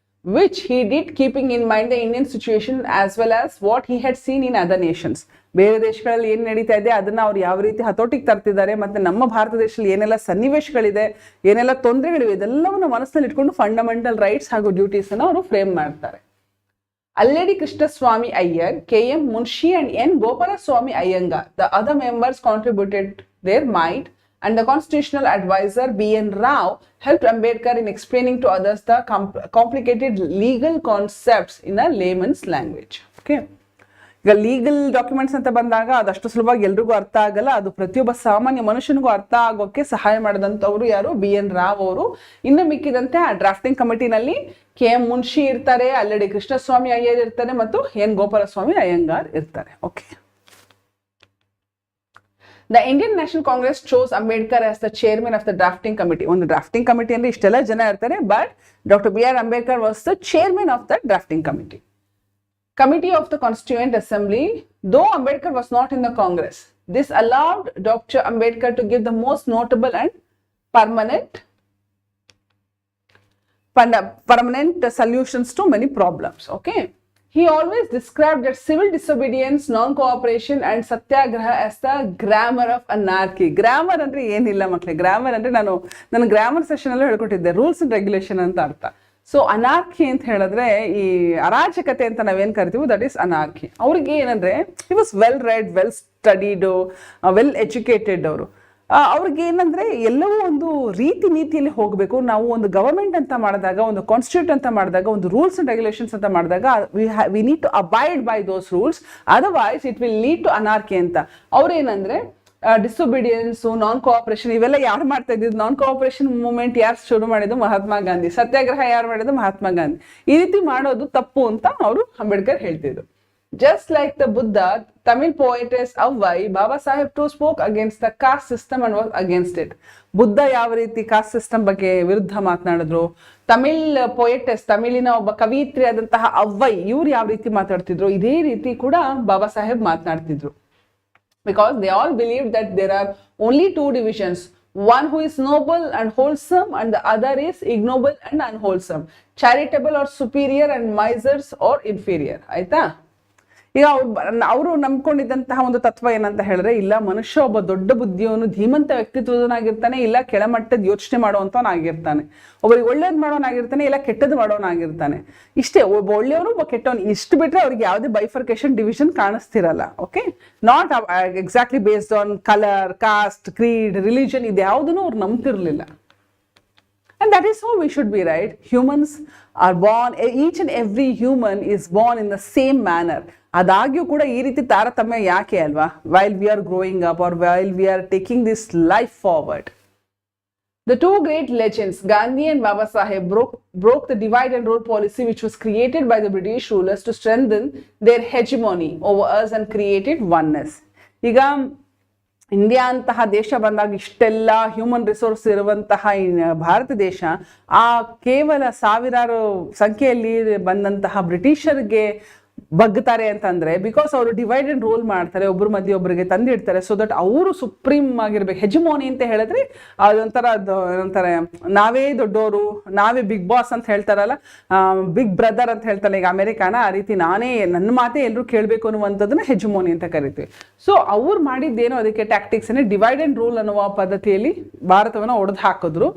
Speaker 1: which he did keeping in mind the Indian situation as well as what he had seen in other nations. ಬೇರೆ ದೇಶಗಳಲ್ಲಿ ಏನ್ ನಡೀತಾ ಇದೆ ಅದನ್ನ ಅವ್ರು ಯಾವ ರೀತಿ ಹತೋಟಿಗೆ ತರ್ತಿದ್ದಾರೆ, ಮತ್ತೆ ನಮ್ಮ ಭಾರತ ದೇಶದಲ್ಲಿ ಏನೆಲ್ಲ ಸನ್ನಿವೇಶಗಳಿದೆ, ಏನೆಲ್ಲ ತೊಂದರೆಗಳಿವೆ, ಇದೆಲ್ಲವನ್ನು ಮನಸ್ಸಿನಲ್ಲಿ ಇಟ್ಕೊಂಡು ಫಂಡಮೆಂಟಲ್ ರೈಟ್ಸ್ ಹಾಗೂ ಡ್ಯೂಟೀಸ್ ಅನ್ನು ಅವರು ಫ್ರೇಮ್ ಮಾಡ್ತಾರೆ. Alladi Krishnaswami Ayyar, KM Munshi and N Gopalaswami Ayyangar, the other members contributed their might, and the constitutional advisor BN Rao helped Ambedkar in explaining to others the complicated legal concepts in a layman's language. Okay, ಈಗ legal documents ಅಂತ ಬಂದಾಗ ಅದಷ್ಟು ಸುಲಭವಾಗಿ ಎಲ್ರಿಗೂ ಅರ್ಥ ಆಗಲ್ಲ. ಅದು ಪ್ರತಿಯೊಬ್ಬ ಸಾಮಾನ್ಯ ಮನುಷ್ಯನಿಗೂ ಅರ್ಥ ಆಗೋಕ್ಕೆ ಸಹಾಯ ಮಾಡಿದಂಥವ್ರು ಯಾರು? BN ರಾವ್ ಅವರು. ಇನ್ನು ಮಿಕ್ಕಿದಂತೆ ಆ ಡ್ರಾಫ್ಟಿಂಗ್ ಕಮಿಟಿನಲ್ಲಿ KM ಮುನ್ಷಿ ಇರ್ತಾರೆ, ಅಲ್ಲೇಡಿ ಕೃಷ್ಣಸ್ವಾಮಿ ಅಯ್ಯರ್ ಇರ್ತಾರೆ, ಮತ್ತು N ಗೋಪಾಲಸ್ವಾಮಿ ಅಯ್ಯಂಗಾರ್ ಇರ್ತಾರೆ. Okay, The Indian National Congress chose Ambedkar as the chairman of the drafting committee. On the drafting committee ಅಂದ್ರೆ ಇಷ್ಟೆಲ್ಲ ಜನ ಇರ್ತಾರೆ, but Dr. B.R. Ambedkar was the chairman of the drafting committee. Committee of the Constituent Assembly, though Ambedkar was not in the Congress, this allowed Dr. Ambedkar to give the most notable and permanent solutions to many problems. Okay. He always described that civil disobedience, non-cooperation and satyagraha as the grammar of anarchy. Grammar ಅಂದ್ರೆ ಏನಿಲ್ಲ ಮಕ್ಕಳೇ, grammar ಅಂದ್ರೆ ನಾನು grammar session ಅಲ್ಲಿ ಹೇಳ್ಕೊಟ್ಟಿದ್ದೆ, rules and regulation ಅಂತ ಅರ್ಥ. So anarchy ಅಂತ ಹೇಳಿದ್ರೆ ಈ ಅರಾಜಕತೆ ಅಂತ ನಾವೇನ್ ಕರಿತೀವಿ, ದಟ್ ಈಸ್ ಅನಾರ್ಕಿ. ಅವ್ರಿಗೆ ಏನಂದ್ರೆ he was well red, well studied, well educated. ಅವರು ಅವ್ರಿಗೆ ಏನಂದ್ರೆ ಎಲ್ಲವೂ ಒಂದು ರೀತಿ ನೀತಿಯಲ್ಲಿ ಹೋಗಬೇಕು. ನಾವು ಒಂದು ಗವರ್ಮೆಂಟ್ ಅಂತ ಮಾಡಿದಾಗ, ಒಂದು ಕಾನ್ಸ್ಟಿಟ್ಯೂಟ್ ಅಂತ ಮಾಡಿದಾಗ, ಒಂದು ರೂಲ್ಸ್ ಅಂಡ್ ರೆಗ್ಯುಲೇಷನ್ಸ್ ಅಂತ ಮಾಡಿದಾಗ we need to abide by those rules, otherwise it will lead to anarchy ಅಂತ. ಅವ್ರೇನಂದ್ರೆ ಡಿಸೊಬಿಡಿಯನ್ಸ್, ನಾನ್ ಕೋಆಪರೇಷನ್ ಇವೆಲ್ಲ ಯಾರು ಮಾಡ್ತಾ ಇದ್ದಿದ್ದು? ನಾನ್ ಕೋಆಪರೇಷನ್ ಮೂವ್ಮೆಂಟ್ ಯಾರು ಶುರು ಮಾಡಿದ್ದು? ಮಹಾತ್ಮ ಗಾಂಧಿ. ಸತ್ಯಾಗ್ರಹ ಯಾರು ಮಾಡಿದ್ದು? ಮಹಾತ್ಮ ಗಾಂಧಿ. ಈ ರೀತಿ ಮಾಡೋದು ತಪ್ಪು ಅಂತ ಅವರು ಅಂಬೇಡ್ಕರ್ ಹೇಳ್ತಿದ್ರು. Just like the Buddha, Tamil poetess Avvai, Baba Saheb too spoke against the caste system and was against it. Buddha ಯಾವ ರೀತಿ ಕಾಸ್ಟ್ ಸಿಸ್ಟಮ್ ಬಗ್ಗೆ ವಿರುದ್ಧ ಮಾತನಾಡಿದ್ರು, ತಮಿಳ್ ಪೊಯೆಟಸ್, ತಮಿಳಿನ ಒಬ್ಬ ಕವಿಯತ್ರಿ ಆದಂತಹ ಅವ್ವೈ, ಇವ್ರು ಯಾವ ರೀತಿ ಮಾತಾಡ್ತಿದ್ರು, ಇದೇ ರೀತಿ ಕೂಡ Baba Saheb ಮಾತನಾಡ್ತಿದ್ರು. Because they all believed that there are only two divisions, one who is noble and wholesome and the other is ignoble and unwholesome, charitable or superior and misers or inferior. ಆಯ್ತಾ? ಈಗ ಅವರು ನಂಬ್ಕೊಂಡಿದ್ದಂತಹ ಒಂದು ತತ್ವ ಏನಂತ ಹೇಳಿದ್ರೆ, ಇಲ್ಲ ಮನುಷ್ಯ ಒಬ್ಬ ದೊಡ್ಡ ಬುದ್ಧಿಯವನು, ಧೀಮಂತ ವ್ಯಕ್ತಿತ್ವದನಾಗಿರ್ತಾನೆ, ಇಲ್ಲ ಕೆಳಮಟ್ಟದ ಯೋಚನೆ ಮಾಡುವಂತವನಾಗಿರ್ತಾನೆ. ಒಬ್ಬರಿಗೆ ಒಳ್ಳೇದು ಮಾಡೋನಾಗಿರ್ತಾನೆ, ಇಲ್ಲ ಕೆಟ್ಟದ್ದು ಮಾಡೋನಾಗಿರ್ತಾನೆ. ಇಷ್ಟೇ, ಒಬ್ಬ ಒಳ್ಳೆಯವನು ಒಬ್ಬ ಕೆಟ್ಟವನು, ಇಷ್ಟು ಬಿಟ್ರೆ ಅವ್ರಿಗೆ ಯಾವುದೇ ಬೈಫರ್ಕೇಶನ್ ಡಿವಿಷನ್ ಕಾಣಿಸ್ತಿರಲ್ಲ. Okay, not exactly based on colour, caste, creed, religion, ಇದ್ಯಾವುದನ್ನು ಅವ್ರು ನಂಬ್ತಿರ್ಲಿಲ್ಲ. And that is how we should be, right? Humans are born, each and every human is born in the same manner. ಆದಾಗ್ಯೂ ಕೂಡ ಈ ರೀತಿ ತಾರತಮ್ಯ ಯಾಕೆ ಅಲ್ವಾ? While we are growing up or while we are taking this life forward. The two great legends, Gandhi and Baba Saheb, broke the divide and rule policy which was created by the British rulers to strengthen their hegemony over us and created oneness. ಈಗ India ಅಂತಹ ದೇಶ ಬಂದಾಗ, ಇಷ್ಟೆಲ್ಲ human resource ಇರುವಂತಹ ಭಾರತ ದೇಶ, ಆ ಕೇವಲ ಸಾವಿರಾರು ಸಂಖ್ಯೆಯಲ್ಲಿ ಬಂದಂತಹ ಬ್ರಿಟಿಷರಿಗೆ ಬಗ್ತಾರೆ ಅಂತಂದ್ರೆ, ಬಿಕಾಸ್ ಅವರು ಡಿವೈಡ್ ಅಂಡ್ ರೂಲ್ ಮಾಡ್ತಾರೆ, ಒಬ್ಬರ ಮಧ್ಯೆ ಒಬ್ಬರಿಗೆ ತಂದಿಡ್ತಾರೆ, ಸೊ ದಟ್ ಅವರು ಸುಪ್ರೀಂ ಆಗಿರ್ಬೇಕು. ಹೆಜಮೋನಿ ಅಂತ ಹೇಳಿದ್ರೆ ಅದೊಂಥರ ನಾವೇ ದೊಡ್ಡವರು, ನಾವೇ ಬಿಗ್ ಬಾಸ್ ಅಂತ ಹೇಳ್ತಾರಲ್ಲ, ಬಿಗ್ ಬ್ರದರ್ ಅಂತ ಹೇಳ್ತಾರೆ ಈಗ ಅಮೆರಿಕಾನ, ಆ ರೀತಿ ನಾನೇ, ನನ್ನ ಮಾತೇ ಎಲ್ಲರೂ ಕೇಳಬೇಕು ಅನ್ನುವಂಥದ್ದನ್ನ ಹೆಜಮೋನಿ ಅಂತ ಕರಿತೀವಿ. ಸೊ ಅವ್ರು ಮಾಡಿದ್ದೇನೋ ಅದಕ್ಕೆ ಟ್ಯಾಕ್ಟಿಕ್ಸ್ ಅನ್ನೇ ಡಿವೈಡ್ ಅಂಡ್ ರೂಲ್ ಅನ್ನುವ ಪದ್ಧತಿಯಲ್ಲಿ ಭಾರತವನ್ನು ಒಡೆದು ಹಾಕಿದ್ರು.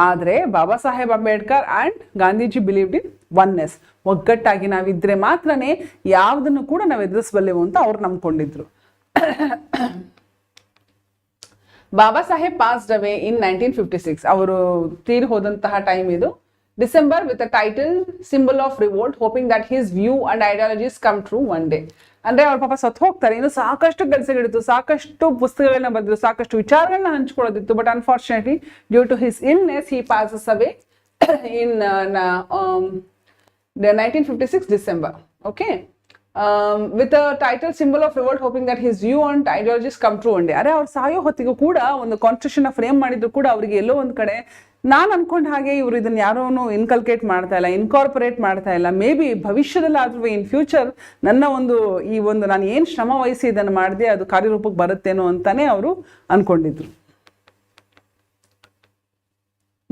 Speaker 1: ಆದರೆ Baba Saheb Ambedkar and Gandhiji believed in oneness. ಒಗ್ಗಟ್ಟಾಗಿ ನಾವಿದ್ರೆ ಮಾತ್ರನೇ ಯಾವುದನ್ನು ಕೂಡ ನಾವು ಎದುರಿಸಬಲ್ಲೆವು ಅಂತ ಅವ್ರು ನಂಬ್ಕೊಂಡಿದ್ರು. ಬಾಬಾ ಸಾಹೇಬ್ ಪಾಸ್ಡ್ ಅವೇ ಇನ್ 1956. ಅವರು ತೀರಿ ಹೋದಂತಹ ಟೈಮ್ ಇದು, December, with a title symbol of revolt, hoping that his view and ideologies come true one day. ಅಂದ್ರೆ ಅವ್ರ ಪಾಪ ಸತ್ತು ಹೋಗ್ತಾರೆ, ಇನ್ನು ಸಾಕಷ್ಟು ಕೆಲಸಗಳಿತ್ತು, ಸಾಕಷ್ಟು ಪುಸ್ತಕಗಳನ್ನ ಬರೆದ್ರು, ಸಾಕಷ್ಟು ವಿಚಾರಗಳನ್ನ ಹಂಚ್ಕೊಳ್ಳೋದಿತ್ತು. But unfortunately due to his illness he passes away in 1956 December. Okay, with a title symbol of revolt, hoping that his view and ideologies come true one day. ಅರೆ ಅವ್ರು ಸಾಯೋ ಹೊತ್ತಿಗೂ ಕೂಡ ಒಂದು ಕಾನ್ಸ್ಟಿಟ್ಯೂಷನ್ ಫ್ರೇಮ್ ಮಾಡಿದ್ರು ಕೂಡ ಅವರಿಗೆ ಎಲ್ಲೋ ಒಂದ್ ಕಡೆ ನಾನು ಅನ್ಕೊಂಡ ಹಾಗೆ ಇವರು ಇದನ್ನ ಯಾರೋ ಇನ್ಕಲ್ಕೇಟ್ ಮಾಡ್ತಾ ಇಲ್ಲ, ಇನ್ಕಾರ್ಪೊರೇಟ್ ಮಾಡ್ತಾ ಇಲ್ಲ. ಮೇ ಬಿ ಭವಿಷ್ಯದಲ್ಲಿ ಆದ್ರೂ ಇನ್ ಫ್ಯೂಚರ್ ನನ್ನ ಈ ಒಂದು ನಾನು ಏನ್ ಶ್ರಮ ವಹಿಸಿ ಇದನ್ನು ಮಾಡಿದೆ ಅದು ಕಾರ್ಯರೂಪಕ್ಕೆ ಬರುತ್ತೇನೋ ಅಂತಾನೆ ಅವರು ಅನ್ಕೊಂಡಿದ್ರು.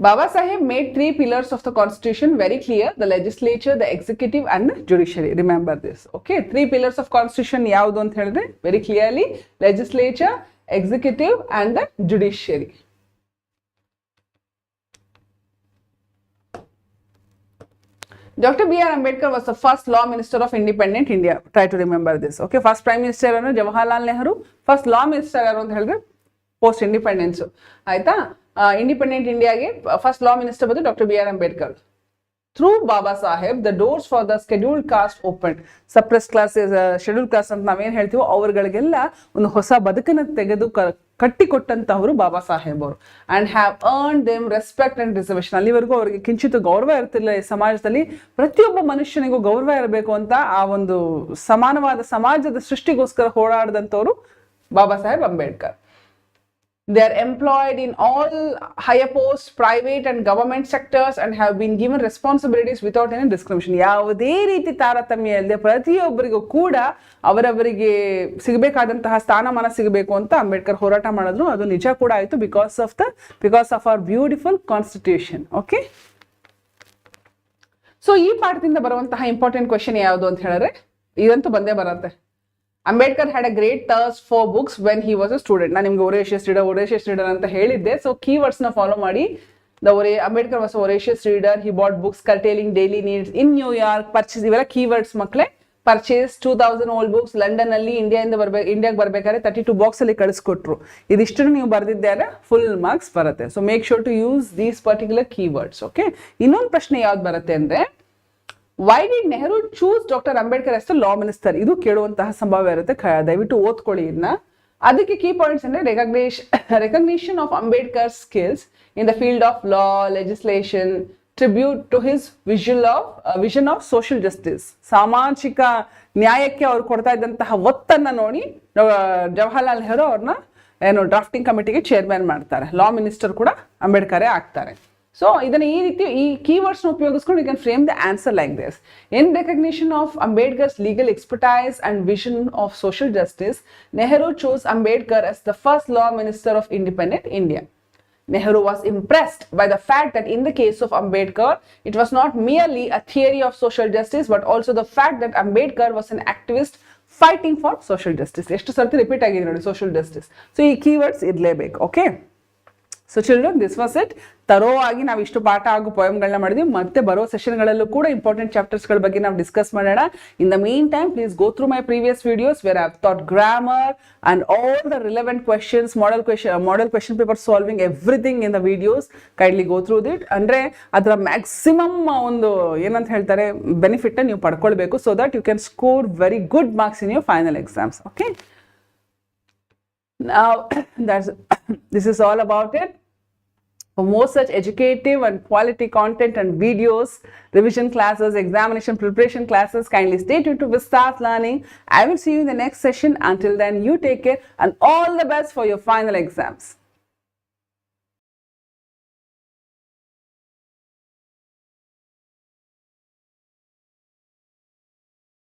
Speaker 1: Baba Saheb made 3 pillars of the constitution very clear: the legislature, the executive and the judiciary. Remember this. Okay, 3 pillars of constitution yavadu anta helidre very clearly: legislature, executive and the judiciary. Dr. B.R. Ambedkar was the first law minister of independent India. Try to remember this. Okay, first prime minister anu Jawaharlal Nehru, first law minister yaru anta helidre post independence. Aita independent ಇಂಡಿಯಾಗೆ first law minister ಬಂದು doctor B R Ambedkar. Through Baba Saheb the doors for the scheduled caste open. Suppress classes, scheduled caste ಅಂತ ನಾವೇನ್ ಹೇಳ್ತೀವೋ ಅವರುಗಳಿಗೆಲ್ಲ ಒಂದು ಹೊಸ ಬದುಕನ್ನು ತೆಗೆದು ಕಟ್ಟಿಕೊಟ್ಟಂತವರು ಬಾಬಾ ಸಾಹೇಬ್ ಅವರು. And have earn them respect and reservation. ಅಲ್ಲಿವರೆಗೂ ಅವರಿಗೆ ಕಿಂಚಿತ್ ಗೌರವ ಇರ್ತಿಲ್ಲ ಈ ಸಮಾಜದಲ್ಲಿ. ಪ್ರತಿಯೊಬ್ಬ ಮನುಷ್ಯನಿಗೂ ಗೌರವ ಇರಬೇಕು ಅಂತ ಆ ಒಂದು ಸಮಾನವಾದ ಸಮಾಜದ ಸೃಷ್ಟಿಗೋಸ್ಕರ ಹೋರಾಡಿದಂಥವ್ರು ಬಾಬಾ Saheb Ambedkar. They are employed in all higher posts, private and government sectors, and have been given responsibilities without any discrimination. ಯಾವುದೇ ರೀತಿ ತಾರತಮ್ಯ ಇಲ್ಲದೆ ಪ್ರತಿಯೊಬ್ಬರಿಗೂ ಕೂಡ ಅವರವರಿಗೆ ಸಿಗಬೇಕಾದಂತಹ ಸ್ಥಾನಮಾನ ಸಿಗಬೇಕು ಅಂತ ಅಂಬೇಡ್ಕರ್ ಹೋರಾಟ ಮಾಡಿದ್ರು. ಅದು ನಿಜ ಕೂಡ ಆಯಿತು because of our beautiful constitution. Okay, so ಈ ಪಾಠದಿಂದ ಬರುವಂತಹ ಇಂಪಾರ್ಟೆಂಟ್ ಕ್ವೆಶನ್ ಯಾವುದು ಅಂತ ಹೇಳಿದ್ರೆ ಇದಂತೂ ಬಂದೇ ಬರುತ್ತೆ. Ambedkar had a great thirst for books when he was a student. ನಾನು ನಿಮ್ಗೆ ಒರೇಷಿಯಸ್ ರೀಡರ್ ಅಂತ ಹೇಳಿದ್ದೆ. ಸೊ ಕೀವರ್ಡ್ಸ್ ನ ಫಾಲೋ ಮಾಡಿ. Ambedkar was voracious reader. He bought books curtailing daily needs in New York. Purchase, ಇವೆಲ್ಲ ಕೀವರ್ಡ್ಸ್ ಮಕ್ಕಳೇ. Purchase 2000 old books. ಲಂಡನ್ ಅಲ್ಲಿ ಇಂಡಿಯಾಗೆ ಬರ್ಬೇಕಾದ್ರೆ 32 ಬಾಕ್ಸ್ ಅಲ್ಲಿ ಕಳಿಸ್ಕೊಟ್ರು. ಇದಿಷ್ಟು ನೀವು ಬರ್ದಿದ್ದಾರೆ, ಫುಲ್ ಮಾರ್ಕ್ಸ್ ಬರುತ್ತೆ. So make sure to use these particular keywords. Okay, ಇನ್ನೊಂದು ಪ್ರಶ್ನೆ ಯಾವ್ದು ಬರುತ್ತೆ ಅಂದ್ರೆ, why did Nehru choose doctor Ambedkar as law minister? ಇದು ಕೇಳುವಂತಹ ಸಂಭವ ಇರುತ್ತೆ, ದಯವಿಟ್ಟು ಓದ್ಕೊಳ್ಳಿ ಇದನ್ನ. ಅದಕ್ಕೆ ಕೀ ಪಾಯಿಂಟ್ಸ್ ಅಂದ್ರೆ recognition of Ambedkar skills in the field of law, legislation, tribute to his vision of social justice. ಸಾಮಾಜಿಕ ನ್ಯಾಯಕ್ಕೆ ಅವ್ರು ಕೊಡ್ತಾ ಇದ್ದಂತಹ ಒತ್ತನ್ನ ನೋಡಿ ಜವಾಹರ್ಲಾಲ್ ನೆಹರು ಅವ್ರನ್ನ ಡ್ರಾಫ್ಟಿಂಗ್ ಕಮಿಟಿಗೆ ಚೇರ್ಮನ್ ಮಾಡ್ತಾರೆ. ಲಾ ಮಿನಿಸ್ಟರ್ ಕೂಡ ಅಂಬೇಡ್ಕರೇ ಆಗ್ತಾರೆ. ಸೊ ಇದನ್ನ ಈ ರೀತಿ ಈ ಕೀವರ್ಡ್ಸ್ ಉಪಯೋಗಿಸ್ಕೊಂಡು you can frame the answer like this. In recognition of Ambedkar's legal expertise and vision of social justice, Nehru chose Ambedkar as the first law minister of independent India. Nehru was impressed by the fact that in the case of Ambedkar, it was not merely a theory of social justice, but also the fact that Ambedkar was an activist fighting for social justice. ಎಷ್ಟು ಸರ್ತಿ repeat ಆಗಿದೆ ನೋಡಿ, social justice. So ಈ keywords ಇರಲೇಬೇಕು. Okay, so children, this was it. ತರೋ ಆಗಿ ನಾವು ಇಷ್ಟು ಪಾಠ ಹಾಗೂ ಪೋಯಮ್ಗಳನ್ನ ಮಾಡಿದ್ವಿ. ಮತ್ತೆ ಬರೋ ಸೆಷನ್ಗಳಲ್ಲೂ ಕೂಡ ಇಂಪಾರ್ಟೆಂಟ್ ಚಾಪ್ಟರ್ಸ್ಗಳ ಬಗ್ಗೆ ನಾವು ಡಿಸ್ಕಸ್ ಮಾಡೋಣ. In the meantime, please go through my previous videos where I have taught grammar and all the relevant questions, model question paper solving, everything in the videos. Kindly go through it. ಅಂದ್ರೆ ಅದರ maximum ಒಂದು ಏನಂತ ಹೇಳ್ತಾರೆ benefit ನೀವು ಪಡ್ಕೊಳ್ಬೇಕು, so that you can score very good marks in your final exams. Okay, now this is all about it. For more such educative and quality content and videos, revision classes, examination preparation classes, kindly stay tuned to Vista's Learning. I will see you in the next session. Until then, you take care and all the best for your final exams.